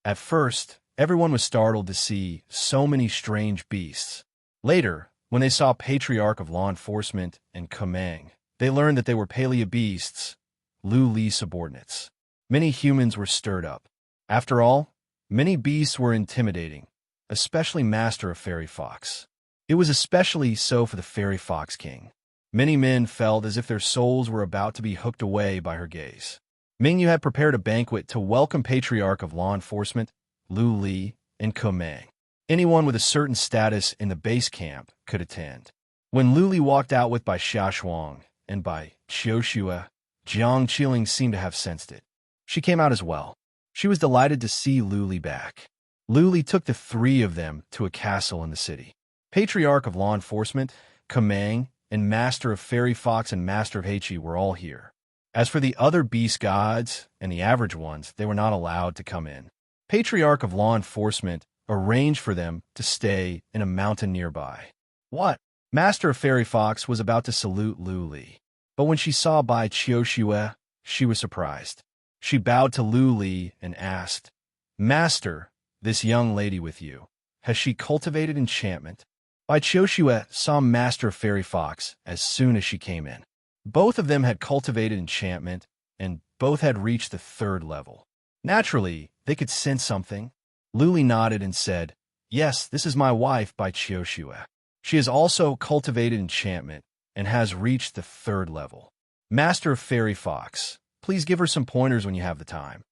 At first, everyone was startled to see so many strange beasts. Later, when they saw Patriarch of Law Enforcement and Kamang, they learned that they were Palea beasts, Lu Li's subordinates. Many humans were stirred up. After all, many beasts were intimidating, especially Master of Fairy Fox. It was especially so for the Fairy Fox King. Many men felt as if their souls were about to be hooked away by her gaze. Mingyu had prepared a banquet to welcome Patriarch of Law Enforcement, Lu Li, and Kamang. Anyone with a certain status in the base camp could attend. When Lu Li walked out with Bai Xiaoshuang and Bai Qiuxue, Jiang Qiling seemed to have sensed it. She came out as well. She was delighted to see Lu Li back. Lu Li took the 3 of them to a castle in the city. Patriarch of Law Enforcement, Kamang, and Master of Fairy Fox and Master of Heiqi were all here. As for the other beast gods and the average ones, they were not allowed to come in. Patriarch of Law Enforcement arranged for them to stay in a mountain nearby. What? Master of Fairy Fox was about to salute Lu Li, but when she saw Bai Qiuxue, she was surprised. She bowed to Lu Li and asked, "Master, this young lady with you, has she cultivated enchantment?" Bai Qiuxue saw Master of Fairy Fox as soon as she came in. Both of them had cultivated enchantment, and both had reached the 3rd level. Naturally, they could sense something. Lu Li nodded and said, "Yes, this is my wife, Bai Qiuxue. She has also cultivated enchantment and has reached the 3rd level. Master of Fairy Fox, please give her some pointers when you have the time.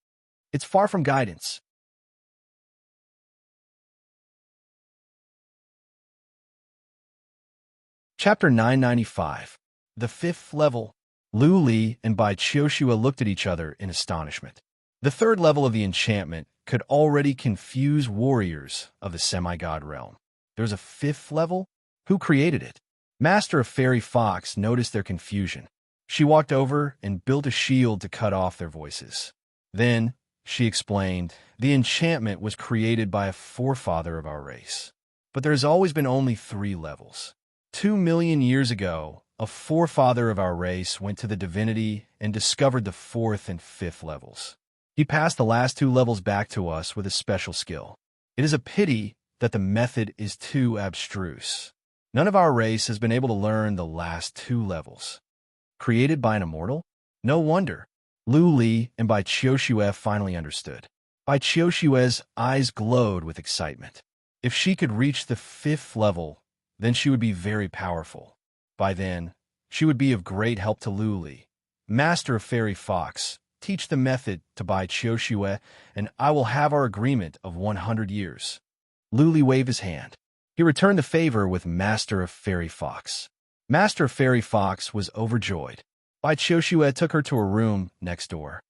It's far from guidance." Chapter 995. The 5th level. Lu Li and Bai Qiuxue looked at each other in astonishment. The 3rd level of the enchantment could already confuse warriors of the semi-god realm. There's a 5th level? Who created it? Master of Fairy Fox noticed their confusion. She walked over and built a shield to cut off their voices. Then, she explained, the enchantment was created by a forefather of our race. But there's always been only 3 levels. 2 million years ago, a forefather of our race went to the divinity and discovered the 4th and 5th levels. He passed the last 2 levels back to us with a special skill. It is a pity that the method is too abstruse. None of our race has been able to learn the last 2 levels. Created by an immortal? No wonder. Lu Li and Bai Qiuxue finally understood. Bai Qiuxue's eyes glowed with excitement. If she could reach the 5th level, then she would be very powerful. By then, she would be of great help to Lu Li. Master of Fairy Fox, teach the method to Bai Qiuxue, and I will have our agreement of 100 years. Lu Li waved his hand. He returned the favor with Master of Fairy Fox. Master of Fairy Fox was overjoyed. Bai Qiuxue took her to a room next door.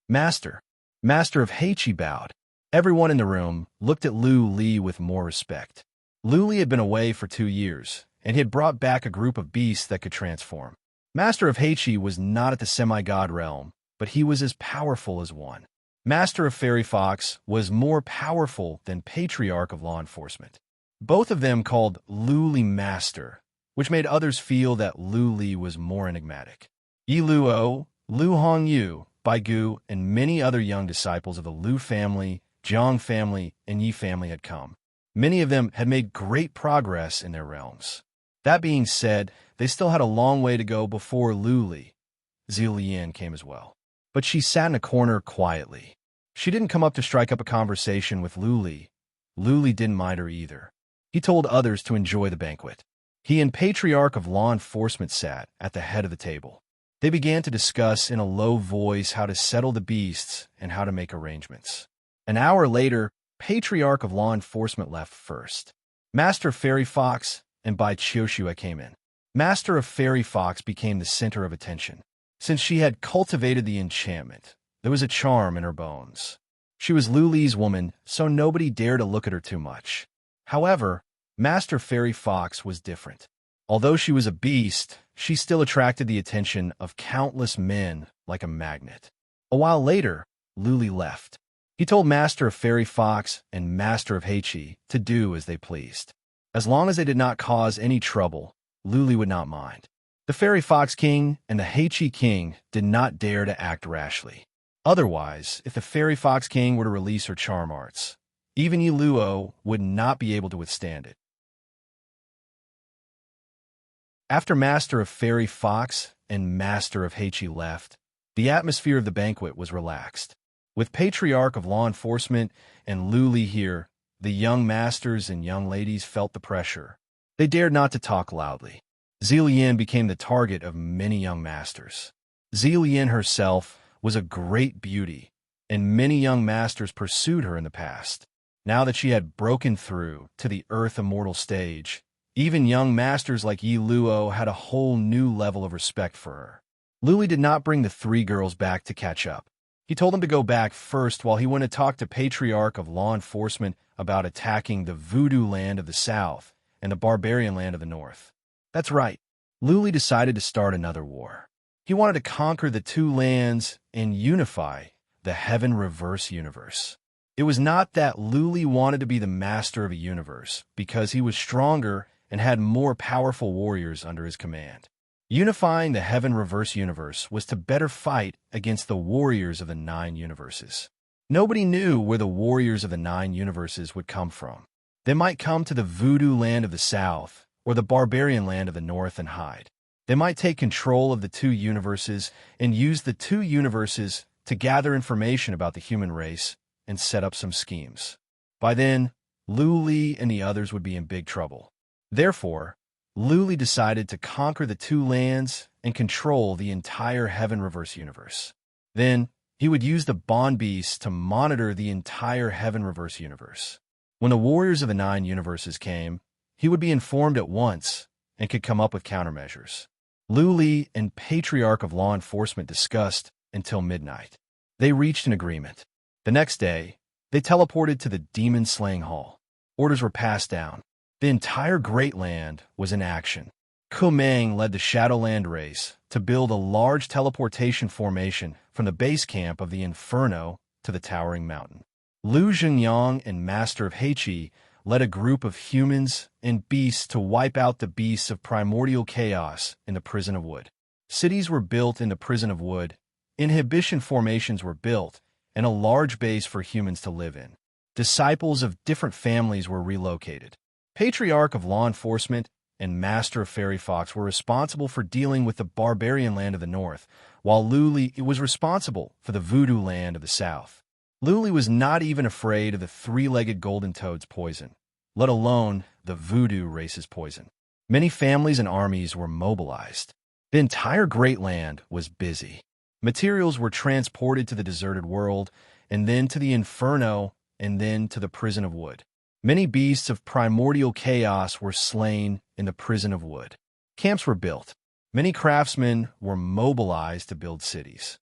Master of Heiqi bowed. Everyone in the room looked at Lu Li with more respect. Lu Li had been away for 2 years, and he had brought back a group of beasts that could transform. Master of Heiqi was not at the semi-god realm, but he was as powerful as one. Master of Fairy Fox was more powerful than Patriarch of Law Enforcement. Both of them called Lu Li Master, which made others feel that Lu Li was more enigmatic. Yi Luo, Lu Hongyu, Bai Gu, and many other young disciples of the Lu family, Jiang family, and Yi family had come. Many of them had made great progress in their realms. That being said, they still had a long way to go before Lu Li. Zilian came as well. But she sat in a corner quietly. She didn't come up to strike up a conversation with Luli. Luli didn't mind her either. He told others to enjoy the banquet. He and Patriarch of Law Enforcement sat at the head of the table. They began to discuss in a low voice how to settle the beasts and how to make arrangements. An hour later, Patriarch of Law Enforcement left first. Master Fairy Fox and Bai Chioshua came in. Master of Fairy Fox became the center of attention. Since she had cultivated the enchantment, there was a charm in her bones. She was Luli's woman, so nobody dared to look at her too much. However, Master Fairy Fox was different. Although she was a beast, she still attracted the attention of countless men like a magnet. A while later, Luli left. He told Master of Fairy Fox and Master of Heichi to do as they pleased. As long as they did not cause any trouble, Luli would not mind. The Fairy Fox King and the Heichi King did not dare to act rashly. Otherwise, if the Fairy Fox King were to release her charm arts, even Yiluo would not be able to withstand it. After Master of Fairy Fox and Master of Heichi left, the atmosphere of the banquet was relaxed. With Patriarch of Law Enforcement and Luli here, the young masters and young ladies felt the pressure. They dared not to talk loudly. Zilian became the target of many young masters. Zilian herself was a great beauty, and many young masters pursued her in the past. Now that she had broken through to the Earth Immortal stage, even young masters like Yi Luo had a whole new level of respect for her. Luli did not bring the three girls back to catch up. He told them to go back first while he went to talk to Patriarch of Law Enforcement about attacking the Voodoo land of the south and the Barbarian land of the north. That's right. Luli decided to start another war. He wanted to conquer the two lands and unify the Heaven Reverse universe. It was not that Luli wanted to be the master of a universe, because he was stronger and had more powerful warriors under his command. Unifying the Heaven Reverse universe was to better fight against the warriors of the 9 universes. Nobody knew where the warriors of the 9 universes would come from. They might come to the Voodoo land of the south or the Barbarian land of the north and hide. They might take control of the 2 universes and use the 2 universes to gather information about the human race and set up some schemes. By then, Luli and the others would be in big trouble. Therefore, Luli decided to conquer the 2 lands and control the entire Heaven Reverse universe. Then, he would use the Bond Beasts to monitor the entire Heaven Reverse universe. When the warriors of the 9 universes came, he would be informed at once and could come up with countermeasures. Luli and Patriarch of Law Enforcement discussed until midnight. They reached an agreement. The next day, they teleported to the Demon Slaying Hall. Orders were passed down. The entire Great Land was in action. Kumang led the Shadowland race to build a large teleportation formation from the base camp of the Inferno to the Towering Mountain. Lu Zhengyang and Master of Heichi led a group of humans and beasts to wipe out the beasts of primordial chaos in the Prison of Wood. Cities were built in the Prison of Wood, inhibition formations were built, and a large base for humans to live in. Disciples of different families were relocated. Patriarch of Law Enforcement and Master of Fairy Fox were responsible for dealing with the Barbarian land of the north, while Luli was responsible for the Voodoo land of the south. Luli was not even afraid of the 3-legged golden toad's poison, let alone the Voodoo race's poison. Many families and armies were mobilized. The entire Great Land was busy. Materials were transported to the deserted world, and then to the Inferno, and then to the Prison of Wood. Many beasts of primordial chaos were slain in the Prison of Wood. Camps were built. Many craftsmen were mobilized to build cities.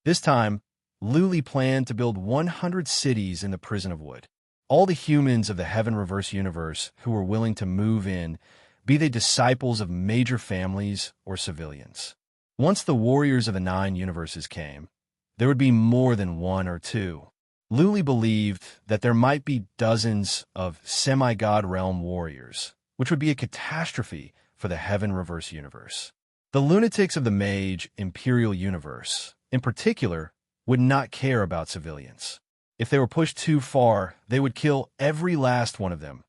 This time, Luli planned to build 100 cities in the Prison of Wood. All the humans of the Heaven Reverse universe who were willing to move in, be they disciples of major families or civilians. Once the warriors of the 9 universes came, there would be more than 1 or 2. Luli believed that there might be dozens of semi-god realm warriors, which would be a catastrophe for the Heaven Reverse universe. The lunatics of the Mage Imperial universe, in particular, would not care about civilians. If they were pushed too far, they would kill every last one of them.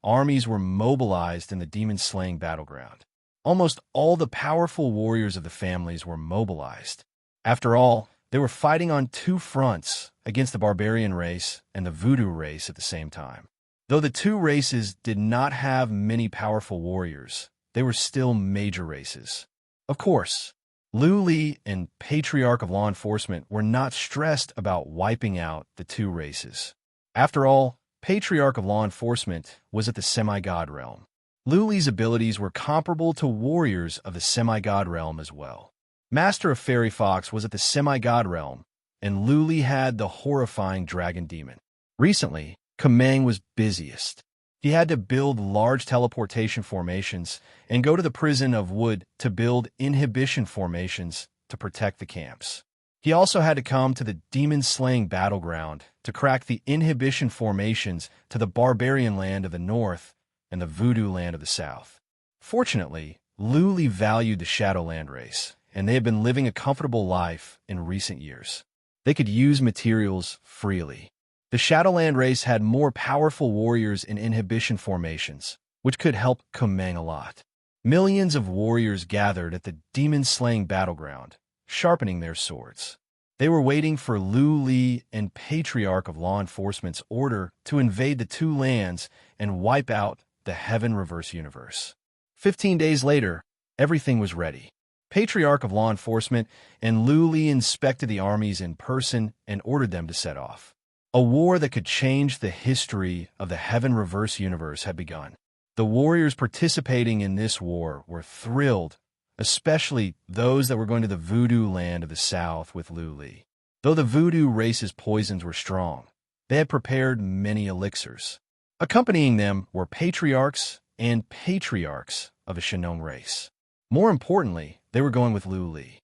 Armies were mobilized in the demon-slaying battleground. Almost all the powerful warriors of the families were mobilized. After all, they were fighting on two fronts against the barbarian race and the voodoo race at the same time. Though the two races did not have many powerful warriors, they were still major races. Of course, Luli and Patriarch of Law Enforcement were not stressed about wiping out the two races. After all, Patriarch of Law Enforcement was at the semi-god realm. Luli's abilities were comparable to warriors of the semi-god realm as well. Master of Fairy Fox was at the semi-god realm, and Luli had the horrifying dragon demon. Recently, Kamang was busiest. He had to build large teleportation formations and go to the prison of wood to build inhibition formations to protect the camps. He also had to come to the demon-slaying battleground to crack the inhibition formations to the barbarian land of the north and the voodoo land of the south. Fortunately, Luli valued the Shadowland race, and they had been living a comfortable life in recent years. They could use materials freely. The Shadowland race had more powerful warriors in inhibition formations, which could help Kamang a lot. Millions of warriors gathered at the demon-slaying battleground, sharpening their swords. They were waiting for Luli and Patriarch of Law Enforcement's order to invade the two lands and wipe out the Heaven Reverse universe. 15 days later, everything was ready. Patriarch of Law Enforcement and Luli inspected the armies in person and ordered them to set off. A war that could change the history of the Heaven Reverse universe had begun. The warriors participating in this war were thrilled, especially those that were going to the voodoo land of the south with Luli. Though the voodoo race's poisons were strong, they had prepared many elixirs. Accompanying them were patriarchs and patriarchs of the Shinong race. More importantly, they were going with Luli.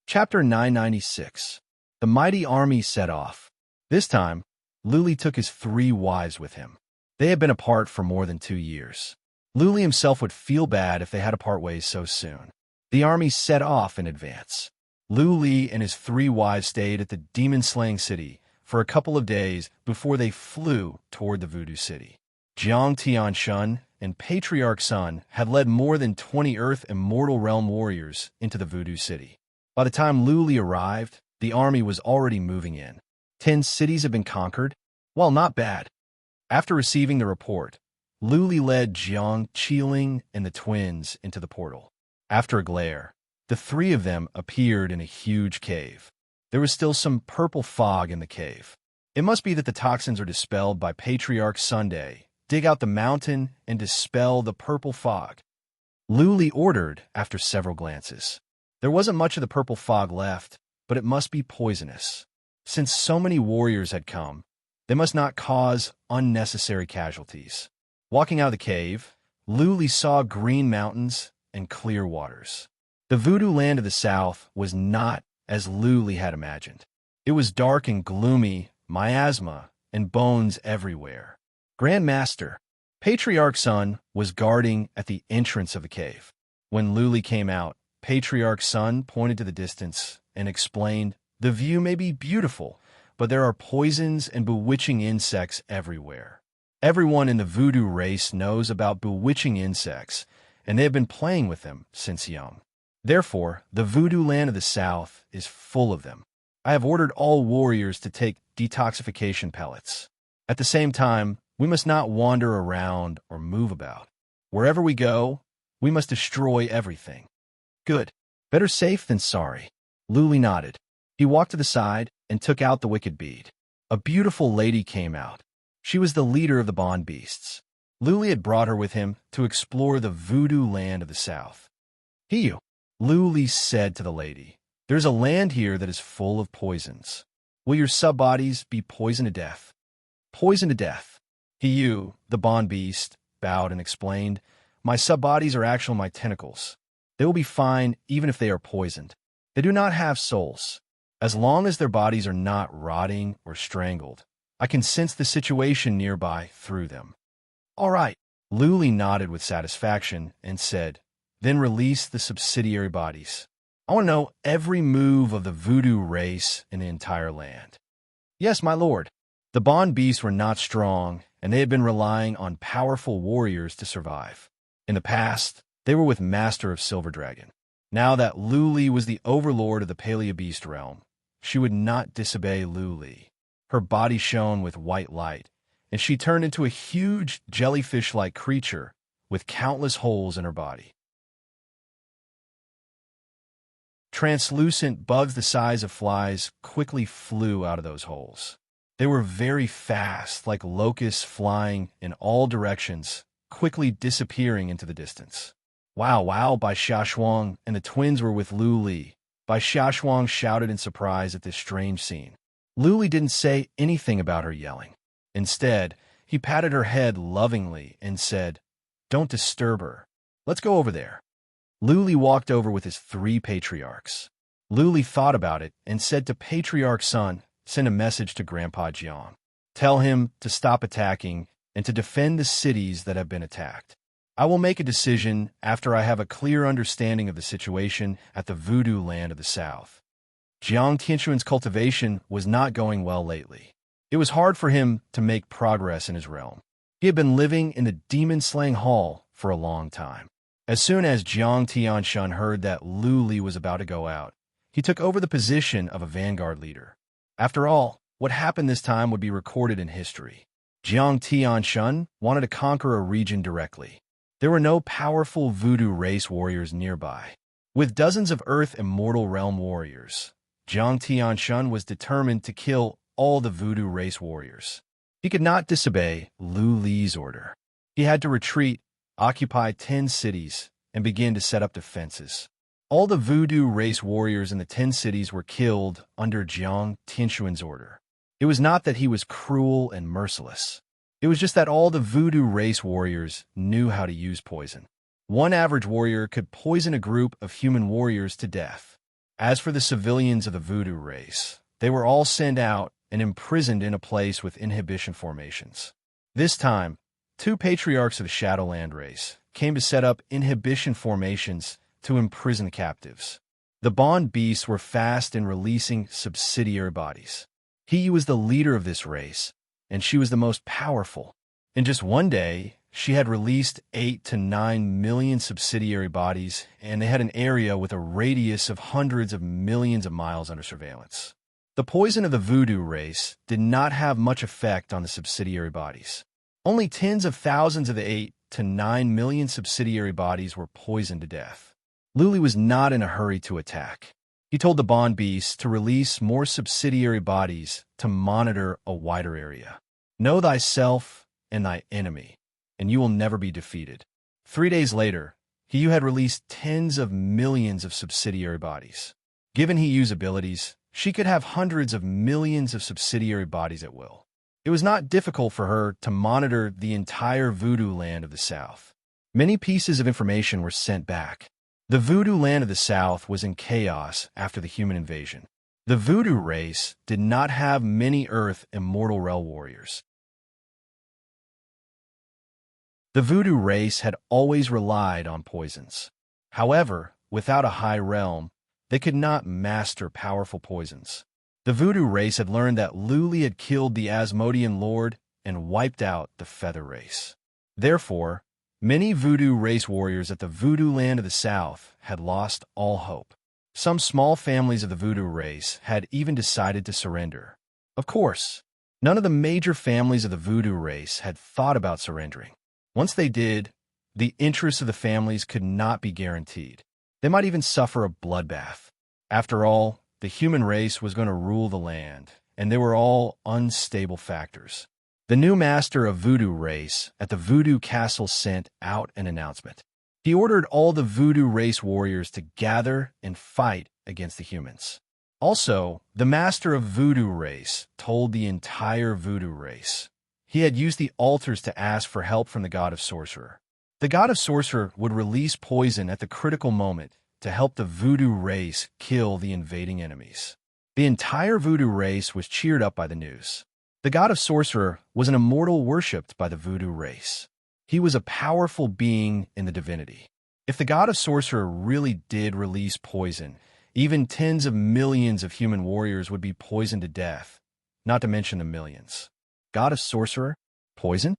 Chapter 996. The mighty army set off. This time, Luli took his 3 wives with him. They had been apart for more than 2 years. Luli himself would feel bad if they had to part ways so soon. The army set off in advance. Luli and his 3 wives stayed at the demon-slaying city for a couple of days before they flew toward the voodoo city. Jiang Tianshun and Patriarch Sun had led more than 20 Earth and Mortal Realm warriors into the voodoo city. By the time Luli arrived, the army was already moving in. 10 cities had been conquered. Well, not bad. After receiving the report, Luli led Jiang, Qiling, and the twins into the portal. After a glare, the 3 of them appeared in a huge cave. There was still some purple fog in the cave. It must be that the toxins are dispelled by Patriarch Sunday. Dig out the mountain and dispel the purple fog. Luli ordered after several glances. There wasn't much of the purple fog left, but it must be poisonous. Since so many warriors had come, they must not cause unnecessary casualties. Walking out of the cave, Luli saw green mountains and clear waters. The voodoo land of the south was not as Luli had imagined. It was dark and gloomy, miasma, and bones everywhere. Grand Master, Patriarch Sun, was guarding at the entrance of the cave. When Luli came out, Patriarch Sun pointed to the distance and explained, "The view may be beautiful, but there are poisons and bewitching insects everywhere. Everyone in the voodoo race knows about bewitching insects, and they have been playing with them since young. Therefore, the voodoo land of the south is full of them. I have ordered all warriors to take detoxification pellets. At the same time, we must not wander around or move about. Wherever we go, we must destroy everything." "Good. Better safe than sorry." Luli nodded. He walked to the side and took out the wicked bead. A beautiful lady came out. She was the leader of the bond beasts. Luli had brought her with him to explore the voodoo land of the south. "Hiyu," Luli said to the lady, "there's a land here that is full of poisons. Will your sub-bodies be poisoned to death?" "Poisoned to death." Hiyu, the bond beast, bowed and explained, "My sub-bodies are actually my tentacles. They will be fine even if they are poisoned. They do not have souls. As long as their bodies are not rotting or strangled, I can sense the situation nearby through them." "All right." Luli nodded with satisfaction and said, "Then release the subsidiary bodies. I want to know every move of the voodoo race in the entire land." "Yes, my lord." The Bond beasts were not strong, and they had been relying on powerful warriors to survive. In the past, they were with Master of Silver Dragon. Now that Lu Li was the overlord of the Paleobeast realm, she would not disobey Lu Li. Her body shone with white light, and she turned into a huge jellyfish-like creature with countless holes in her body. Translucent bugs the size of flies quickly flew out of those holes. They were very fast, like locusts flying in all directions, quickly disappearing into the distance. Wow, wow, Bai Xiaoshuang and the twins were with Lu Li. Bai Xiaoshuang shouted in surprise at this strange scene. Lu Li didn't say anything about her yelling. Instead, he patted her head lovingly and said, "Don't disturb her. Let's go over there." Lu Li walked over with his 3 patriarchs. Lu Li thought about it and said to Patriarch Sun, "Send a message to Grandpa Jiang. Tell him to stop attacking and to defend the cities that have been attacked. I will make a decision after I have a clear understanding of the situation at the voodoo land of the south." Jiang Tianxuan's cultivation was not going well lately. It was hard for him to make progress in his realm. He had been living in the demon-slaying hall for a long time. As soon as Jiang Tianxuan heard that Lu Li was about to go out, he took over the position of a vanguard leader. After all, what happened this time would be recorded in history. Jiang Tianxuan wanted to conquer a region directly. There were no powerful voodoo race warriors nearby. With dozens of Earth Immortal Realm warriors, Jiang Tianxuan was determined to kill all the voodoo race warriors. He could not disobey Lu Li's order. He had to retreat, occupy 10 cities, and begin to set up defenses. All the voodoo race warriors in the 10 cities were killed under Jiang Tianxuan's order. It was not that he was cruel and merciless. It was just that all the voodoo race warriors knew how to use poison. One average warrior could poison a group of human warriors to death. As for the civilians of the voodoo race, they were all sent out and imprisoned in a place with inhibition formations. This time, 2 patriarchs of the Shadowland race came to set up inhibition formations to imprison captives. The Bond beasts were fast in releasing subsidiary bodies. He was the leader of this race, and she was the most powerful. In just one day, she had released 8 to 9 million subsidiary bodies, and they had an area with a radius of hundreds of millions of miles under surveillance. The poison of the voodoo race did not have much effect on the subsidiary bodies. Only tens of thousands of the 8 to 9 million subsidiary bodies were poisoned to death. Lu Li was not in a hurry to attack. He told the Bond beasts to release more subsidiary bodies to monitor a wider area. Know thyself and thy enemy, and you will never be defeated. 3 days later, he had released tens of millions of subsidiary bodies. Given he used abilities, she could have hundreds of millions of subsidiary bodies at will. It was not difficult for her to monitor the entire voodoo land of the south. Many pieces of information were sent back. The voodoo land of the south was in chaos after the human invasion. The voodoo race did not have many Earth Immortal Realm warriors. The voodoo race had always relied on poisons. However, without a high realm, they could not master powerful poisons. The voodoo race had learned that Lu Li had killed the Asmodean Lord and wiped out the Feather race. Therefore, many voodoo race warriors at the voodoo land of the south had lost all hope. Some small families of the voodoo race had even decided to surrender. Of course, none of the major families of the voodoo race had thought about surrendering. Once they did, the interests of the families could not be guaranteed. They might even suffer a bloodbath. After all, the human race was going to rule the land, and they were all unstable factors. The new master of voodoo race at the voodoo castle sent out an announcement. He ordered all the voodoo race warriors to gather and fight against the humans. Also, the master of voodoo race told the entire voodoo race he had used the altars to ask for help from the god of sorcerer. The god of sorcerer would release poison at the critical moment to help the voodoo race kill the invading enemies. The entire voodoo race was cheered up by the news. The god of sorcerer was an immortal worshipped by the voodoo race. He was a powerful being in the divinity. If the god of sorcerer really did release poison, even tens of millions of human warriors would be poisoned to death, not to mention the millions. God of sorcerer? Poison?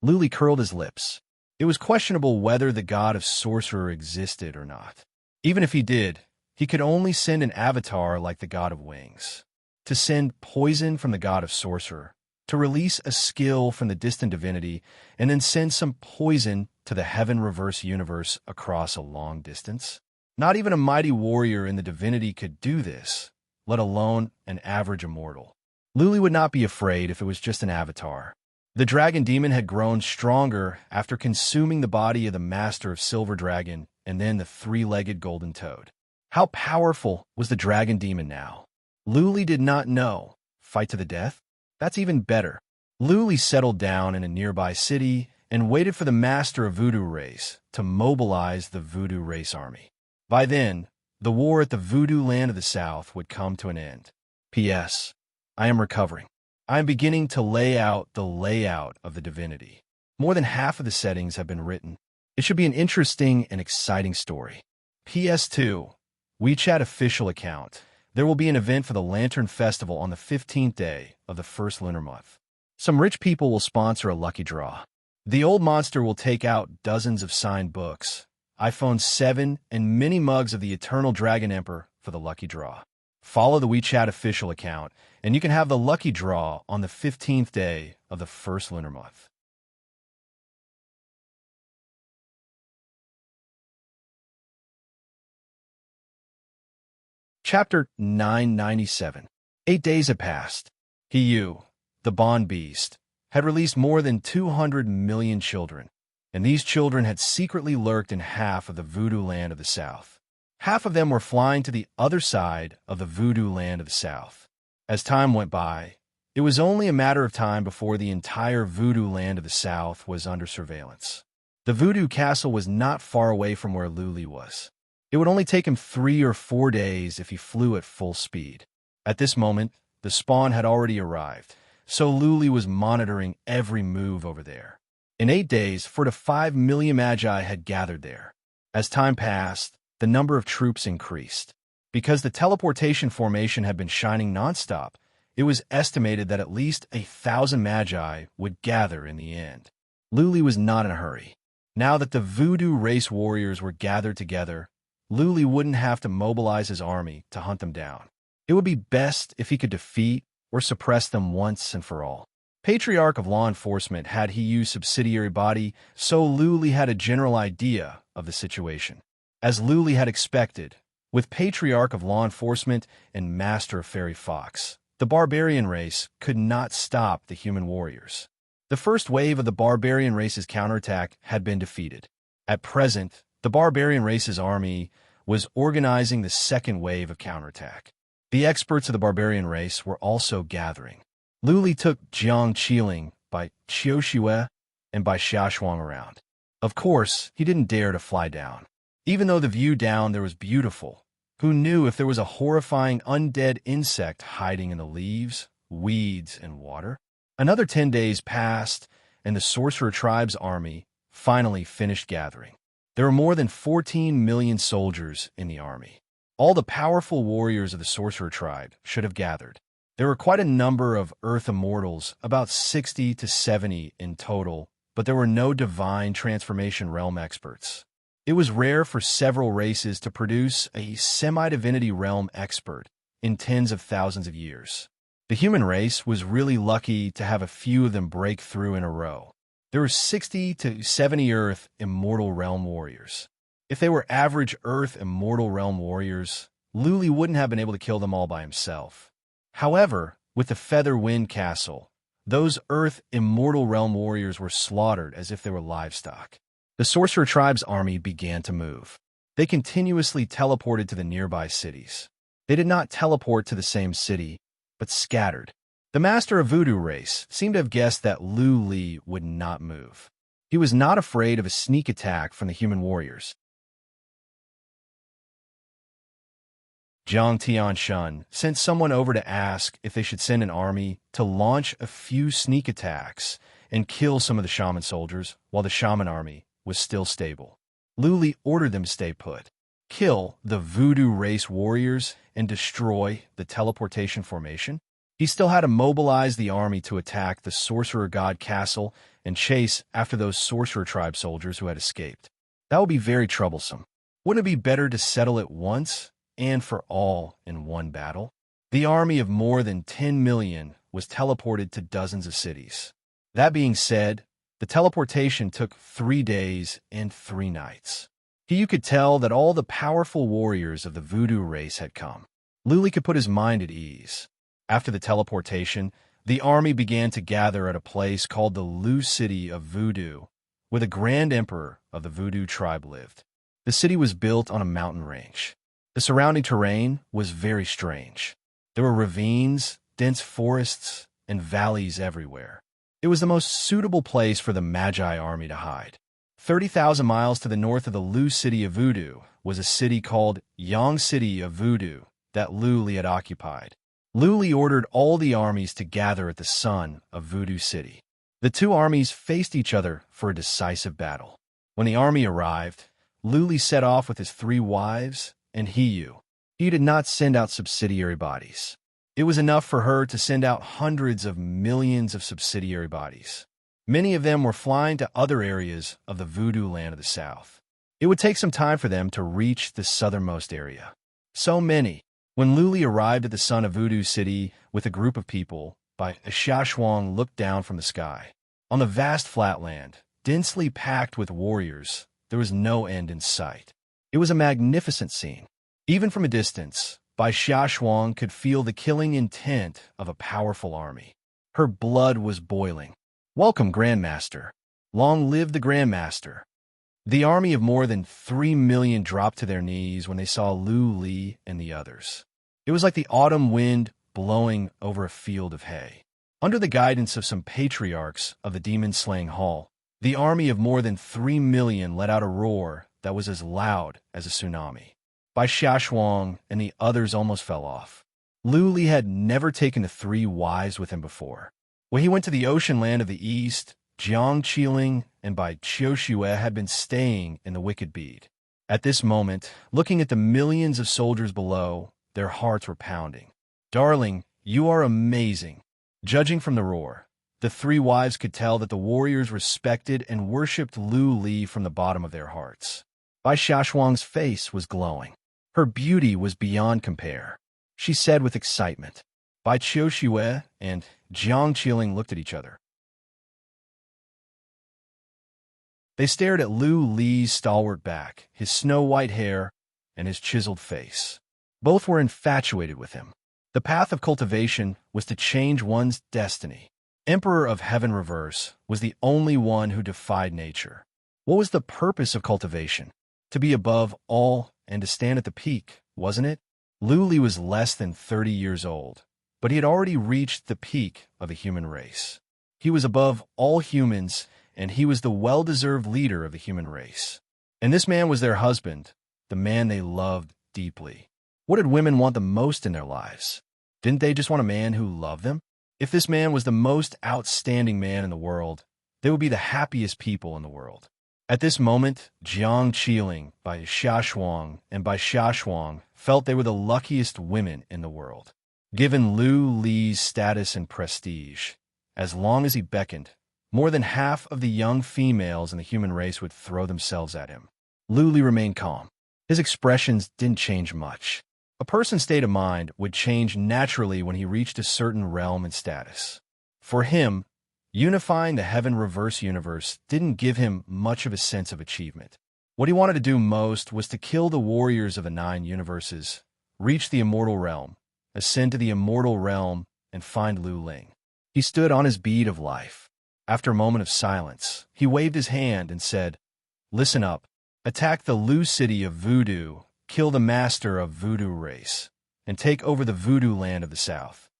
Luli curled his lips. It was questionable whether the god of sorcerer existed or not. Even if he did, he could only send an avatar like the god of wings. To send poison from the god of sorcerer, to release a skill from the distant divinity, and then send some poison to the heaven-reverse universe across a long distance? Not even a mighty warrior in the divinity could do this, let alone an average immortal. Luli would not be afraid if it was just an avatar. The dragon demon had grown stronger after consuming the body of the master of Silver Dragon and then the three-legged golden toad. How powerful was the dragon demon now? Luli did not know. Fight to the death? That's even better. Luli settled down in a nearby city and waited for the master of voodoo race to mobilize the voodoo race army. By then, the war at the voodoo land of the south would come to an end. P.S. I am recovering. I am beginning to lay out the layout of the divinity. More than half of the settings have been written. It should be an interesting and exciting story. PS2. WeChat official account. There will be an event for the Lantern Festival on the 15th day of the first lunar month. Some rich people will sponsor a lucky draw. The old monster will take out dozens of signed books, iPhone 7, and many mugs of the Eternal Dragon Emperor for the lucky draw. Follow the WeChat official account, and you can have the lucky draw on the 15th day of the first lunar month. Chapter 997. 8 days had passed. He, the Bond Beast, had released more than 200 million children, and these children had secretly lurked in half of the voodoo land of the south. Half of them were flying to the other side of the voodoo land of the south. As time went by, it was only a matter of time before the entire voodoo land of the south was under surveillance. The voodoo castle was not far away from where Luli was. It would only take him 3 or 4 days if he flew at full speed. At this moment, the spawn had already arrived, so Luli was monitoring every move over there. In 8 days, 4 to 5 million magi had gathered there. As time passed, the number of troops increased. Because the teleportation formation had been shining nonstop, it was estimated that at least 1,000 magi would gather in the end. Luli was not in a hurry. Now that the voodoo race warriors were gathered together, Luli wouldn't have to mobilize his army to hunt them down. It would be best if he could defeat or suppress them once and for all. Patriarch of Law Enforcement had he used subsidiary body, so Luli had a general idea of the situation. As Luli had expected, with Patriarch of Law Enforcement and Master of Fairy Fox, the barbarian race could not stop the human warriors. The first wave of the barbarian race's counterattack had been defeated. At present, the barbarian race's army was organizing the second wave of counterattack. The experts of the barbarian race were also gathering. Luli took Jiang Qiling by Qiuxiue and by Xiaoshuang around. Of course, he didn't dare to fly down. Even though the view down there was beautiful, who knew if there was a horrifying undead insect hiding in the leaves, weeds, and water? Another 10 days passed, and the Sorcerer Tribe's army finally finished gathering. There were more than 14 million soldiers in the army. All the powerful warriors of the Sorcerer Tribe should have gathered. There were quite a number of Earth Immortals, about 60 to 70 in total, but there were no divine transformation realm experts. It was rare for several races to produce a semi-divinity realm expert in tens of thousands of years. The human race was really lucky to have a few of them break through in a row. There were 60 to 70 Earth Immortal Realm warriors. If they were average Earth Immortal Realm warriors, Luli wouldn't have been able to kill them all by himself. However, with the Feather Wind Castle, those Earth Immortal Realm warriors were slaughtered as if they were livestock. The Sorcerer Tribe's army began to move. They continuously teleported to the nearby cities. They did not teleport to the same city, but scattered. The Master of Voodoo race seemed to have guessed that Luli would not move. He was not afraid of a sneak attack from the human warriors. Jiang Tianshun sent someone over to ask if they should send an army to launch a few sneak attacks and kill some of the shaman soldiers while the shaman army was still stable. Luli ordered them to stay put, kill the voodoo race warriors, and destroy the teleportation formation. He still had to mobilize the army to attack the sorcerer god castle and chase after those sorcerer tribe soldiers who had escaped. That would be very troublesome. Wouldn't it be better to settle it once and for all in one battle? The army of more than 10 million was teleported to dozens of cities. That being said, the teleportation took 3 days and 3 nights. You could tell that all the powerful warriors of the voodoo race had come. Luli could put his mind at ease. After the teleportation, the army began to gather at a place called the Lu City of Voodoo, where the Grand Emperor of the Voodoo tribe lived. The city was built on a mountain range. The surrounding terrain was very strange. There were ravines, dense forests, and valleys everywhere. It was the most suitable place for the Magi army to hide. 30,000 miles to the north of the Lu City of Voodoo was a city called Yang City of Voodoo that Luli had occupied. Luli ordered all the armies to gather at the sun of Voodoo City. The two armies faced each other for a decisive battle. When the army arrived, Luli set off with his 3 wives and Hiyu. He did not send out subsidiary bodies. It was enough for her to send out hundreds of millions of subsidiary bodies. Many of them were flying to other areas of the voodoo land of the south. It would take some time for them to reach the southernmost area. So many. When Luli arrived at the sun of Voodoo City with a group of people, Xiaoshuang looked down from the sky. On the vast flatland, densely packed with warriors, there was no end in sight. It was a magnificent scene. Even from a distance, Xiaoshuang could feel the killing intent of a powerful army. Her blood was boiling. Welcome, Grandmaster. Long live the Grandmaster. The army of more than 3 million dropped to their knees when they saw Lu Li and the others. It was like the autumn wind blowing over a field of hay. Under the guidance of some patriarchs of the demon-slaying hall, the army of more than 3 million let out a roar that was as loud as a tsunami. Xiaoshuang and the others almost fell off. Lu Li had never taken the 3 wives with him before. When he went to the ocean land of the east, Jiang Qiling and Qiushue had been staying in the Wicked Bead. At this moment, looking at the millions of soldiers below, their hearts were pounding. Darling, you are amazing. Judging from the roar, the 3 wives could tell that the warriors respected and worshipped Lu Li from the bottom of their hearts. Xiaoshuang's face was glowing. Her beauty was beyond compare. She said with excitement. Qiushue and Jiang Qiling looked at each other. They stared at Lu Li's stalwart back, his snow-white hair, and his chiseled face. Both were infatuated with him. The path of cultivation was to change one's destiny. Emperor of Heaven Reverse was the only one who defied nature. What was the purpose of cultivation? To be above all and to stand at the peak, wasn't it? Lu Li was less than 30 years old, but he had already reached the peak of the human race. He was above all humans, and he was the well-deserved leader of the human race. And this man was their husband, the man they loved deeply. What did women want the most in their lives? Didn't they just want a man who loved them? If this man was the most outstanding man in the world, they would be the happiest people in the world. At this moment, Jiang Qiling, Xiaoshuang, and Xiaoshuang felt they were the luckiest women in the world. Given Lu Li's status and prestige, as long as he beckoned, more than half of the young females in the human race would throw themselves at him. Lu Li remained calm. His expressions didn't change much. A person's state of mind would change naturally when he reached a certain realm and status. For him, unifying the Heaven Reverse universe didn't give him much of a sense of achievement. What he wanted to do most was to kill the warriors of the 9 universes, reach the immortal realm, ascend to the immortal realm, and find Lu Ling. He stood on his bead of life. After a moment of silence, he waved his hand and said, "Listen up. Attack the Lu City of Voodoo, kill the master of Voodoo race, and take over the Voodoo land of the south.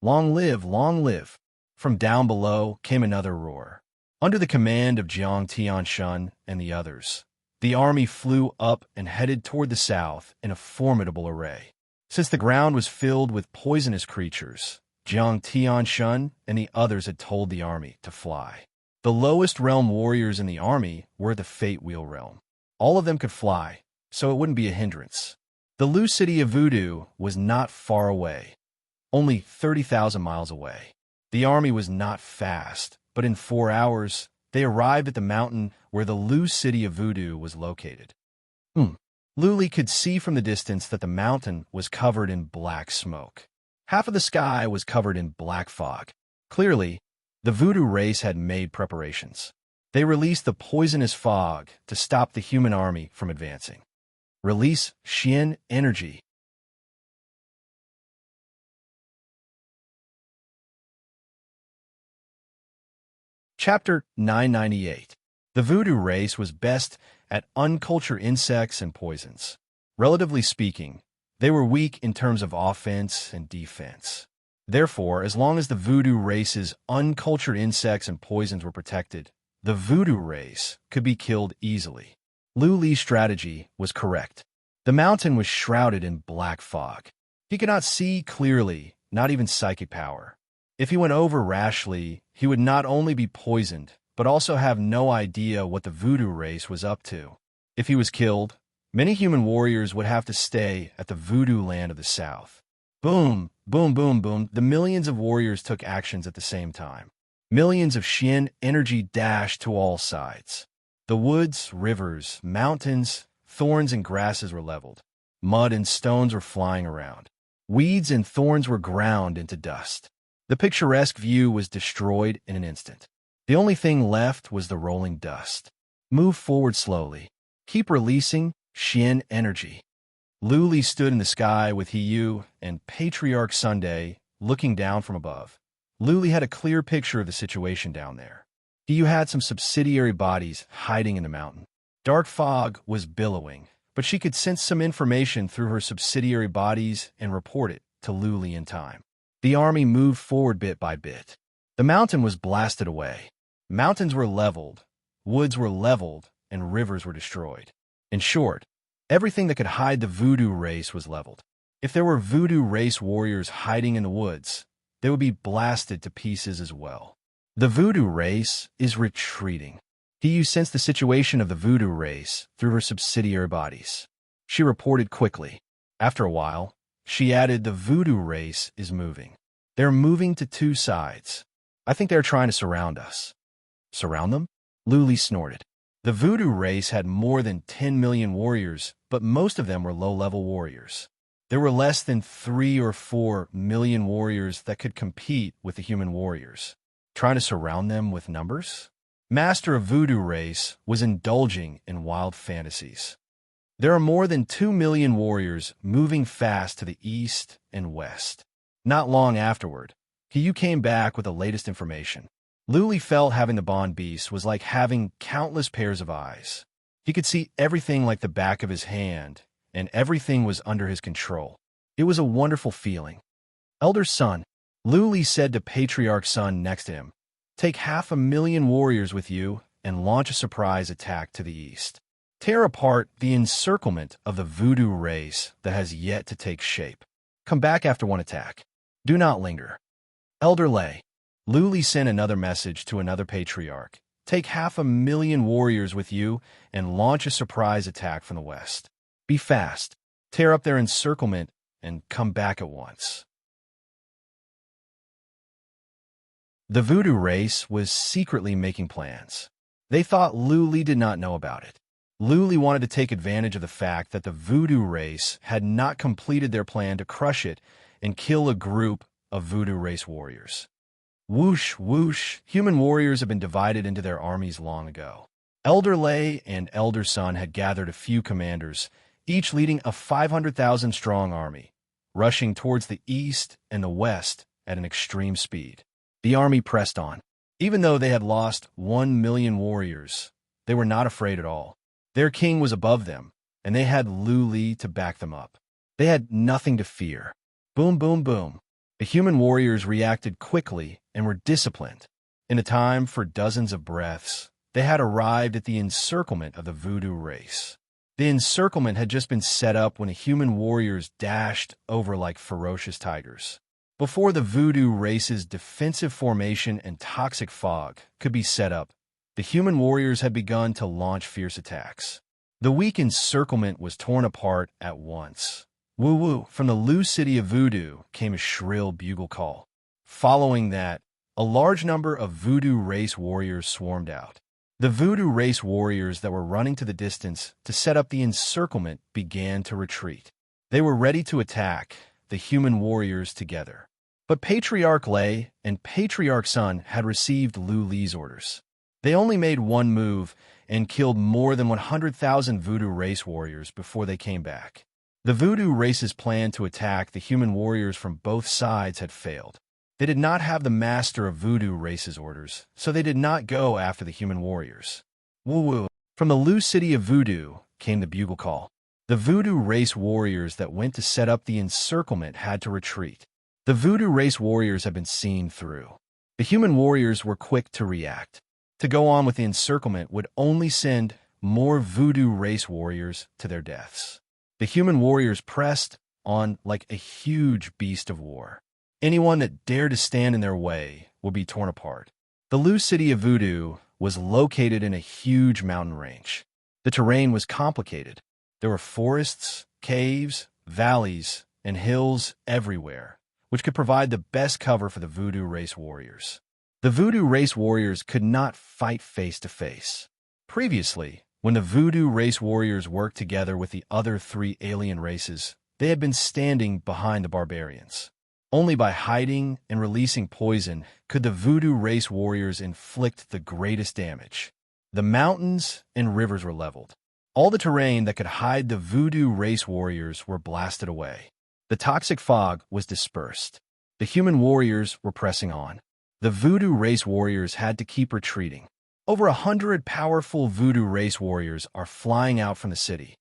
Long live, long live." From down below came another roar. Under the command of Jiang Tianshun and the others, the army flew up and headed toward the south in a formidable array. Since the ground was filled with poisonous creatures, Jiang Tianshun and the others had told the army to fly. The lowest realm warriors in the army were the Fate Wheel realm. All of them could fly, so it wouldn't be a hindrance. The Lu City of Voodoo was not far away. only 30,000 miles away. The army was not fast, but in 4 hours, they arrived at the mountain where the loose city of Voodoo was located. Luli could see from the distance that the mountain was covered in black smoke. Half of the sky was covered in black fog. Clearly, the Voodoo race had made preparations. They released the poisonous fog to stop the human army from advancing. Release Xian energy. Chapter 998. The Voodoo race was best at uncultured insects and poisons. Relatively speaking, they were weak in terms of offense and defense. Therefore, as long as the Voodoo race's uncultured insects and poisons were protected, the Voodoo race could be killed easily. Lu Li's strategy was correct. The mountain was shrouded in black fog. He could not see clearly, not even psychic power. If he went over rashly, he would not only be poisoned, but also have no idea what the Voodoo race was up to. If he was killed, many human warriors would have to stay at the Voodoo land of the south. Boom, boom, boom, boom. The millions of warriors took actions at the same time. Millions of Xian energy dashed to all sides. The woods, rivers, mountains, thorns and grasses were leveled. Mud and stones were flying around. Weeds and thorns were ground into dust. The picturesque view was destroyed in an instant. The only thing left was the rolling dust. Move forward slowly. Keep releasing Xian energy. Lu Li stood in the sky with Hiyu and Patriarch Sunday looking down from above. Lu Li had a clear picture of the situation down there. Hiyu had some subsidiary bodies hiding in the mountain. Dark fog was billowing, but she could sense some information through her subsidiary bodies and report it to Lu Li in time. The army moved forward bit by bit. The mountain was blasted away. Mountains were leveled, woods were leveled, and rivers were destroyed. In short, everything that could hide the Voodoo race was leveled. If there were Voodoo race warriors hiding in the woods, they would be blasted to pieces as well. The Voodoo race is retreating. Hiyu sensed the situation of the Voodoo race through her subsidiary bodies. She reported quickly. After a while, she added, the Voodoo race is moving. They're moving to two sides. I think they're trying to surround us. Surround them? Lu Li snorted. The Voodoo race had more than 10 million warriors, but most of them were low-level warriors. There were less than 3 or 4 million warriors that could compete with the human warriors. Trying to surround them with numbers? Master of Voodoo race was indulging in wild fantasies. There are more than 2 million warriors moving fast to the east and west. Not long afterward, Hiyu came back with the latest information. Lu Li felt having the Bond Beast was like having countless pairs of eyes. He could see everything like the back of his hand, and everything was under his control. It was a wonderful feeling. Elder Son, Lu Li said to Patriarch Son next to him, take 500,000 warriors with you and launch a surprise attack to the east. Tear apart the encirclement of the Voodoo race that has yet to take shape. Come back after one attack. Do not linger. Elder Lei, Lu Li sent another message to another patriarch. Take 500,000 warriors with you and launch a surprise attack from the west. Be fast. Tear up their encirclement and come back at once. The Voodoo race was secretly making plans. They thought Lu Li did not know about it. Lu Li wanted to take advantage of the fact that the Voodoo race had not completed their plan to crush it and kill a group of Voodoo race warriors. Whoosh, whoosh, human warriors had been divided into their armies long ago. Elder Lei and Elder Sun had gathered a few commanders, each leading a 500,000-strong army, rushing towards the east and the west at an extreme speed. The army pressed on. Even though they had lost 1 million warriors, they were not afraid at all. Their king was above them, and they had Lu Li to back them up. They had nothing to fear. Boom, boom, boom. The human warriors reacted quickly and were disciplined. In a time for dozens of breaths, they had arrived at the encirclement of the Voodoo race. The encirclement had just been set up when the human warriors dashed over like ferocious tigers. Before the Voodoo race's defensive formation and toxic fog could be set up, the human warriors had begun to launch fierce attacks. The weak encirclement was torn apart at once. Woo-woo, from the Lu city of voodoo came a shrill bugle call. Following that, a large number of voodoo race warriors swarmed out. The voodoo race warriors that were running to the distance to set up the encirclement began to retreat. They were ready to attack the human warriors together. But Patriarch Lei and Patriarch Sun had received Lu Li's orders. They only made one move and killed more than 100,000 voodoo race warriors before they came back. The voodoo race's plan to attack the human warriors from both sides had failed. They did not have the master of voodoo race's orders, so they did not go after the human warriors. Woo-woo. From the Lu city of voodoo came the bugle call. The voodoo race warriors that went to set up the encirclement had to retreat. The voodoo race warriors had been seen through. The human warriors were quick to react. To go on with the encirclement would only send more voodoo race warriors to their deaths. The human warriors pressed on like a huge beast of war. Anyone that dared to stand in their way would be torn apart. The Lu city of voodoo was located in a huge mountain range. The terrain was complicated. There were forests, caves, valleys, and hills everywhere, which could provide the best cover for the voodoo race warriors. The voodoo race warriors could not fight face to face. Previously, when the voodoo race warriors worked together with the other three alien races, they had been standing behind the barbarians. Only by hiding and releasing poison could the voodoo race warriors inflict the greatest damage. The mountains and rivers were leveled. All the terrain that could hide the voodoo race warriors were blasted away. The toxic fog was dispersed. The human warriors were pressing on. The voodoo race warriors had to keep retreating. Over 100 powerful voodoo race warriors are flying out from the city.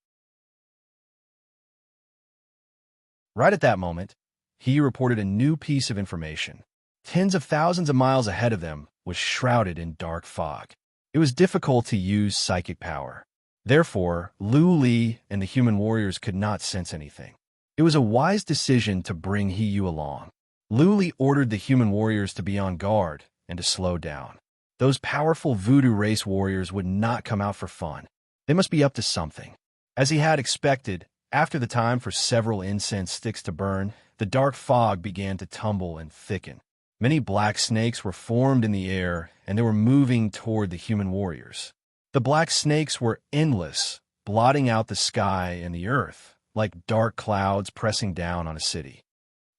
Right at that moment, he reported a new piece of information. Tens of thousands of miles ahead of them was shrouded in dark fog. It was difficult to use psychic power. Therefore, Lu Li and the human warriors could not sense anything. It was a wise decision to bring He Yu along. Lu Li ordered the human warriors to be on guard and to slow down. Those powerful voodoo race warriors would not come out for fun. They must be up to something. As he had expected, after the time for several incense sticks to burn, the dark fog began to tumble and thicken. Many black snakes were formed in the air, and they were moving toward the human warriors. The black snakes were endless, blotting out the sky and the earth, like dark clouds pressing down on a city.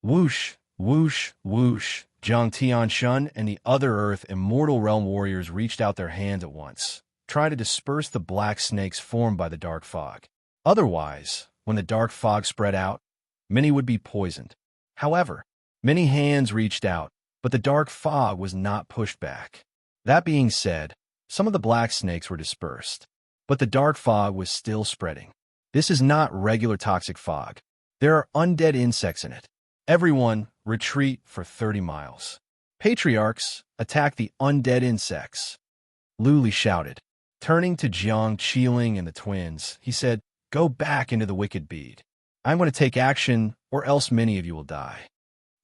Whoosh, whoosh, whoosh. Zhang Tianshun and the other Earth Immortal Realm warriors reached out their hands at once, trying to disperse the black snakes formed by the dark fog. Otherwise, when the dark fog spread out, many would be poisoned. However, many hands reached out, but the dark fog was not pushed back. That being said, some of the black snakes were dispersed, but the dark fog was still spreading. This is not regular toxic fog. There are undead insects in it. Everyone, retreat for 30 miles. Patriarchs, attack the undead insects. Lu Li shouted. Turning to Jiang Qiling and the twins, he said, "Go back into the wicked bead. I'm going to take action, or else many of you will die."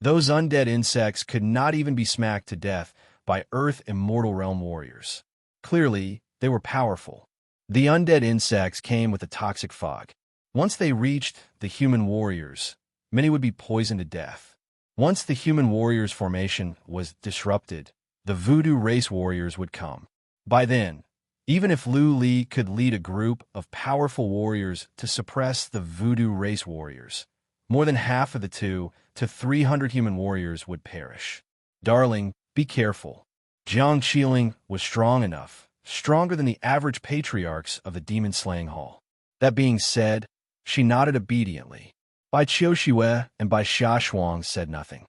Those undead insects could not even be smacked to death by Earth Immortal Realm warriors. Clearly, they were powerful. The undead insects came with the toxic fog. Once they reached the human warriors, many would be poisoned to death. Once the human warriors' formation was disrupted, the voodoo race warriors would come. By then, even if Lu Li could lead a group of powerful warriors to suppress the voodoo race warriors, more than half of the 200 to 300 human warriors would perish. Darling, be careful. Jiang Qiling was strong enough, stronger than the average patriarchs of the demon-slaying hall. That being said, she nodded obediently. Bai Qiushue and Bai Xiaoshuang said nothing.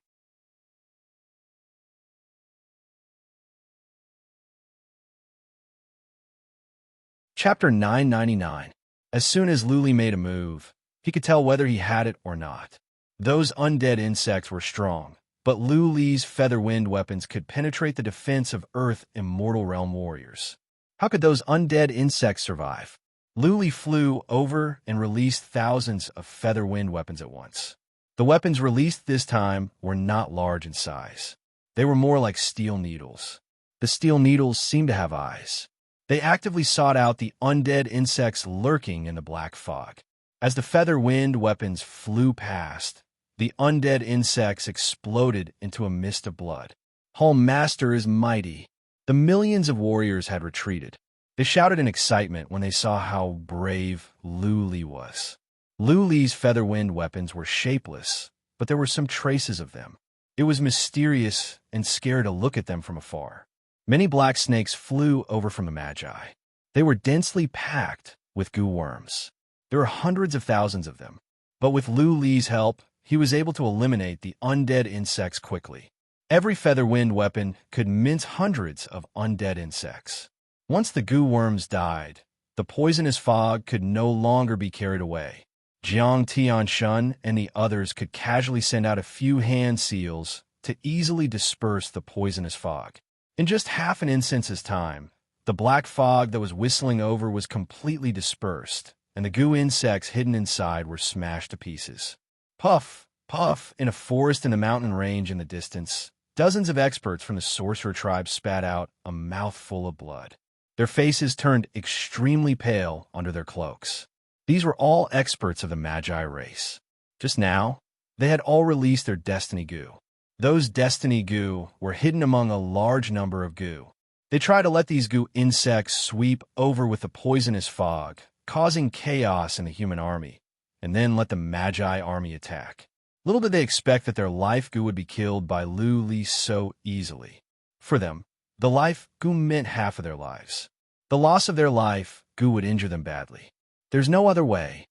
Chapter 999. As soon as Lu Li made a move, he could tell whether he had it or not. Those undead insects were strong, but Lu Li's feather wind weapons could penetrate the defense of Earth Immortal Realm warriors. How could those undead insects survive? Lu Li flew over and released thousands of feather wind weapons at once. The weapons released this time were not large in size. They were more like steel needles. The steel needles seemed to have eyes. They actively sought out the undead insects lurking in the black fog. As the feather wind weapons flew past, the undead insects exploded into a mist of blood. "Hall Master is mighty." The millions of warriors had retreated. They shouted in excitement when they saw how brave Luli was. Luli's feather wind weapons were shapeless, but there were some traces of them. It was mysterious and scary to look at them from afar. Many black snakes flew over from the Magi. They were densely packed with goo worms. There were hundreds of thousands of them. But with Luli's help, he was able to eliminate the undead insects quickly. Every feather wind weapon could mince hundreds of undead insects. Once the goo worms died, the poisonous fog could no longer be carried away. Jiang Tianshun and the others could casually send out a few hand seals to easily disperse the poisonous fog. In just half an instant's time, the black fog that was whistling over was completely dispersed, and the goo insects hidden inside were smashed to pieces. Puff, puff, in a forest in the mountain range in the distance, dozens of experts from the sorcerer tribe spat out a mouthful of blood. Their faces turned extremely pale under their cloaks. These were all experts of the Magi race. Just now, they had all released their destiny goo. Those destiny goo were hidden among a large number of goo. They tried to let these goo insects sweep over with the poisonous fog, causing chaos in the human army, and then let the Magi army attack. Little did they expect that their life goo would be killed by Luli so easily. For them, the life goo meant half of their lives. The loss of their life goo would injure them badly. There's no other way.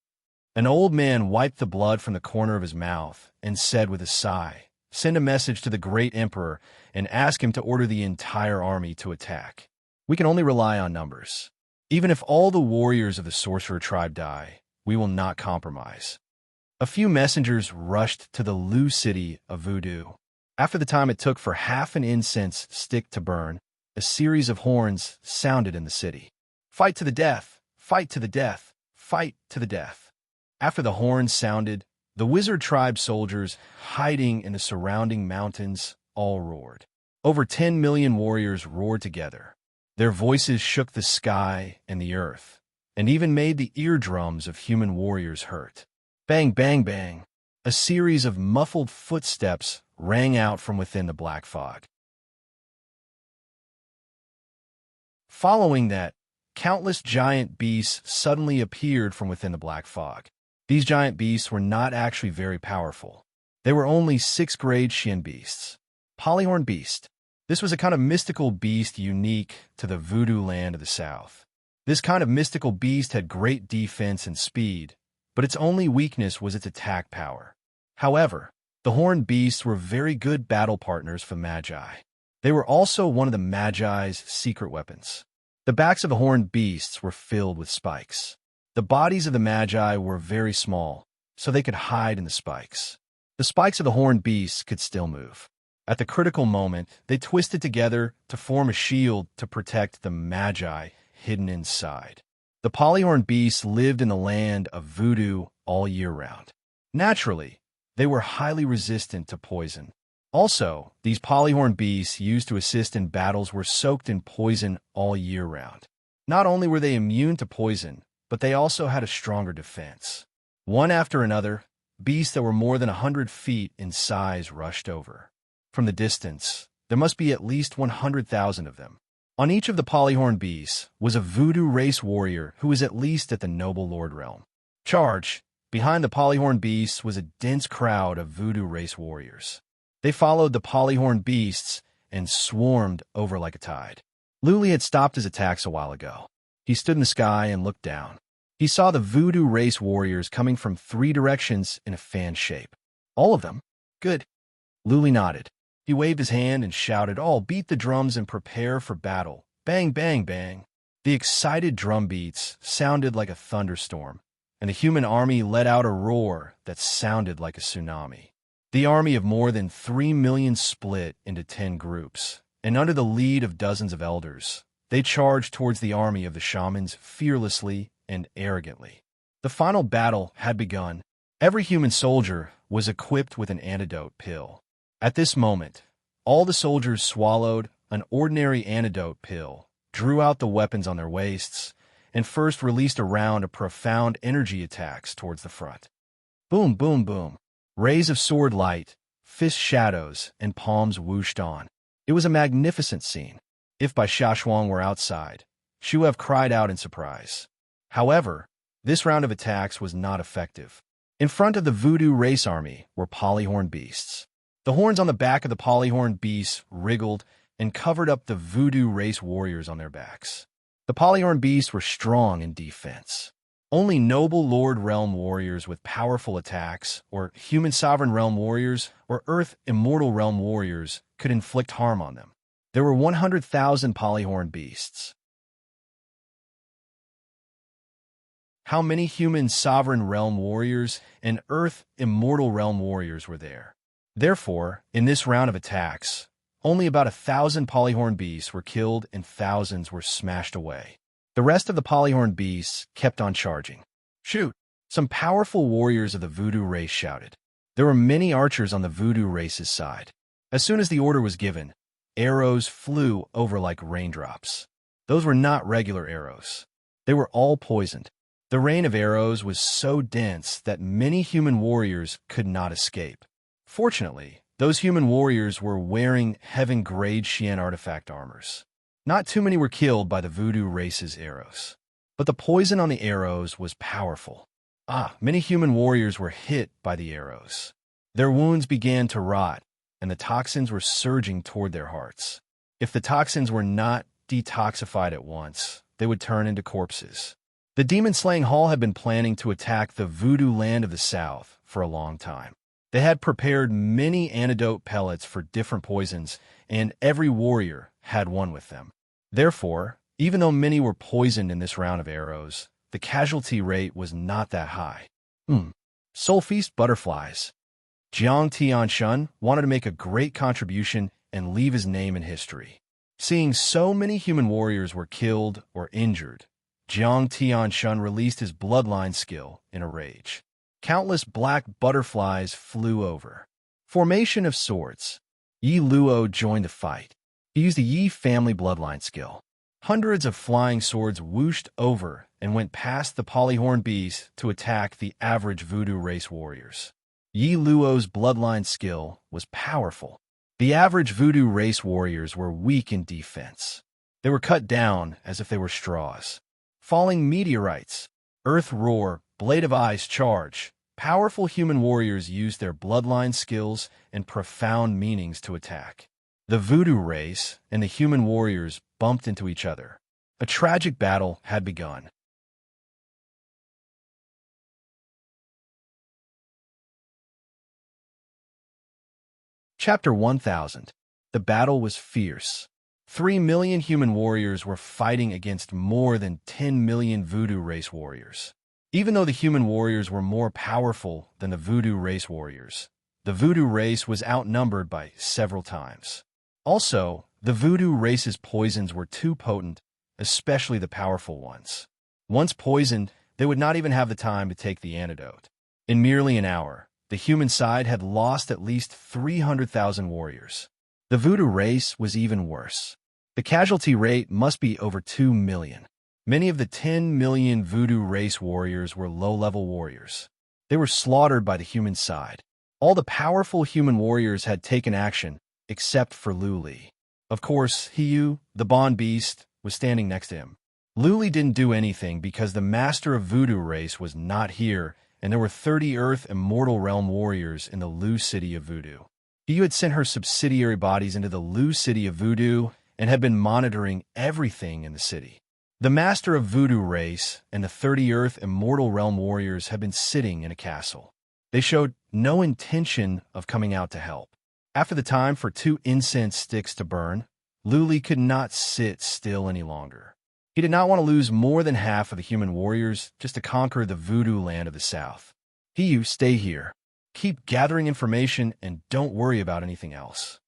An old man wiped the blood from the corner of his mouth and said with a sigh, "Send a message to the great emperor and ask him to order the entire army to attack. We can only rely on numbers. Even if all the warriors of the sorcerer tribe die, we will not compromise." A few messengers rushed to the Lu city of Voodoo. After the time it took for half an incense stick to burn, a series of horns sounded in the city. "Fight to the death! Fight to the death! Fight to the death!" After the horns sounded, the wizard tribe soldiers, hiding in the surrounding mountains, all roared. Over 10 million warriors roared together. Their voices shook the sky and the earth, and even made the eardrums of human warriors hurt. Bang, bang, bang! A series of muffled footsteps rang out from within the black fog. Following that, countless giant beasts suddenly appeared from within the black fog. These giant beasts were not actually very powerful. They were only 6th-grade Shin beasts. Polyhorn beast. This was a kind of mystical beast unique to the voodoo land of the south. This kind of mystical beast had great defense and speed, but its only weakness was its attack power. However, the horned beasts were very good battle partners for Magi. They were also one of the Magi's secret weapons. The backs of the horned beasts were filled with spikes. The bodies of the Magi were very small, so they could hide in the spikes. The spikes of the horned beasts could still move. At the critical moment, they twisted together to form a shield to protect the Magi hidden inside. The polyhorn beasts lived in the land of voodoo all year round. Naturally, they were highly resistant to poison. Also, these polyhorn beasts used to assist in battles were soaked in poison all year round. Not only were they immune to poison, but they also had a stronger defense. One after another, beasts that were more than 100 feet in size rushed over. From the distance, there must be at least 100,000 of them. On each of the polyhorn beasts was a voodoo race warrior who was at least at the noble lord realm. Charge! Behind the polyhorn beasts was a dense crowd of voodoo race warriors. They followed the polyhorn beasts and swarmed over like a tide. Luli had stopped his attacks a while ago. He stood in the sky and looked down. He saw the voodoo race warriors coming from 3 directions in a fan shape. All of them? Good. Luli nodded. He waved his hand and shouted, "All beat the drums and prepare for battle. Bang, bang, bang." The excited drum beats sounded like a thunderstorm, and the human army let out a roar that sounded like a tsunami. The army of more than 3 million split into 10 groups, and under the lead of dozens of elders, they charged towards the army of the shamans fearlessly and arrogantly. The final battle had begun. Every human soldier was equipped with an antidote pill. At this moment, all the soldiers swallowed an ordinary antidote pill, drew out the weapons on their waists, and first released a round of profound energy attacks towards the front. Boom, boom, boom. Rays of sword light, fist shadows, and palms whooshed on. It was a magnificent scene. If Bai Xiaoshuang were outside, she would have cried out in surprise. However, this round of attacks was not effective. In front of the voodoo race army were polyhorn beasts. The horns on the back of the polyhorn beasts wriggled and covered up the voodoo race warriors on their backs. The polyhorn beasts were strong in defense. Only noble Lord Realm warriors with powerful attacks, or human sovereign realm warriors, or earth immortal realm warriors could inflict harm on them. There were 100,000 polyhorn beasts. How many human sovereign realm warriors and earth immortal realm warriors were there? Therefore, in this round of attacks, only about 1,000 polyhorn beasts were killed and thousands were smashed away. The rest of the polyhorn beasts kept on charging. Shoot! Some powerful warriors of the voodoo race shouted. There were many archers on the voodoo race's side. As soon as the order was given, arrows flew over like raindrops. Those were not regular arrows. They were all poisoned. The rain of arrows was so dense that many human warriors could not escape. Fortunately, those human warriors were wearing heaven-grade Xian artifact armors. Not too many were killed by the voodoo race's arrows. But the poison on the arrows was powerful. Many human warriors were hit by the arrows. Their wounds began to rot, and the toxins were surging toward their hearts. If the toxins were not detoxified at once, they would turn into corpses. The demon-slaying hall had been planning to attack the voodoo land of the south for a long time. They had prepared many antidote pellets for different poisons, and every warrior had one with them. Therefore, even though many were poisoned in this round of arrows, the casualty rate was not that high. Soul Feast butterflies. Jiang Tianshun wanted to make a great contribution and leave his name in history. Seeing so many human warriors were killed or injured, Jiang Tianshun released his bloodline skill in a rage. Countless black butterflies flew over. Formation of swords. Yi Luo joined the fight. He used the Yi family bloodline skill. Hundreds of flying swords whooshed over and went past the polyhorn beasts to attack the average voodoo race warriors. Yi Luo's bloodline skill was powerful. The average voodoo race warriors were weak in defense. They were cut down as if they were straws. Falling meteorites, earth roar, blade of eyes charge. Powerful human warriors used their bloodline skills and profound meanings to attack. The voodoo race and the human warriors bumped into each other. A tragic battle had begun. Chapter 1000. The battle was fierce. 3 million human warriors were fighting against more than 10 million voodoo race warriors. Even though the human warriors were more powerful than the voodoo race warriors, the voodoo race was outnumbered by several times. Also, the voodoo race's poisons were too potent, especially the powerful ones. Once poisoned, they would not even have the time to take the antidote. In merely an hour, the human side had lost at least 300,000 warriors. The voodoo race was even worse. The casualty rate must be over 2 million. Many of the 10 million voodoo race warriors were low-level warriors. They were slaughtered by the human side. All the powerful human warriors had taken action, except for Lu Li. Of course, Hiyu, the Bond Beast, was standing next to him. Lu Li didn't do anything because the master of voodoo race was not here, and there were 30 Earth Immortal Realm warriors in the Lu City of Voodoo. Hiyu had sent her subsidiary bodies into the Lu City of Voodoo and had been monitoring everything in the city. The master of voodoo race and the 30 Earth Immortal Realm warriors had been sitting in a castle. They showed no intention of coming out to help. After the time for 2 incense sticks to burn, Lu Li could not sit still any longer. He did not want to lose more than half of the human warriors just to conquer the voodoo land of the south. Hiyu, stay here. Keep gathering information and don't worry about anything else.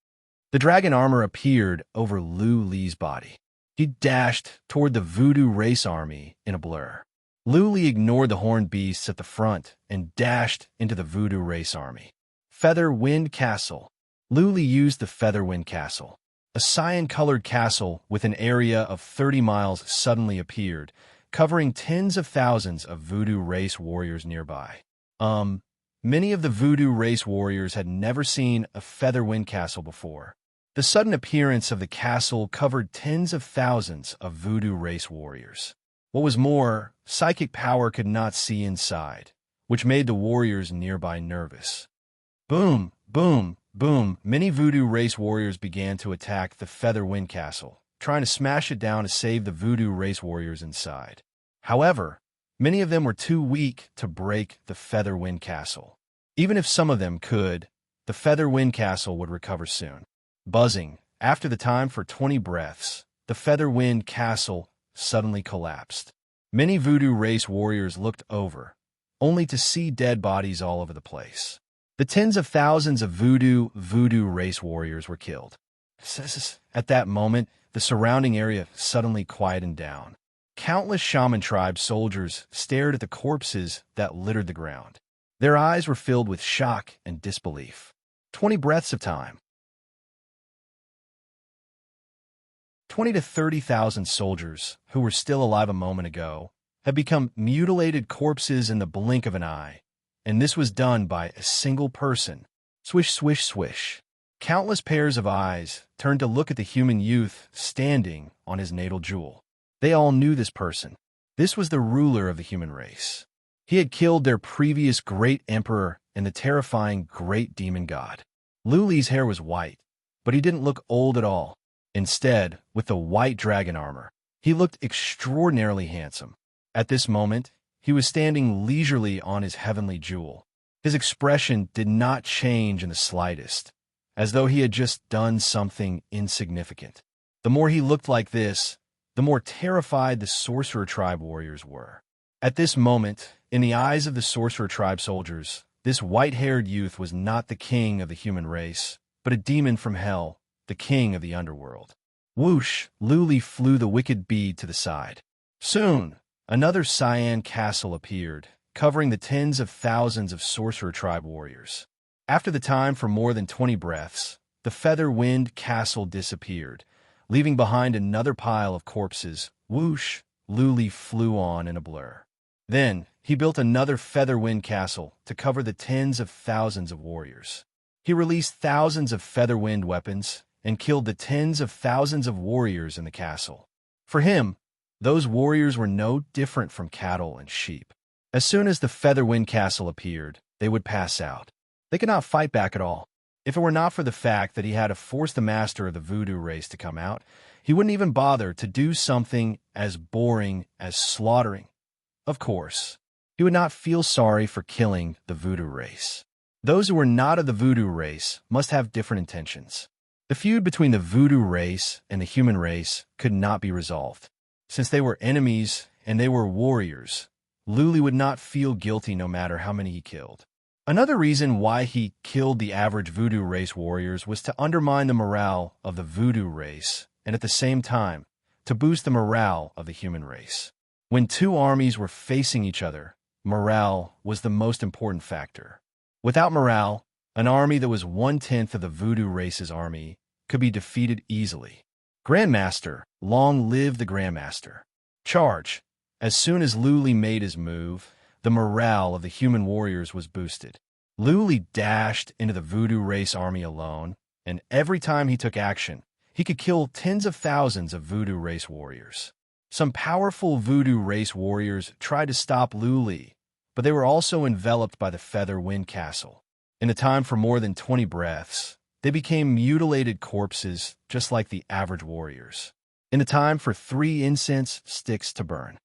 The dragon armor appeared over Lu Li's body. He dashed toward the voodoo race army in a blur. Lu Li ignored the horned beasts at the front and dashed into the voodoo race army. Feather Wind Castle. Lu Li used the Feather Wind Castle. A cyan-colored castle with an area of 30 miles suddenly appeared, covering tens of thousands of voodoo race warriors nearby. Many of the voodoo race warriors had never seen a feather wind castle before. The sudden appearance of the castle covered tens of thousands of voodoo race warriors. What was more, psychic power could not see inside, which made the warriors nearby nervous. Boom, boom, boom. Many voodoo race warriors began to attack the feather wind castle, trying to smash it down to save the voodoo race warriors inside. However, many of them were too weak to break the feather wind castle. Even if some of them could, the feather wind castle would recover soon. Buzzing, after the time for 20 breaths, the feather wind castle suddenly collapsed. Many voodoo race warriors looked over, only to see dead bodies all over the place. The tens of thousands of voodoo race warriors were killed. At that moment, the surrounding area suddenly quieted down. Countless shaman tribe soldiers stared at the corpses that littered the ground. Their eyes were filled with shock and disbelief. 20 breaths of time. 20 to 30,000 soldiers, who were still alive a moment ago, had become mutilated corpses in the blink of an eye, and this was done by a single person. Swish, swish, swish. Countless pairs of eyes turned to look at the human youth standing on his natal jewel. They all knew this person. This was the ruler of the human race. He had killed their previous great emperor and the terrifying great demon god. Luli's hair was white, but he didn't look old at all. Instead, with the white dragon armor, he looked extraordinarily handsome. At this moment, he was standing leisurely on his heavenly jewel. His expression did not change in the slightest, as though he had just done something insignificant. The more he looked like this, the more terrified the sorcerer tribe warriors were. At this moment, in the eyes of the sorcerer tribe soldiers, this white-haired youth was not the king of the human race, but a demon from hell, the king of the underworld. Whoosh, Luli flew the wicked bead to the side. Soon, another cyan castle appeared, covering the tens of thousands of sorcerer tribe warriors. After the time for more than 20 breaths, the feather wind castle disappeared, leaving behind another pile of corpses. Whoosh, Luli flew on in a blur. Then, he built another feather wind castle to cover the tens of thousands of warriors. He released thousands of feather wind weapons and killed the tens of thousands of warriors in the castle. For him, those warriors were no different from cattle and sheep. As soon as the feather wind castle appeared, they would pass out. They could not fight back at all. If it were not for the fact that he had to force the master of the voodoo race to come out, he wouldn't even bother to do something as boring as slaughtering. Of course, he would not feel sorry for killing the voodoo race. Those who were not of the voodoo race must have different intentions. The feud between the voodoo race and the human race could not be resolved. Since they were enemies and they were warriors, Luli would not feel guilty no matter how many he killed. Another reason why he killed the average voodoo race warriors was to undermine the morale of the voodoo race and at the same time to boost the morale of the human race. When two armies were facing each other, morale was the most important factor. Without morale, an army that was 1/10 of the voodoo race's army could be defeated easily. Grandmaster, long live the Grandmaster. Charge. As soon as Luli made his move, the morale of the human warriors was boosted. Luli dashed into the voodoo race army alone, and every time he took action, he could kill tens of thousands of voodoo race warriors. Some powerful voodoo race warriors tried to stop Luli, but they were also enveloped by the feather wind castle. In the time for more than 20 breaths, they became mutilated corpses just like the average warriors. In the time for 3 incense sticks to burn.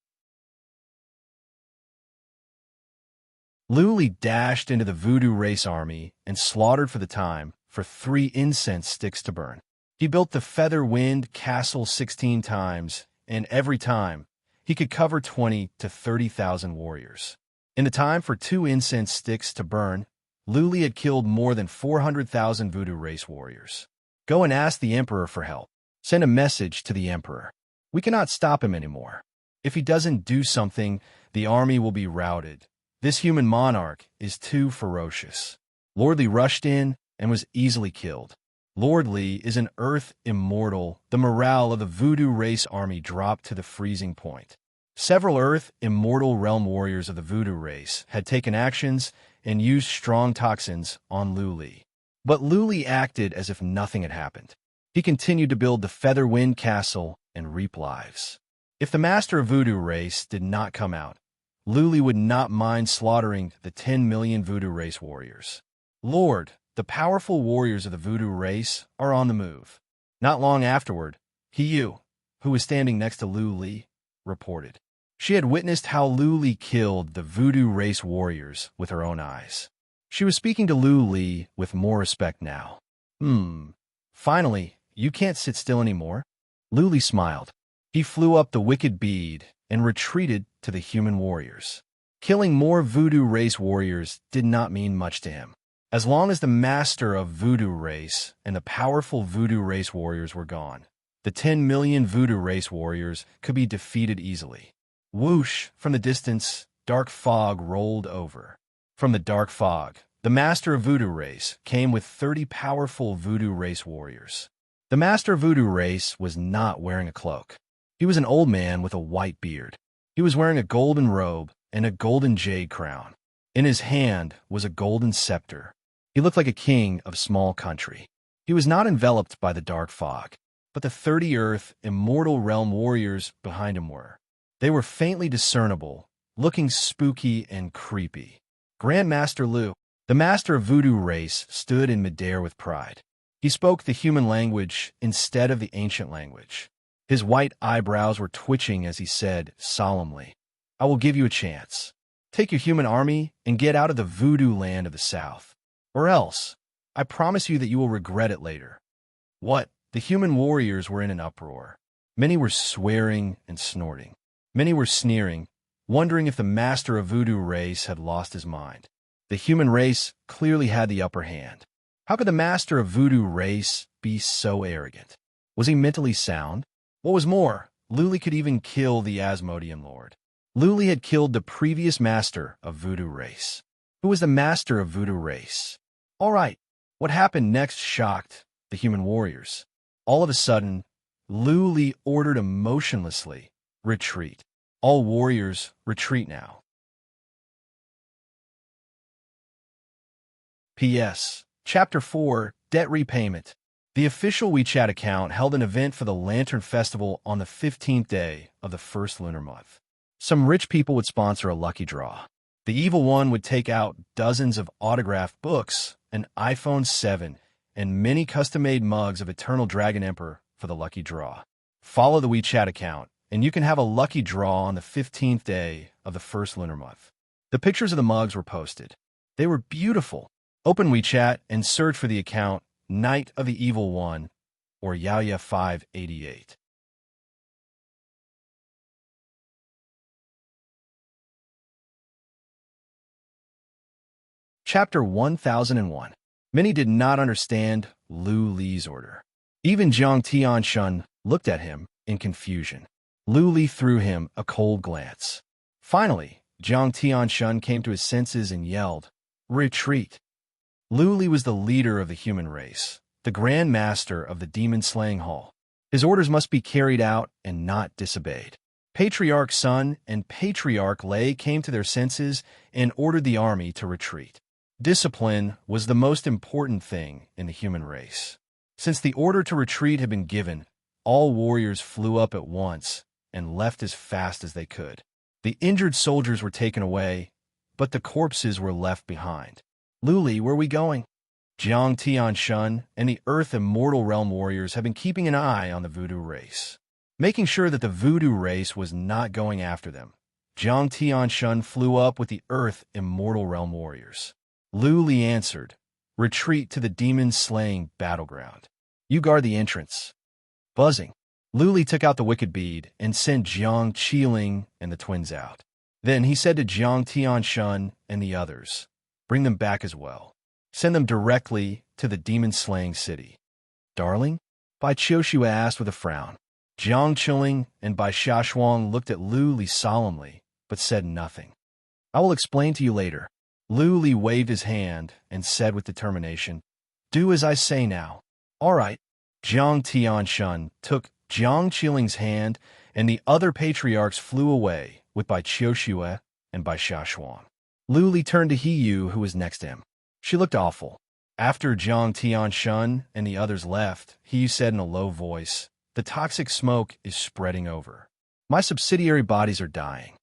Luli dashed into the voodoo race army and slaughtered for the time for 3 incense sticks to burn. He built the feather wind castle 16 times, and every time, he could cover 20 to 30,000 warriors. In the time for 2 incense sticks to burn, Luli had killed more than 400,000 voodoo race warriors. Go and ask the emperor for help. Send a message to the emperor. We cannot stop him anymore. If he doesn't do something, the army will be routed. This human monarch is too ferocious. Lordly rushed in and was easily killed. Lordly is an earth immortal. The morale of the voodoo race army dropped to the freezing point. Several Earth Immortal Realm warriors of the Voodoo race had taken actions and used strong toxins on Lu Li. But Lu Li acted as if nothing had happened. He continued to build the Featherwind Castle and reap lives. If the Master of Voodoo race did not come out, Lu Li would not mind slaughtering the 10 million Voodoo race warriors. Lord, the powerful warriors of the Voodoo race are on the move. Not long afterward, Hiyu, who was standing next to Lu Li, reported. She had witnessed how Lu Li killed the Voodoo race warriors with her own eyes. She was speaking to Lu Li with more respect now. Finally, you can't sit still anymore? Lu Li smiled. He flew up the wicked bead and retreated to the human warriors. Killing more Voodoo race warriors did not mean much to him. As long as the master of Voodoo race and the powerful Voodoo race warriors were gone, the 10 million Voodoo race warriors could be defeated easily. Whoosh! From the distance, dark fog rolled over. From the dark fog, the master of Voodoo race came with 30 powerful Voodoo race warriors. The master of Voodoo race was not wearing a cloak. He was an old man with a white beard. He was wearing a golden robe and a golden jade crown. In his hand was a golden scepter. He looked like a king of a small country. He was not enveloped by the dark fog, but the 30 Earth Immortal Realm warriors behind him were. They were faintly discernible, looking spooky and creepy. Grand Master Lu, the master of Voodoo race, stood in midair with pride. He spoke the human language instead of the ancient language. His white eyebrows were twitching as he said solemnly, I will give you a chance. Take your human army and get out of the Voodoo land of the south. Or else, I promise you that you will regret it later. What? The human warriors were in an uproar. Many were swearing and snorting. Many were sneering, wondering if the master of Voodoo race had lost his mind. The human race clearly had the upper hand. How could the master of Voodoo race be so arrogant? Was he mentally sound? What was more, Lu Li could even kill the Asmodean Lord. Lu Li had killed the previous master of Voodoo race. Who was the master of Voodoo race? All right, what happened next shocked the human warriors. All of a sudden, Lu Li ordered emotionlessly, retreat. All warriors, retreat now. P.S. Chapter 4, Debt Repayment. The official WeChat account held an event for the Lantern Festival on the 15th day of the first lunar month. Some rich people would sponsor a lucky draw. The evil one would take out dozens of autographed books, an iPhone 7, and many custom-made mugs of Eternal Dragon Emperor for the lucky draw. Follow the WeChat account, and you can have a lucky draw on the 15th day of the first lunar month. The pictures of the mugs were posted. They were beautiful. Open WeChat and search for the account Knight of the Evil One or Yaoya588. Chapter 1001. Many did not understand Lu Li's order. Even Jiang Tianshun looked at him in confusion. Lu Li threw him a cold glance. Finally, Jiang Tianshun came to his senses and yelled, Retreat! Lu Li was the leader of the human race, the Grand Master of the Demon-Slaying Hall. His orders must be carried out and not disobeyed. Patriarch Sun and Patriarch Lei came to their senses and ordered the army to retreat. Discipline was the most important thing in the human race. Since the order to retreat had been given, all warriors flew up at once and left as fast as they could. The injured soldiers were taken away, but the corpses were left behind. Lu Li, where are we going? Jiang Tianshun and the Earth Immortal Realm warriors have been keeping an eye on the Voodoo race. Making sure that the Voodoo race was not going after them, Jiang Tianshun flew up with the Earth Immortal Realm warriors. Lu Li answered, Retreat to the demon-slaying battleground. You guard the entrance. Buzzing. Lu Li took out the wicked bead and sent Jiang Qiling and the twins out. Then he said to Jiang Tianshun and the others, Bring them back as well. Send them directly to the demon-slaying city. Darling? Bai Qiushua asked with a frown. Jiang Qiling and Bai Xiaoshuang looked at Lu Li solemnly, but said nothing. I will explain to you later. Lu Li waved his hand and said with determination, Do as I say now. All right. Jiang Tianshun took Jiang Qiling's hand and the other patriarchs flew away with Bai Qiuxue and Bai Xiaoshuang. Lu Li turned to He, who was next to him. She looked awful. After Jiang Tianshun and the others left, He said in a low voice, "The toxic smoke is spreading over. My subsidiary bodies are dying.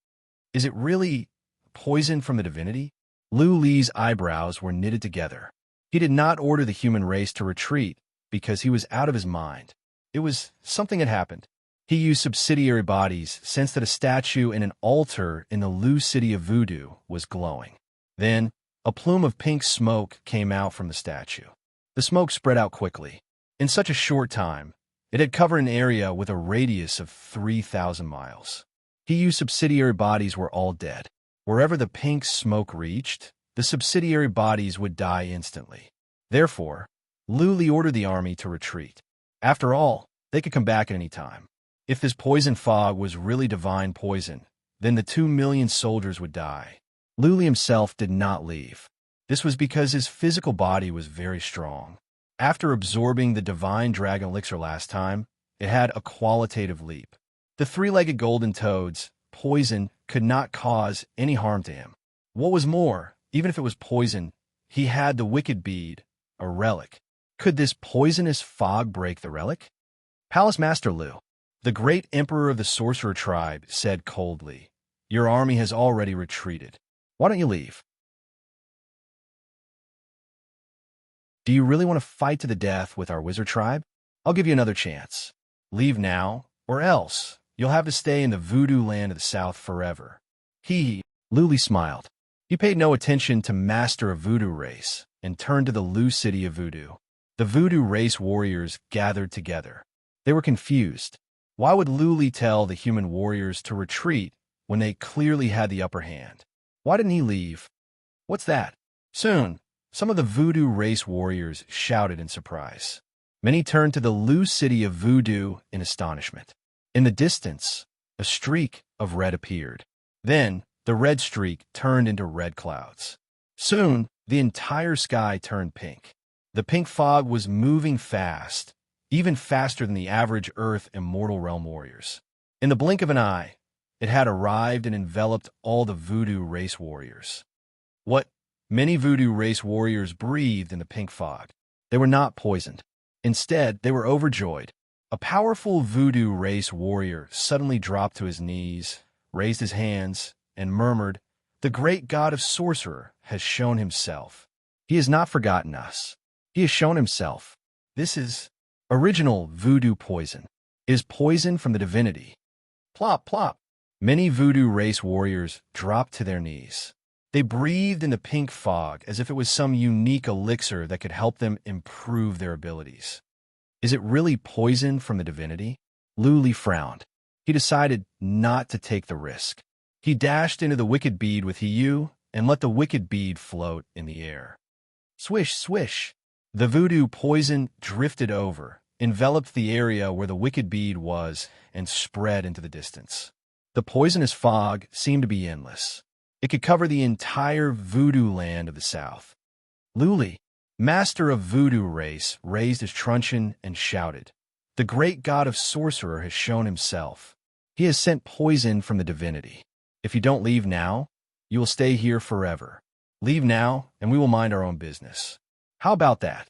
Is it really poison from the divinity?" Lu Li's eyebrows were knitted together. He did not order the human race to retreat because he was out of his mind. It was something had happened. He used subsidiary bodies, sensed that a statue in an altar in the Lu city of voodoo was glowing. Then, a plume of pink smoke came out from the statue. The smoke spread out quickly. In such a short time, it had covered an area with a radius of 3,000 miles. He used subsidiary bodies were all dead. Wherever the pink smoke reached, the subsidiary bodies would die instantly. Therefore, Lu Li ordered the army to retreat. After all, they could come back at any time. If this poison fog was really divine poison, then the 2 million soldiers would die. Lu Li himself did not leave. This was because his physical body was very strong. After absorbing the divine dragon elixir last time, it had a qualitative leap. The three-legged golden toad's poison could not cause any harm to him. What was more, even if it was poison, he had the wicked bead, a relic. Could this poisonous fog break the relic? Palace Master Lu, the great emperor of the sorcerer tribe, said coldly, "Your army has already retreated. Why don't you leave?" "Do you really want to fight to the death with our wizard tribe? I'll give you another chance. Leave now, or else you'll have to stay in the voodoo land of the south forever." Lu Li smiled. He paid no attention to Master of Voodoo race and turned to the Lu city of voodoo. The voodoo race warriors gathered together. They were confused. Why would Lu Li tell the human warriors to retreat when they clearly had the upper hand? Why didn't he leave? What's that? Soon, some of the voodoo race warriors shouted in surprise. Many turned to the Lu city of voodoo in astonishment. In the distance, a streak of red appeared. Then, the red streak turned into red clouds. Soon, the entire sky turned pink. The pink fog was moving fast, even faster than the average Earth immortal realm warriors. In the blink of an eye, it had arrived and enveloped all the voodoo race warriors. What? Many voodoo race warriors breathed in the pink fog. They were not poisoned. Instead, they were overjoyed. A powerful voodoo race warrior suddenly dropped to his knees, raised his hands, and murmured, "The great god of sorcerer has shown himself. He has not forgotten us. He has shown himself. This is original voodoo poison. It is poison from the divinity." Plop, plop. Many voodoo race warriors dropped to their knees. They breathed in the pink fog as if it was some unique elixir that could help them improve their abilities. Is it really poison from the divinity? Lu Li frowned. He decided not to take the risk. He dashed into the wicked bead with He and let the wicked bead float in the air. Swish, swish. The voodoo poison drifted over, enveloped the area where the wicked bead was, and spread into the distance. The poisonous fog seemed to be endless. It could cover the entire voodoo land of the south. Lu Li, master of voodoo race, raised his truncheon and shouted, "The great god of sorcerer has shown himself. He has sent poison from the divinity. If you don't leave now, you will stay here forever. Leave now, and we will mind our own business. How about that?"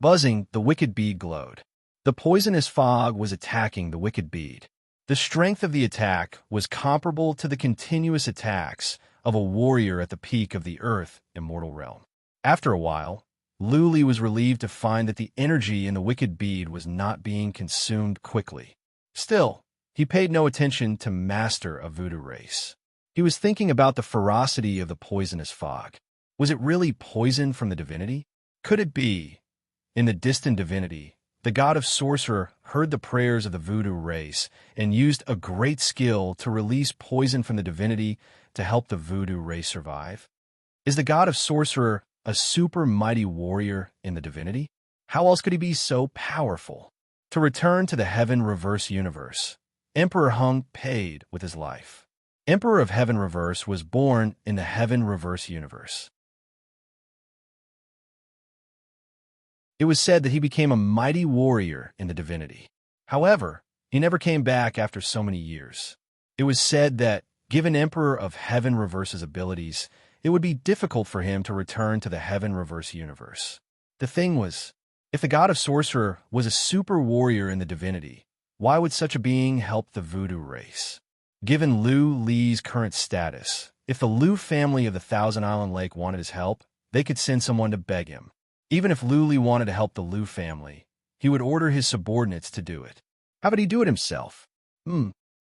Buzzing, the wicked bead glowed. The poisonous fog was attacking the wicked bead. The strength of the attack was comparable to the continuous attacks of a warrior at the peak of the Earth immortal realm. After a while, Lu Li was relieved to find that the energy in the wicked bead was not being consumed quickly. Still, he paid no attention to Master of Voodoo race. He was thinking about the ferocity of the poisonous fog. Was it really poison from the divinity? Could it be? In the distant divinity, the god of sorcerer heard the prayers of the voodoo race and used a great skill to release poison from the divinity to help the voodoo race survive. Is the god of sorcerer a super mighty warrior in the divinity? How else could he be so powerful? To return to the Heaven Reverse universe, Emperor Hung paid with his life. Emperor of Heaven Reverse was born in the Heaven Reverse universe. It was said that he became a mighty warrior in the divinity. However, He never came back after so many years. It was said that, given Emperor of Heaven Reverse's abilities, it would be difficult for him to return to the Heaven Reverse universe. The thing was, if the god of sorcerer was a super warrior in the divinity, why would such a being help the voodoo race? Given Lu Li's current status, if the Lu family of the Thousand Island Lake wanted his help, they could send someone to beg him. Even if Lu Li wanted to help the Lu family, he would order his subordinates to do it. How would he do it himself?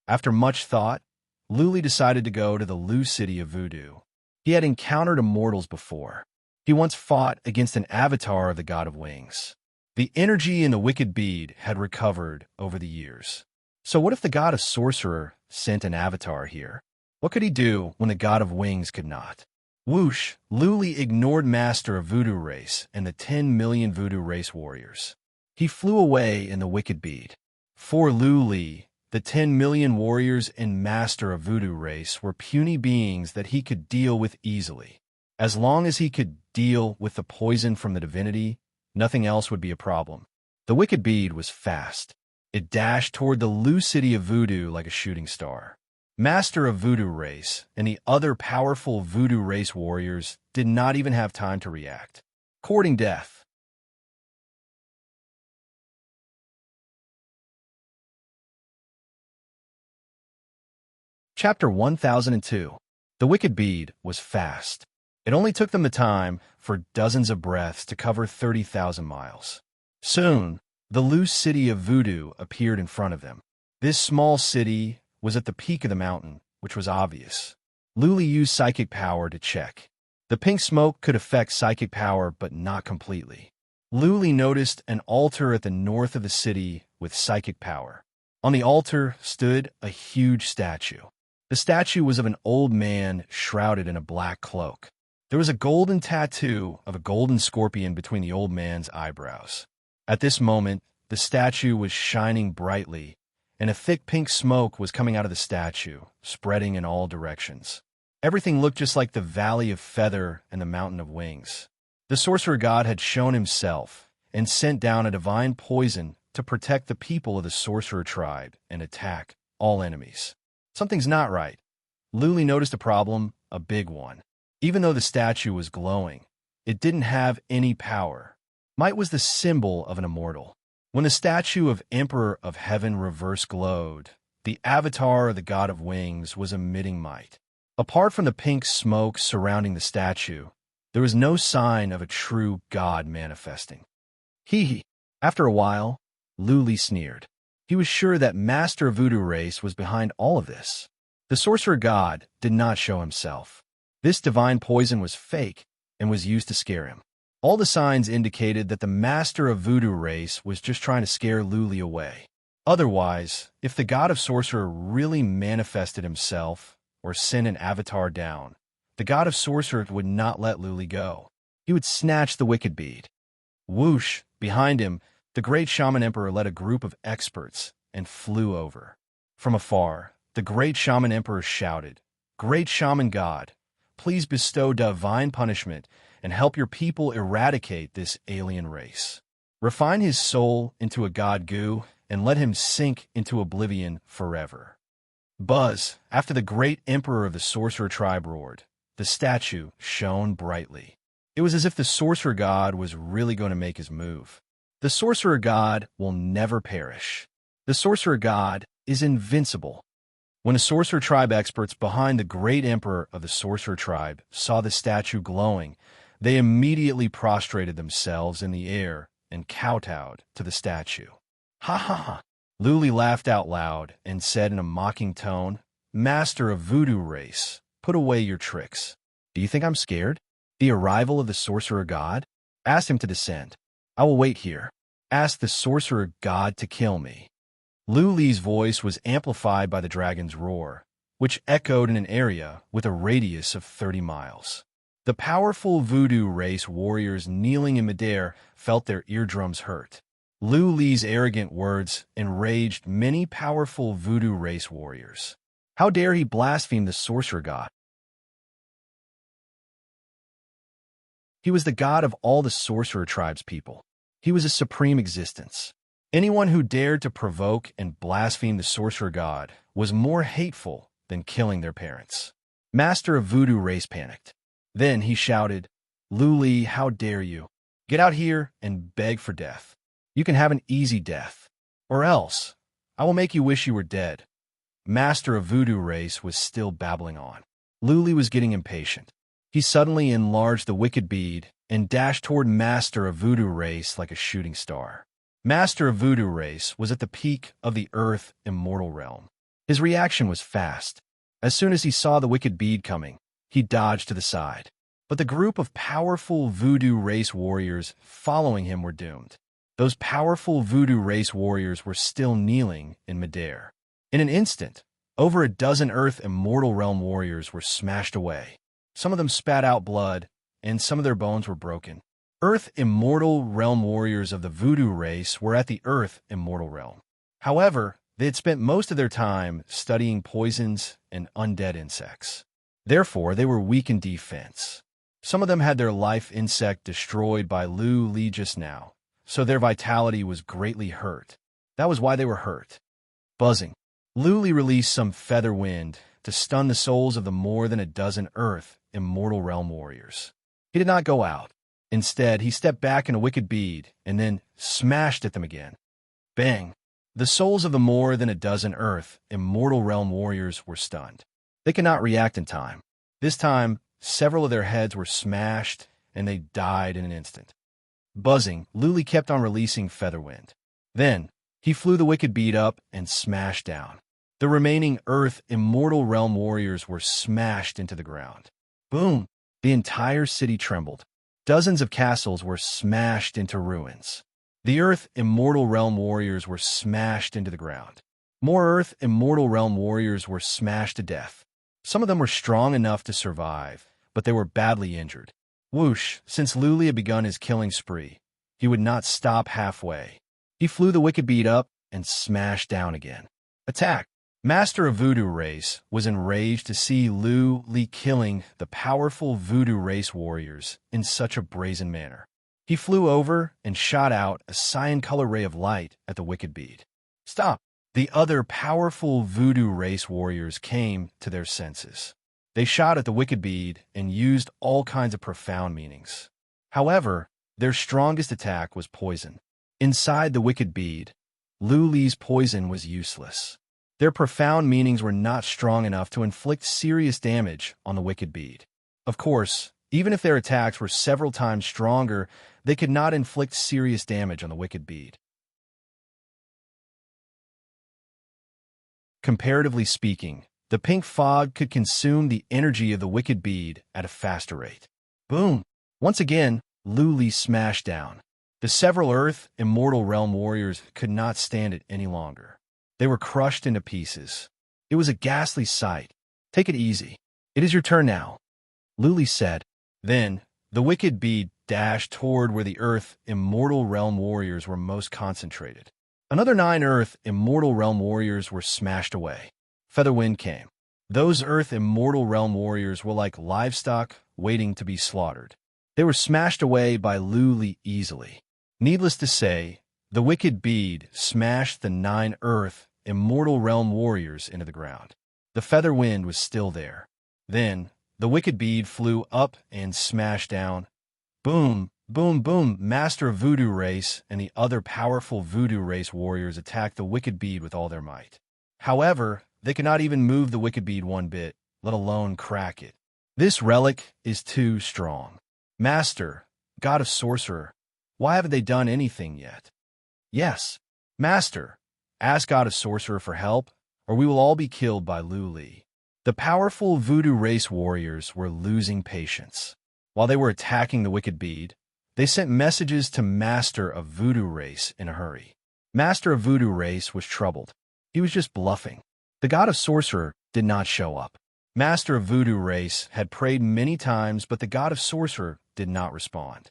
After much thought, Lu Li decided to go to the Lu city of voodoo. He had encountered immortals before. He once fought against an avatar of the god of wings. The energy in the wicked bead had recovered over the years. So what if the god of sorcerer sent an avatar here? What could he do when the god of wings could not? Whoosh, Lu Li ignored Master of Voodoo Race and the 10 million Voodoo Race warriors. He flew away in the wicked bead. For Lu Li, the 10 million warriors and Master of Voodoo Race were puny beings that he could deal with easily. As long as he could deal with the poison from the divinity, nothing else would be a problem. The wicked bead was fast. It dashed toward the Lu city of voodoo like a shooting star. Master of Voodoo Race and the other powerful Voodoo Race warriors did not even have time to react. Courting death. Chapter 1002. The wicked bead was fast. It only took them the time for dozens of breaths to cover 30,000 miles. Soon, the loose city of voodoo appeared in front of them. This small city was at the peak of the mountain, which was obvious. Lu Li used psychic power to check. The pink smoke could affect psychic power, but not completely. Lu Li noticed an altar at the north of the city with psychic power. On the altar stood a huge statue. The statue was of an old man shrouded in a black cloak. There was a golden tattoo of a golden scorpion between the old man's eyebrows. At this moment, the statue was shining brightly, and a thick pink smoke was coming out of the statue, spreading in all directions. Everything looked just like the Valley of Feather and the Mountain of Wings. The sorcerer god had shown himself and sent down a divine poison to protect the people of the sorcerer tribe and attack all enemies. Something's not right. Lu Li noticed a problem, a big one. Even though the statue was glowing, it didn't have any power. Might was the symbol of an immortal. When the statue of Emperor of Heaven Reverse glowed, the avatar of the god of wings was emitting might. Apart from the pink smoke surrounding the statue, there was no sign of a true god manifesting. Hee. After a while, Lu Li sneered. He was sure that Master of Voodoo Race was behind all of this. The sorcerer god did not show himself. This divine poison was fake and was used to scare him. All the signs indicated that the Master of Voodoo Race was just trying to scare Lu Li away. Otherwise, if the god of sorcerer really manifested himself or sent an avatar down, the god of sorcerer would not let Lu Li go. He would snatch the wicked bead. Whoosh! Behind him, the great shaman emperor led a group of experts and flew over. From afar, the great shaman emperor shouted, "Great shaman god, please bestow divine punishment and help your people eradicate this alien race. Refine his soul into a god goo and let him sink into oblivion forever." Buzz, after the great emperor of the sorcerer tribe roared, the statue shone brightly. It was as if the sorcerer god was really going to make his move. The sorcerer god will never perish. The sorcerer god is invincible. When the sorcerer tribe experts behind the great emperor of the sorcerer tribe saw the statue glowing, they immediately prostrated themselves in the air and kowtowed to the statue. Ha ha ha! Lu Li laughed out loud and said in a mocking tone, "Master of Voodoo Race, put away your tricks. Do you think I'm scared? The arrival of the sorcerer god? Ask him to descend. I will wait here. Ask the sorcerer god to kill me." Lu Li's voice was amplified by the dragon's roar, which echoed in an area with a radius of 30 miles. The powerful Voodoo Race warriors kneeling in midair felt their eardrums hurt. Lu Li's arrogant words enraged many powerful Voodoo Race warriors. How dare he blaspheme the sorcerer god? He was the god of all the sorcerer tribe's people. He was a supreme existence. Anyone who dared to provoke and blaspheme the sorcerer god was more hateful than killing their parents. Master of Voodoo Race panicked. Then he shouted, "Luli, how dare you? Get out here and beg for death. You can have an easy death. Or else, I will make you wish you were dead." Master of Voodoo Race was still babbling on. Luli was getting impatient. He suddenly enlarged the wicked bead and dashed toward Master of Voodoo Race like a shooting star. Master of Voodoo Race was at the peak of the Earth Immortal realm. His reaction was fast. As soon as he saw the wicked bead coming, he dodged to the side. But the group of powerful Voodoo Race warriors following him were doomed. Those powerful Voodoo Race warriors were still kneeling in midair. In an instant, over a dozen Earth Immortal realm warriors were smashed away. Some of them spat out blood, and some of their bones were broken. Earth Immortal realm warriors of the Voodoo Race were at the Earth Immortal realm. However, they had spent most of their time studying poisons and undead insects. Therefore, they were weak in defense. Some of them had their life insect destroyed by Lu just now, so their vitality was greatly hurt. That was why they were hurt. Buzzing. Lu released some feather wind to stun the souls of the more than a dozen Earth Immortal realm warriors. He did not go out. Instead, he stepped back in a wicked bead and then smashed at them again. Bang! The souls of the more than a dozen Earth Immortal realm warriors were stunned. They could not react in time. This time, several of their heads were smashed and they died in an instant. Buzzing, Luli kept on releasing featherwind. Then, he flew the wicked bead up and smashed down. The remaining Earth Immortal realm warriors were smashed into the ground. Boom! The entire city trembled. Dozens of castles were smashed into ruins. The Earth Immortal realm warriors were smashed into the ground. More Earth Immortal realm warriors were smashed to death. Some of them were strong enough to survive, but they were badly injured. Whoosh! Since Luli had begun his killing spree, he would not stop halfway. He flew the wicked bead up and smashed down again. Attack! Master of Voodoo Race was enraged to see Luli killing the powerful Voodoo Race warriors in such a brazen manner. He flew over and shot out a cyan-color ray of light at the wicked bead. Stop! The other powerful Voodoo Race warriors came to their senses. They shot at the wicked bead and used all kinds of profound meanings. However, their strongest attack was poison. Inside the wicked bead, Luli's poison was useless. Their profound meanings were not strong enough to inflict serious damage on the wicked bead. Of course, even if their attacks were several times stronger, they could not inflict serious damage on the wicked bead. Comparatively speaking, the pink fog could consume the energy of the wicked bead at a faster rate. Boom! Once again, Luli smashed down. The several Earth Immortal realm warriors could not stand it any longer. They were crushed into pieces. It was a ghastly sight. Take it easy. It is your turn now, Luli said. Then, the wicked bead dashed toward where the Earth Immortal realm warriors were most concentrated. Another 9 Earth Immortal realm warriors were smashed away. Featherwind came. Those Earth Immortal realm warriors were like livestock waiting to be slaughtered. They were smashed away by Luli easily. Needless to say, the wicked bead smashed the 9 Earth Immortal realm warriors into the ground. The feather wind was still there. Then, the wicked bead flew up and smashed down. Boom, boom, boom. Master of Voodoo Race and the other powerful Voodoo Race warriors attacked the wicked bead with all their might. However, they could not even move the wicked bead one bit, let alone crack it. This relic is too strong. Master, God of Sorcerer, why haven't they done anything yet? Yes, Master, ask God of Sorcerer for help, or we will all be killed by Luli. The powerful Voodoo Race warriors were losing patience. While they were attacking the wicked bead, they sent messages to Master of Voodoo Race in a hurry. Master of Voodoo Race was troubled. He was just bluffing. The God of Sorcerer did not show up. Master of Voodoo Race had prayed many times, but the God of Sorcerer did not respond.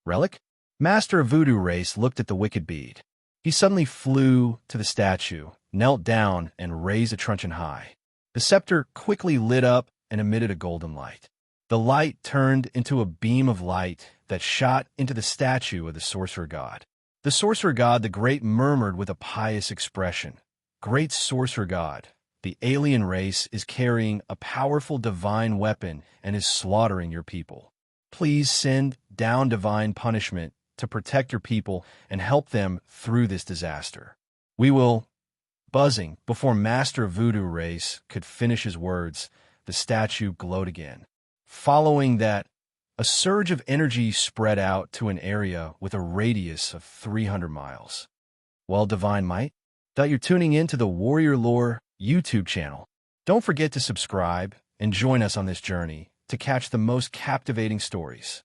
Relic? Master of Voodoo Race looked at the wicked bead. He suddenly flew to the statue, knelt down, and raised a truncheon high. The scepter quickly lit up and emitted a golden light. The light turned into a beam of light that shot into the statue of the sorcerer god. The sorcerer god, the great, murmured with a pious expression. Great sorcerer god, the alien race is carrying a powerful divine weapon and is slaughtering your people. Please send down divine punishment to protect your people and help them through this disaster. We will... Buzzing. Before Master Voodoo Race could finish his words, the statue glowed again. Following that, a surge of energy spread out to an area with a radius of 300 miles. Well, Divine Might, that you're tuning in to the Warrior Lore YouTube channel. Don't forget to subscribe and join us on this journey to catch the most captivating stories.